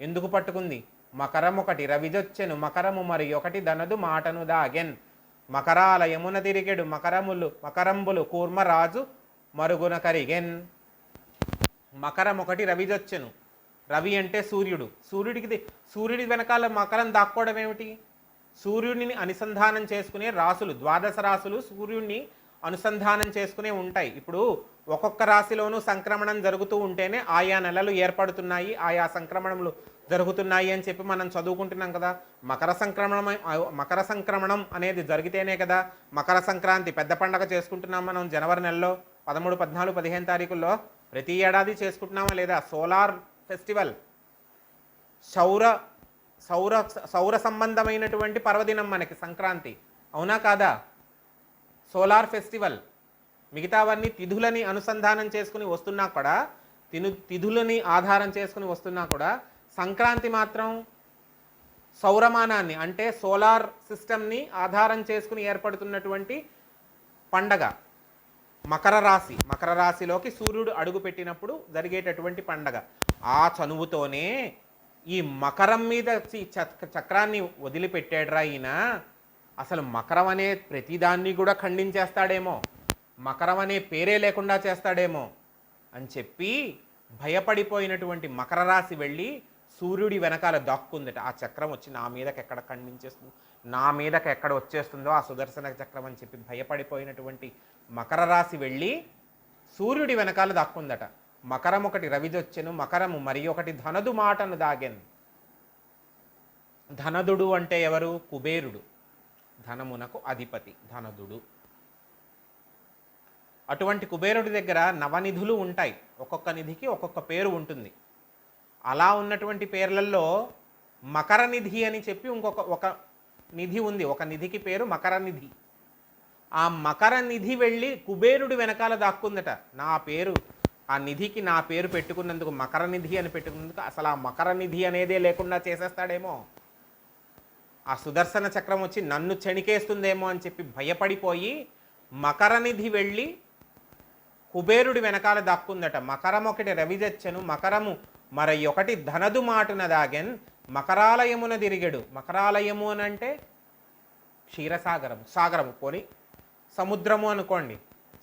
ఎందుకు పట్టుకుంది? మకరం ఒకటి రవిజొచ్చెను, మకరము మరి ఒకటి దనదు మాటను దాగెన్, మకరాల యమున తిరిగెడు, మకరంబులు కూర్మరాజు మరుగున కరిగెన్. మకరం ఒకటి రవిజొచ్చెను. రవి అంటే సూర్యుడు. సూర్యుడి వెనకాల మకరం దాక్కోవడం ఏమిటి? సూర్యుడిని అనుసంధానం చేసుకునే రాసులు, ద్వాదశ రాసులు సూర్యుడిని అనుసంధానం చేసుకునే ఉంటాయి. ఇప్పుడు ఒక్కొక్క రాశిలోనూ సంక్రమణం జరుగుతూ ఉంటేనే ఆయా నెలలు ఏర్పడుతున్నాయి, ఆయా సంక్రమణములు జరుగుతున్నాయి అని చెప్పి మనం చదువుకుంటున్నాం కదా. మకర సంక్రమణం అనేది జరిగితేనే కదా మకర సంక్రాంతి పెద్ద పండగ చేసుకుంటున్నాం మనం జనవరి నెలలో 13, 14, 15 తారీఖుల్లో ప్రతి ఏడాది చేసుకుంటున్నామా లేదా? సోలార్ ఫెస్టివల్, సౌర సంబంధమైనటువంటి పర్వదినం మనకి సంక్రాంతి, అవునా కాదా? Solar festival. మిగతావన్నీ తిథులని అనుసంధానం చేసుకుని వస్తున్నా కూడా, తిథులని ఆధారం చేసుకుని వస్తున్నా కూడా, సంక్రాంతి మాత్రం సౌరమానాన్ని అంటే సోలార్ సిస్టమ్ని ఆధారం చేసుకుని ఏర్పడుతున్నటువంటి పండగ. మకర రాశిలోకి సూర్యుడు అడుగుపెట్టినప్పుడు జరిగేటటువంటి పండగ. ఆ చనువుతోనే ఈ మకరం మీద చక్రాన్ని వదిలిపెట్టాడురా ఈయన. అసలు మకరం అనే ప్రతిదాన్ని కూడా ఖండించేస్తాడేమో, మకరం అనే పేరే లేకుండా చేస్తాడేమో అని చెప్పి భయపడిపోయినటువంటి మకర రాశి వెళ్ళి సూర్యుడి వెనకాల దాక్కుందట. ఆ చక్రం వచ్చి నా మీదకి ఎక్కడ ఖండించేస్తుందో, నా మీదకి ఎక్కడ వచ్చేస్తుందో ఆ సుదర్శన చక్రం అని చెప్పి భయపడిపోయినటువంటి మకర రాశి వెళ్ళి సూర్యుడి వెనకాల దాక్కుందట. మకరం ఒకటి రవిజొచ్చెను, మకరము మరి ఒకటి ధనదు మాటను దాగెన్. ధనదుడు అంటే ఎవరు? కుబేరుడు, ధనమునకు అధిపతి ధనదుడు. అటువంటి కుబేరుడి దగ్గర నవనిధులు ఉంటాయి, ఒక్కొక్క నిధికి ఒక్కొక్క పేరు ఉంటుంది. అలా ఉన్నటువంటి పేర్లలో మకర నిధి అని చెప్పి ఒక నిధి ఉంది. ఒక నిధికి పేరు మకర నిధి. ఆ మకర నిధి వెళ్ళి కుబేరుడి వెనకాల దాక్కుందట. నా పేరు, ఆ నిధికి నా పేరు పెట్టుకున్నందుకు, మకర నిధి అని పెట్టుకున్నందుకు అసలు ఆ మకర నిధి అనేదే లేకుండా చేసేస్తాడేమో, ఆ సుదర్శన చక్రం వచ్చి నన్ను చెణికేస్తుందేమో అని చెప్పి భయపడిపోయి మకర నిధి వెళ్ళి కుబేరుడి వెనకాల దాక్కుందట. మకరం ఒకటి రవిజొచ్చెను, మకరము మరి ఒకటి ధనదు మాటున దాగెన్, మకరాలయమున తిరిగెడు. మకరాలయము అని అంటే క్షీరసాగరము, సాగరము పోని సముద్రము అనుకోండి.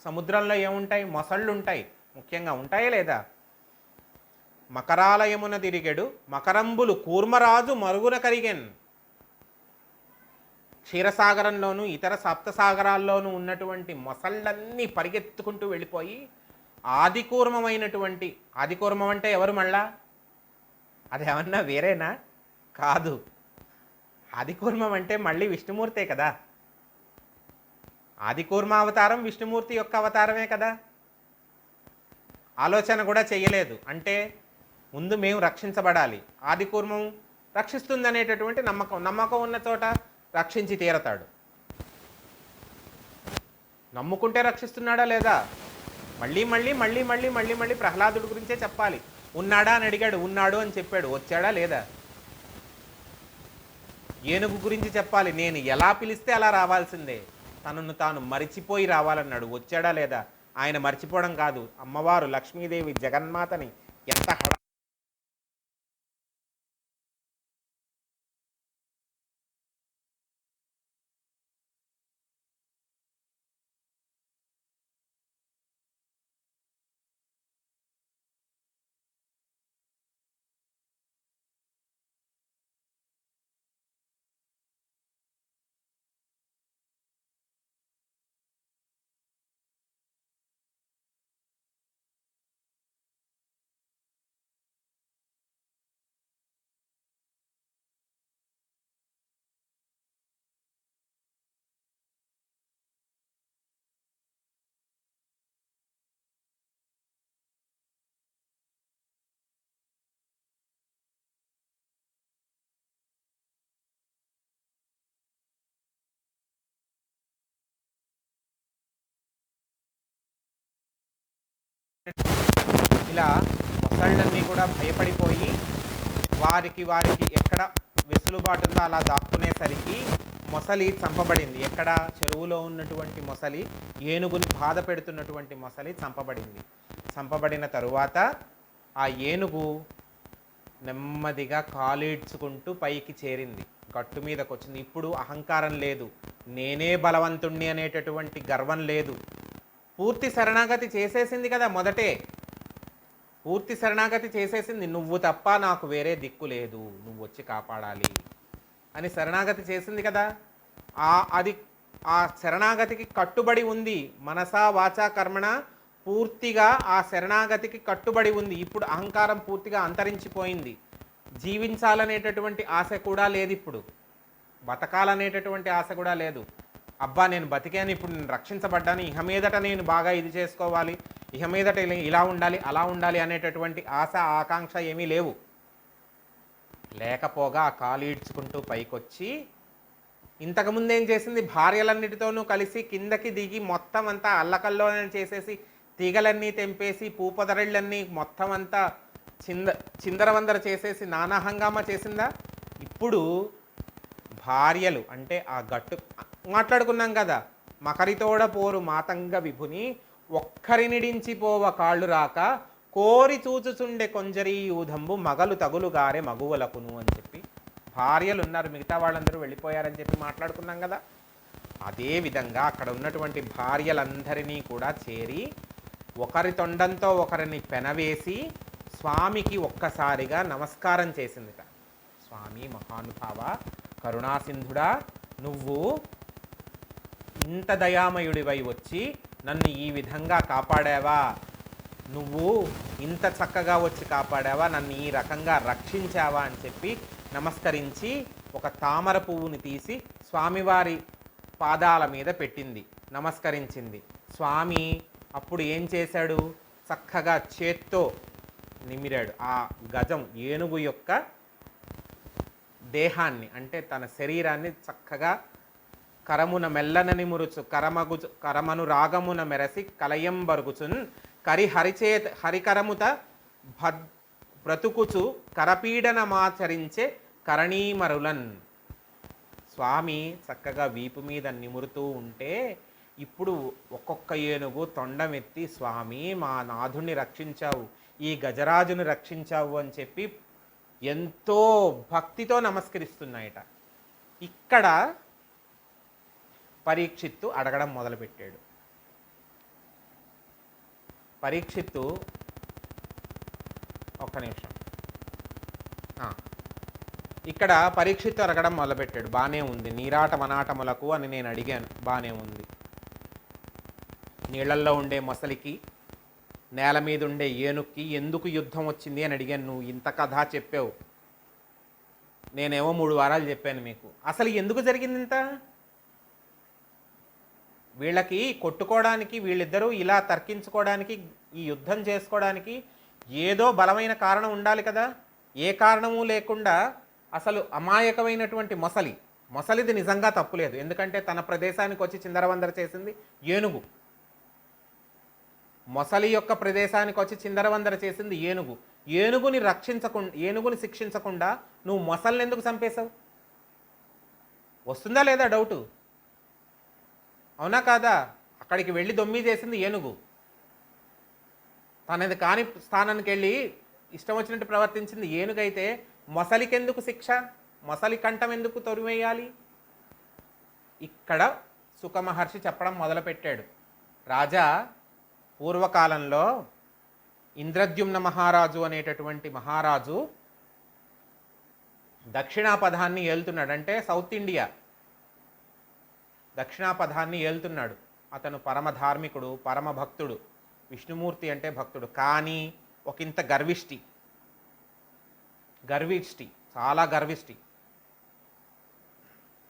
సముద్రంలో ఏముంటాయి? మొసళ్ళు ఉంటాయి, ముఖ్యంగా ఉంటాయా లేదా? మకరాలయమున తిరిగెడు, మకరంబులు కూర్మరాజు మరుగున కరిగెన్. క్షీరసాగరంలోనూ ఇతర సప్తసాగరాల్లోనూ ఉన్నటువంటి మొసళ్ళన్నీ పరిగెత్తుకుంటూ వెళ్ళిపోయి ఆదికూర్మమైనటువంటి, ఆదికూర్మం అంటే ఎవరు మళ్ళా? అదేమన్నా వేరేనా? కాదు. ఆదికూర్మం అంటే మళ్ళీ విష్ణుమూర్తే కదా. ఆదికూర్మ అవతారం విష్ణుమూర్తి యొక్క అవతారమే కదా. ఆలోచన కూడా చెయ్యలేదు. అంటే ముందు మేము రక్షించబడాలి, ఆదికూర్మం రక్షిస్తుందనేటటువంటి నమ్మకం ఉన్న చోట రక్షించి తీరతాడు. నమ్ముకుంటే రక్షిస్తున్నాడా లేదా? మళ్ళీ ప్రహ్లాదుడి గురించే చెప్పాలి. ఉన్నాడా అని అడిగాడు, ఉన్నాడు అని చెప్పాడు. వచ్చాడా లేదా? ఏనుగు గురించి చెప్పాలి, నేను ఎలా పిలిస్తే అలా రావాల్సిందే, తనను తాను మరిచిపోయి రావాలన్నాడు. వచ్చాడా లేదా? ఆయన మర్చిపోవడం కాదు, అమ్మవారు లక్ష్మీదేవి జగన్మాతని ఎంత ఇలా మొసళ్ళన్నీ కూడా భయపడిపోయి వారికి వారికి ఎక్కడ వెసులుబాటు ఉందో అలా దాక్కునేసరికి మొసలి చంపబడింది. ఎక్కడ? చెరువులో ఉన్నటువంటి మొసలి, ఏనుగుని బాధ పెడుతున్నటువంటి మొసలి చంపబడింది. చంపబడిన తరువాత ఆ ఏనుగు నెమ్మదిగా కాలీడ్చుకుంటూ పైకి చేరింది, గట్టు మీదకి వచ్చింది. ఇప్పుడు అహంకారం లేదు, నేనే బలవంతుణ్ణి అనేటటువంటి గర్వం లేదు. పూర్తి శరణాగతి చేసేసింది కదా, మొదటే పూర్తి శరణాగతి చేసేసింది. నువ్వు తప్ప నాకు వేరే దిక్కు లేదు, నువ్వు వచ్చి కాపాడాలి అని శరణాగతి చేసింది కదా. అది ఆ శరణాగతికి కట్టుబడి ఉంది. మనసా వాచా కర్మణ పూర్తిగా ఆ శరణాగతికి కట్టుబడి ఉంది. ఇప్పుడు అహంకారం పూర్తిగా అంతరించిపోయింది. జీవించాలనేటటువంటి ఆశ కూడా లేదు, ఇప్పుడు బతకాలనేటటువంటి ఆశ కూడా లేదు. అబ్బా నేను బతికాను, ఇప్పుడు నేను రక్షించబడ్డాను, ఇహ మీదట నేను బాగా ఇది చేసుకోవాలి, ఇహ మీదట ఇలా ఉండాలి అలా ఉండాలి అనేటటువంటి ఆశ ఆకాంక్ష ఏమీ లేవు. లేకపోగా ఆ కాలు ఈడ్చుకుంటూ పైకొచ్చి ఇంతకుముందు ఏం చేసింది? భార్యలన్నిటితోనూ కలిసి కిందకి దిగి మొత్తం అంతా అల్లకల్లోనే చేసేసి తీగలన్నీ తెంపేసి పూపదరళ్ళన్నీ మొత్తం అంతా చిందరవందర చేసేసి నానా హంగామా చేసిందా? ఇప్పుడు భార్యలు అంటే ఆ గట్టు మాట్లాడుకున్నాం కదా, మకరితోడ పోరు మాతంగ విభుని ఒక్కరినిడించిపోవ కాళ్ళు రాక కోరి చూచుచుండే కొంజరీ యూధంబు మగలు తగులుగారే మగువలకును అని చెప్పి భార్యలు ఉన్నారు, మిగతా వాళ్ళందరూ వెళ్ళిపోయారని చెప్పి మాట్లాడుకున్నాం కదా. అదేవిధంగా అక్కడ ఉన్నటువంటి భార్యలందరినీ కూడా చేరి ఒకరి తొండంతో ఒకరిని పెనవేసి స్వామికి ఒక్కసారిగా నమస్కారం చేసిందిట. స్వామి మహానుభావ కరుణాసింధుడా, నువ్వు ఇంత దయామయుడివై వచ్చి నన్ను ఈ విధంగా కాపాడావా, నువ్వు ఇంత చక్కగా వచ్చి కాపాడావా, నన్ను ఈ రకంగా రక్షించావా అని చెప్పి నమస్కరించి ఒక తామర పువ్వుని తీసి స్వామివారి పాదాల మీద పెట్టింది, నమస్కరించింది. స్వామి అప్పుడు ఏం చేశాడు? చక్కగా చేత్తో నిమిరాడు ఆ గజం ఏనుగు యొక్క దేహాన్ని, అంటే తన శరీరాన్ని చక్కగా కరమున మెల్లనని మురుచు కరమను రాగమున మెరసి కలయంబరుగుచున్ హరికరముత బ్రతుకుచు కరపీడనమాచరించే కరణీమరులన్. స్వామి చక్కగా వీపు మీద నిమురుతూ ఉంటే ఇప్పుడు ఒక్కొక్క ఏనుగు తొండమెత్తి స్వామి మా నాథుని రక్షించావు, ఈ గజరాజును రక్షించావు అని చెప్పి ఎంతో భక్తితో నమస్కరిస్తున్నాయట. ఇక్కడ పరీక్షిత్తు అడగడం మొదలుపెట్టాడు. పరీక్షిత్తు ఒక్క నిమిషం, ఇక్కడ పరీక్షిత్తు అడగడం మొదలుపెట్టాడు. బాగానే ఉంది, నీరాట మనాటములకు అని నేను అడిగాను, బాగానే ఉంది. నీళ్లల్లో ఉండే మొసలికి నేల మీద ఉండే ఏనుక్కి ఎందుకు యుద్ధం వచ్చింది అని అడిగాను. నువ్వు ఇంత కథ చెప్పావు, నేనేమో 3 వారాలు చెప్పాను మీకు. అసలు ఎందుకు జరిగింది ఇంత? వీళ్ళకి కొట్టుకోవడానికి, వీళ్ళిద్దరూ ఇలా తర్కించుకోవడానికి, ఈ యుద్ధం చేసుకోవడానికి ఏదో బలమైన కారణం ఉండాలి కదా. ఏ కారణము లేకుండా అసలు అమాయకమైనటువంటి మొసలిది నిజంగా తప్పులేదు, ఎందుకంటే తన ప్రదేశానికి వచ్చి చిందరవందర చేసింది ఏనుగు. మొసలి యొక్క ప్రదేశానికి వచ్చి చిందరవందర చేసింది ఏనుగు. ఏనుగుని శిక్షించకుండా నువ్వు మొసలిని ఎందుకు చంపేశావు? వస్తుందా లేదా డౌటు? అవునా కాదా? అక్కడికి వెళ్ళి దొమ్మి చేసింది ఏనుగు, తనది కాని స్థానానికి వెళ్ళి ఇష్టం వచ్చినట్టు ప్రవర్తించింది ఏనుగైతే మొసలికెందుకు శిక్ష? మొసలి కంఠం ఎందుకు తొరివేయాలి? ఇక్కడ సుఖమహర్షి చెప్పడం మొదలుపెట్టాడు. రాజా, పూర్వకాలంలో ఇంద్రద్యుమ్న మహారాజు అనేటటువంటి మహారాజు దక్షిణాపథాన్ని ఏలుతున్నాడు, అంటే సౌత్ ఇండియా దక్షిణాపథాన్ని ఏలుతున్నాడు. అతను పరమ ధార్మికుడు, పరమ భక్తుడు, విష్ణుమూర్తి అంటే భక్తుడు, కానీ ఒకంత గర్విష్టి, చాలా గర్విష్టి.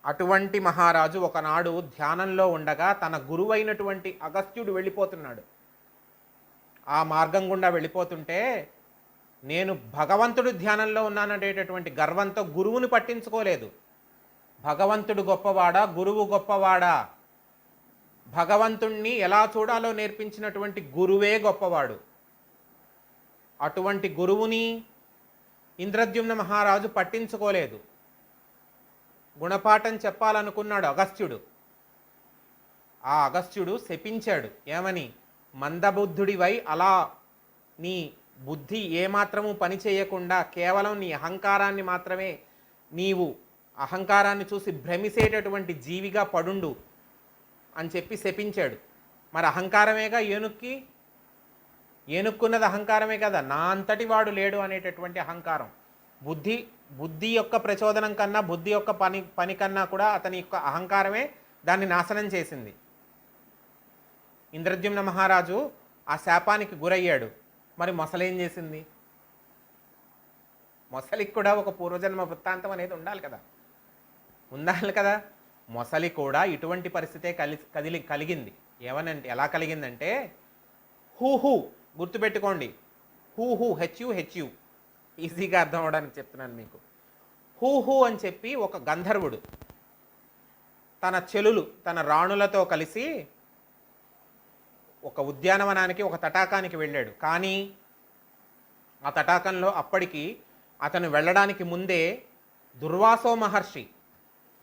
అటువంటి మహారాజు ఒకనాడు ధ్యానంలో ఉండగా తన గురువైనటువంటి అగస్త్యుడు వెళ్ళిపోతున్నాడు. ఆ మార్గం గుండా వెళ్ళిపోతుంటే నేను భగవంతుడు ధ్యానంలో ఉన్నాననేటటువంటి గర్వంతో గురువుని పట్టించుకోలేదు. భగవంతుడు గొప్పవాడా, గురువు గొప్పవాడా? భగవంతుణ్ణి ఎలా చూడాలో నేర్పించినటువంటి గురువే గొప్పవాడు. అటువంటి గురువుని ఇంద్రద్యుమ్న మహారాజు పట్టించుకోలేదు. గుణపాఠం చెప్పాలనుకున్నాడు అగస్త్యుడు. ఆ అగస్త్యుడు శపించాడు. ఏమని? మందబుద్ధుడివై అలా నీ బుద్ధి ఏమాత్రము పని చేయకుండా కేవలం నీ అహంకారాన్ని మాత్రమే, నీవు అహంకారాన్ని చూసి భ్రమిసేటటువంటి జీవిగా పడుండు అని చెప్పి శపించాడు. మరి అహంకారమేగా ఏనుక్కి, ఏనుక్కున్నది అహంకారమే కదా, నా అంతటి వాడు లేడు అనేటటువంటి అహంకారం. బుద్ధి యొక్క ప్రచోదనం కన్నా, బుద్ధి యొక్క పని కన్నా కూడా అతని యొక్క అహంకారమే దాన్ని నాశనం చేసింది. ఇంద్రద్యుమ్న మహారాజు ఆ శాపానికి గురయ్యాడు. మరి మొసలేం చేసింది? మొసలికి కూడా ఒక పూర్వజన్మ వృత్తాంతం అనేది ఉండాలి కదా. మొసలి కూడా ఇటువంటి పరిస్థితే కలిగింది. ఏమనంటే, ఎలా కలిగిందంటే, హూ గుర్తుపెట్టుకోండి, హెచ్యు ఈజీగా అర్థం అవడానికి చెప్తున్నాను మీకు. హూ అని చెప్పి ఒక గంధర్వుడు తన చెలులు, తన రాణులతో కలిసి ఒక ఉద్యానవనానికి, ఒక తటాకానికి వెళ్ళాడు. కానీ ఆ తటాకంలో అప్పటికి అతను వెళ్ళడానికి ముందే దుర్వాసో మహర్షి,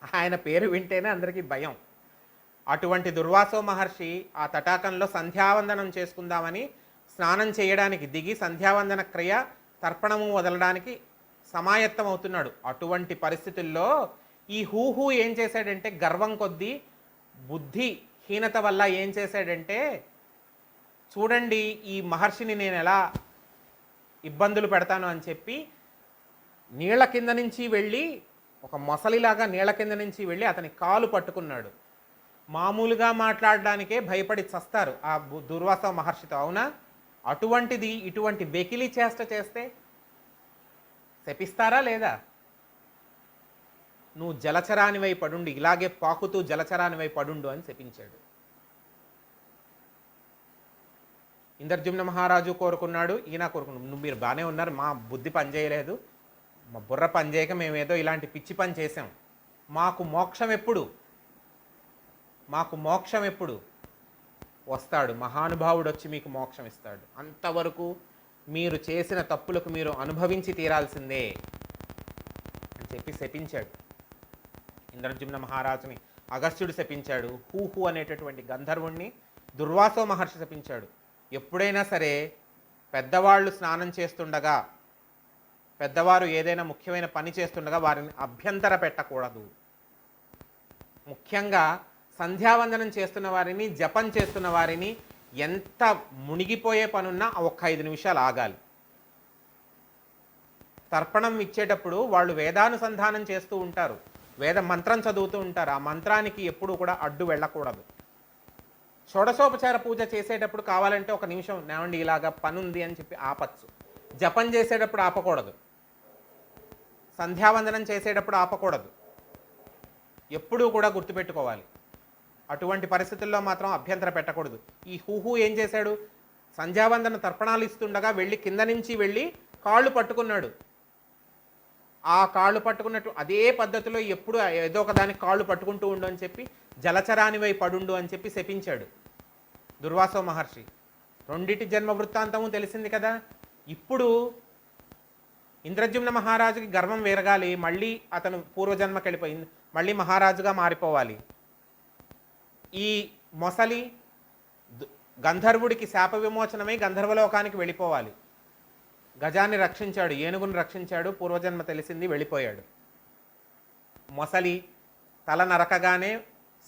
ఆయన పేరు వింటేనే అందరికీ భయం, అటువంటి దుర్వాసో మహర్షి ఆ తటాకంలో సంధ్యావందనం చేసుకుందామని స్నానం చేయడానికి దిగి సంధ్యావందన క్రియ, తర్పణము వదలడానికి సమాయత్తం అవుతున్నాడు. అటువంటి పరిస్థితుల్లో ఈ హూ ఏం చేశాడంటే, గర్వం కొద్దీ, బుద్ధి హీనత వల్ల ఏం చేశాడంటే, చూడండి ఈ మహర్షిని నేను ఎలా ఇబ్బందులు పెడతాను అని చెప్పి నీళ్ల కింద నుంచి వెళ్ళి, ఒక మొసలిలాగా నీళ్ల కింద నుంచి వెళ్ళి అతని కాలు పట్టుకున్నాడు. మామూలుగా మాట్లాడడానికే భయపడి చస్తారు ఆ దుర్వాస మహర్షితో, అవునా? అటువంటిది ఇటువంటి వెకిలి చేష్ట చేస్తే శపిస్తారా లేదా? నువ్వు జలచరానివై పడుండు, ఇలాగే పాకుతూ జలచరానివై పడుండు అని శపించాడు. ఇంద్రద్యుమ్న మహారాజు కోరుకున్నాడు, ఈయన కోరుకున్నాడు. మీరు బాగానే ఉన్నారు, మా బుద్ధి పనిచేయలేదు, మా బుర్ర పనిచేయక మేమేదో ఇలాంటి పిచ్చి పని చేసాం, మాకు మోక్షం ఎప్పుడు వస్తాడు, మహానుభావుడు వచ్చి మీకు మోక్షం ఇస్తాడు, అంతవరకు మీరు చేసిన తప్పులకు మీరు అనుభవించి తీరాల్సిందే అని చెప్పి శపించాడు. ఇంద్రద్యుమ్న మహారాజుని అగస్త్యుడు శపించాడు. హూ అనేటటువంటి గంధర్వుణ్ణి దుర్వాసో మహర్షి శపించాడు. ఎప్పుడైనా సరే పెద్దవాళ్ళు స్నానం చేస్తుండగా, పెద్దవారు ఏదైనా ముఖ్యమైన పని చేస్తుండగా వారిని అభ్యంతర పెట్టకూడదు. ముఖ్యంగా సంధ్యావందనం చేస్తున్న వారిని, జపం చేస్తున్న వారిని ఎంత మునిగిపోయే పనున్నా ఒక్క 5 నిమిషాలు ఆగాలి. తర్పణం ఇచ్చేటప్పుడు వాళ్ళు వేదానుసంధానం చేస్తూ ఉంటారు, వేద మంత్రం చదువుతూ ఉంటారు. ఆ మంత్రానికి ఎప్పుడూ కూడా అడ్డు వెళ్ళకూడదు. షోడశోపచార పూజ చేసేటప్పుడు కావాలంటే 1 నిమిషం నేవండి ఇలాగా పని ఉంది అని చెప్పి ఆపచ్చు. జపం చేసేటప్పుడు ఆపకూడదు, సంధ్యావందనం చేసేటప్పుడు ఆపకూడదు. ఎప్పుడూ కూడా గుర్తుపెట్టుకోవాలి. అటువంటి పరిస్థితుల్లో మాత్రం అభ్యంతర పెట్టకూడదు. ఈ హూ ఏం చేశాడు? సంధ్యావందన తర్పణాలు ఇస్తుండగా వెళ్ళి కింద నుంచి వెళ్ళి కాళ్ళు పట్టుకున్నాడు. ఆ కాళ్ళు పట్టుకున్నట్టు అదే పద్ధతిలో ఎప్పుడు ఏదో ఒక దానికి కాళ్ళు పట్టుకుంటూ ఉండు అని చెప్పి జలచరానివై పడుండు అని చెప్పి శపించాడు దుర్వాసో మహర్షి. రెండిటి జన్మ వృత్తాంతము తెలిసింది కదా. ఇప్పుడు ఇంద్రద్యుమ్న మహారాజుకి గర్వం వేరగాలి, మళ్ళీ అతను పూర్వజన్మకి వెళ్ళిపోయింది, మళ్ళీ మహారాజుగా మారిపోవాలి. ఈ మొసలి గంధర్వుడికి శాప విమోచనమై గంధర్వలోకానికి వెళ్ళిపోవాలి. గజాన్ని రక్షించాడు, ఏనుగును రక్షించాడు, పూర్వజన్మ తెలిసింది, వెళ్ళిపోయాడు. మొసలి తల నరకగానే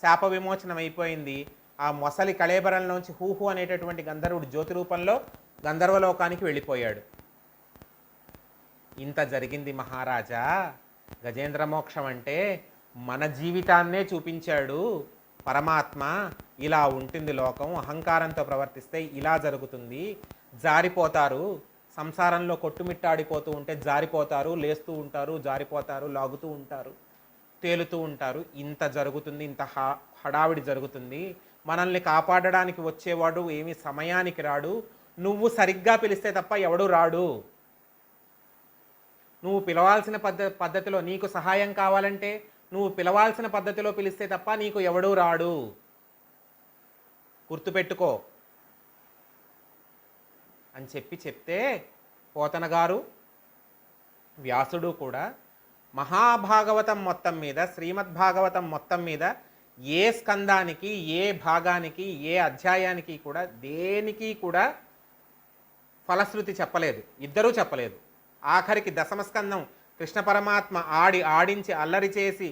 శాప విమోచనం అయిపోయింది. ఆ మొసలి కళేబరంలోంచి హూ అనేటటువంటి గంధర్వుడు జ్యోతి రూపంలో గంధర్వలోకానికి వెళ్ళిపోయాడు. ఇంత జరిగింది మహారాజా. గజేంద్ర మోక్షం అంటే మన జీవితాన్నే చూపించాడు పరమాత్మ. ఇలా ఉంటుంది లోకం, అహంకారంతో ప్రవర్తిస్తే ఇలా జరుగుతుంది, జారిపోతారు, సంసారంలో కొట్టుమిట్టాడిపోతూ ఉంటే జారిపోతారు, లేస్తూ ఉంటారు, జారిపోతారు, లాగుతూ ఉంటారు, తేలుతూ ఉంటారు. ఇంత జరుగుతుంది, ఇంత హడావిడి జరుగుతుంది. మనల్ని కాపాడడానికి వచ్చేవాడు ఏమి సమయానికి రాడు. నువ్వు సరిగ్గా పిలిస్తే తప్ప ఎవడు రాడు. నువ్వు పిలవాల్సిన పద్ధతిలో, నీకు సహాయం కావాలంటే నువ్వు పిలవాల్సిన పద్ధతిలో పిలిస్తే తప్ప నీకు ఎవడూ రాడు. గుర్తుపెట్టుకో అని చెప్తే పోతన గారు, వ్యాసుడు కూడా మహాభాగవతం మొత్తం మీద, శ్రీమద్భాగవతం మొత్తం మీద ఏ స్కందానికి, ఏ భాగానికి, ఏ అధ్యాయానికి కూడా దేనికి కూడా ఫలశ్రుతి చెప్పలేదు. ఇద్దరూ చెప్పలేదు. ఆఖరికి దశమస్కందం కృష్ణ పరమాత్మ ఆడించి అల్లరి చేసి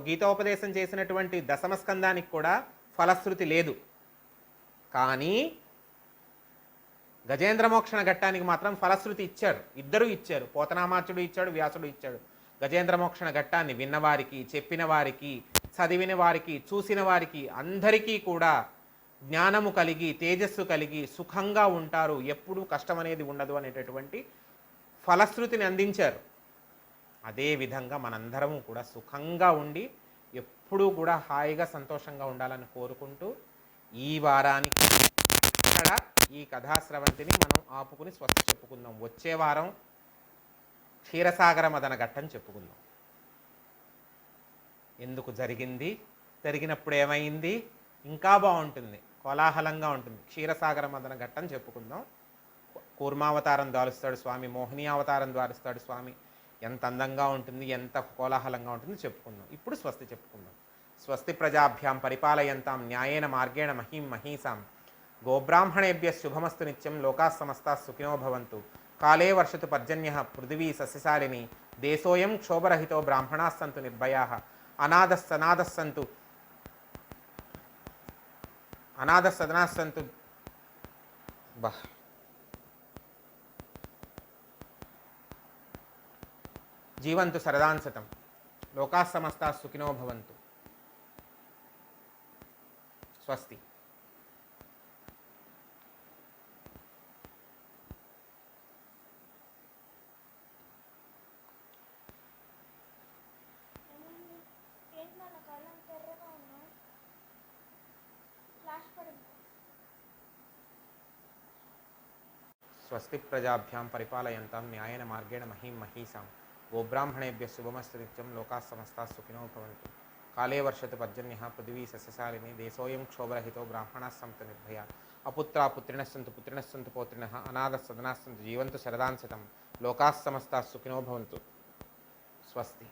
గీతోపదేశం చేసినటువంటి దశమస్కందానికి కూడా ఫలశ్రుతి లేదు. కానీ గజేంద్రమోక్షణ ఘట్టానికి మాత్రం ఫలశ్రుతి ఇచ్చాడు. ఇద్దరు ఇచ్చారు. పోతనామాచుడు ఇచ్చాడు, వ్యాసుడు ఇచ్చాడు. గజేంద్రమోక్షణ ఘట్టాన్ని విన్నవారికి, చెప్పిన వారికి, చదివిన వారికి, చూసిన వారికి అందరికీ కూడా జ్ఞానము కలిగి, తేజస్సు కలిగి సుఖంగా ఉంటారు, ఎప్పుడూ కష్టం అనేది ఉండదు అనేటటువంటి ఫలశ్రుతిని అందించారు. అదేవిధంగా మనందరము కూడా సుఖంగా ఉండి ఎప్పుడూ కూడా హాయిగా సంతోషంగా ఉండాలని కోరుకుంటూ ఈ వారానికి ఇక్కడ ఈ కథాస్రవంతిని మనం ఆపుకుని స్వస్తి చెప్పుకుందాం. వచ్చే వారం క్షీరసాగర మదన ఘట్టం చెప్పుకుందాం. ఎందుకు జరిగింది, జరిగినప్పుడు ఏమైంది, ఇంకా బాగుంటుంది, కోలాహలంగా ఉంటుంది. క్షీరసాగర మదన ఘట్టం చెప్పుకుందాం. కూర్మావతారం దాలుస్తాడు స్వామి, మోహిని అవతారం ద్వారుస్తాడు స్వామి. ఎంత అందంగా ఉంటుంది, ఎంత కోలాహలంగా ఉంటుంది చెప్పుకుందాం. ఇప్పుడు స్వస్తి చెప్పుకుందాం. స్వస్తి ప్రజాభ్యాం పరిపాలయంతాం న్యాయేన మార్గేణ మహీం మహీసాం. గోబ్రాహ్మణేభ్య శుభమస్తు నిత్యం. లోకా సమస్తా సుఖినో భవంతు. కాలే వర్షతు పర్జన్యః పృథివీ సస్యశాలిని. దేశోయం క్షోభరహితో బ్రాహ్మణాः సంతు నిర్భయాः. అనాథः సదనాः సంతు జీవంతు సరదాంసతం. లోకాः సమస్తాः సుఖినో భవంతు. స్వస్తి. స్వస్తి ప్రజాభ్యాం పరిపాలయంతాం న్యాయేన మార్గేణ మహీం మహీసాం. గోబ్రాహ్మణేభ్య శుభమస్తు నిత్యం. లోకాः సమస్తాः సుఖినో భవంతు. కాలే వర్షతు పర్జన్యః పృథివీ సస్యశాలిని. దేశోయం క్షోభరహితో బ్రాహ్మణాः సంతు నిర్భయాः. అపుత్రా పుత్రిణः సంతు పౌత్రిణः. అనాథः సదనాः సంతు జీవంతు శరదాంశతం. లోకాः సమస్తాः సుఖినో భవంతు. స్వస్తి.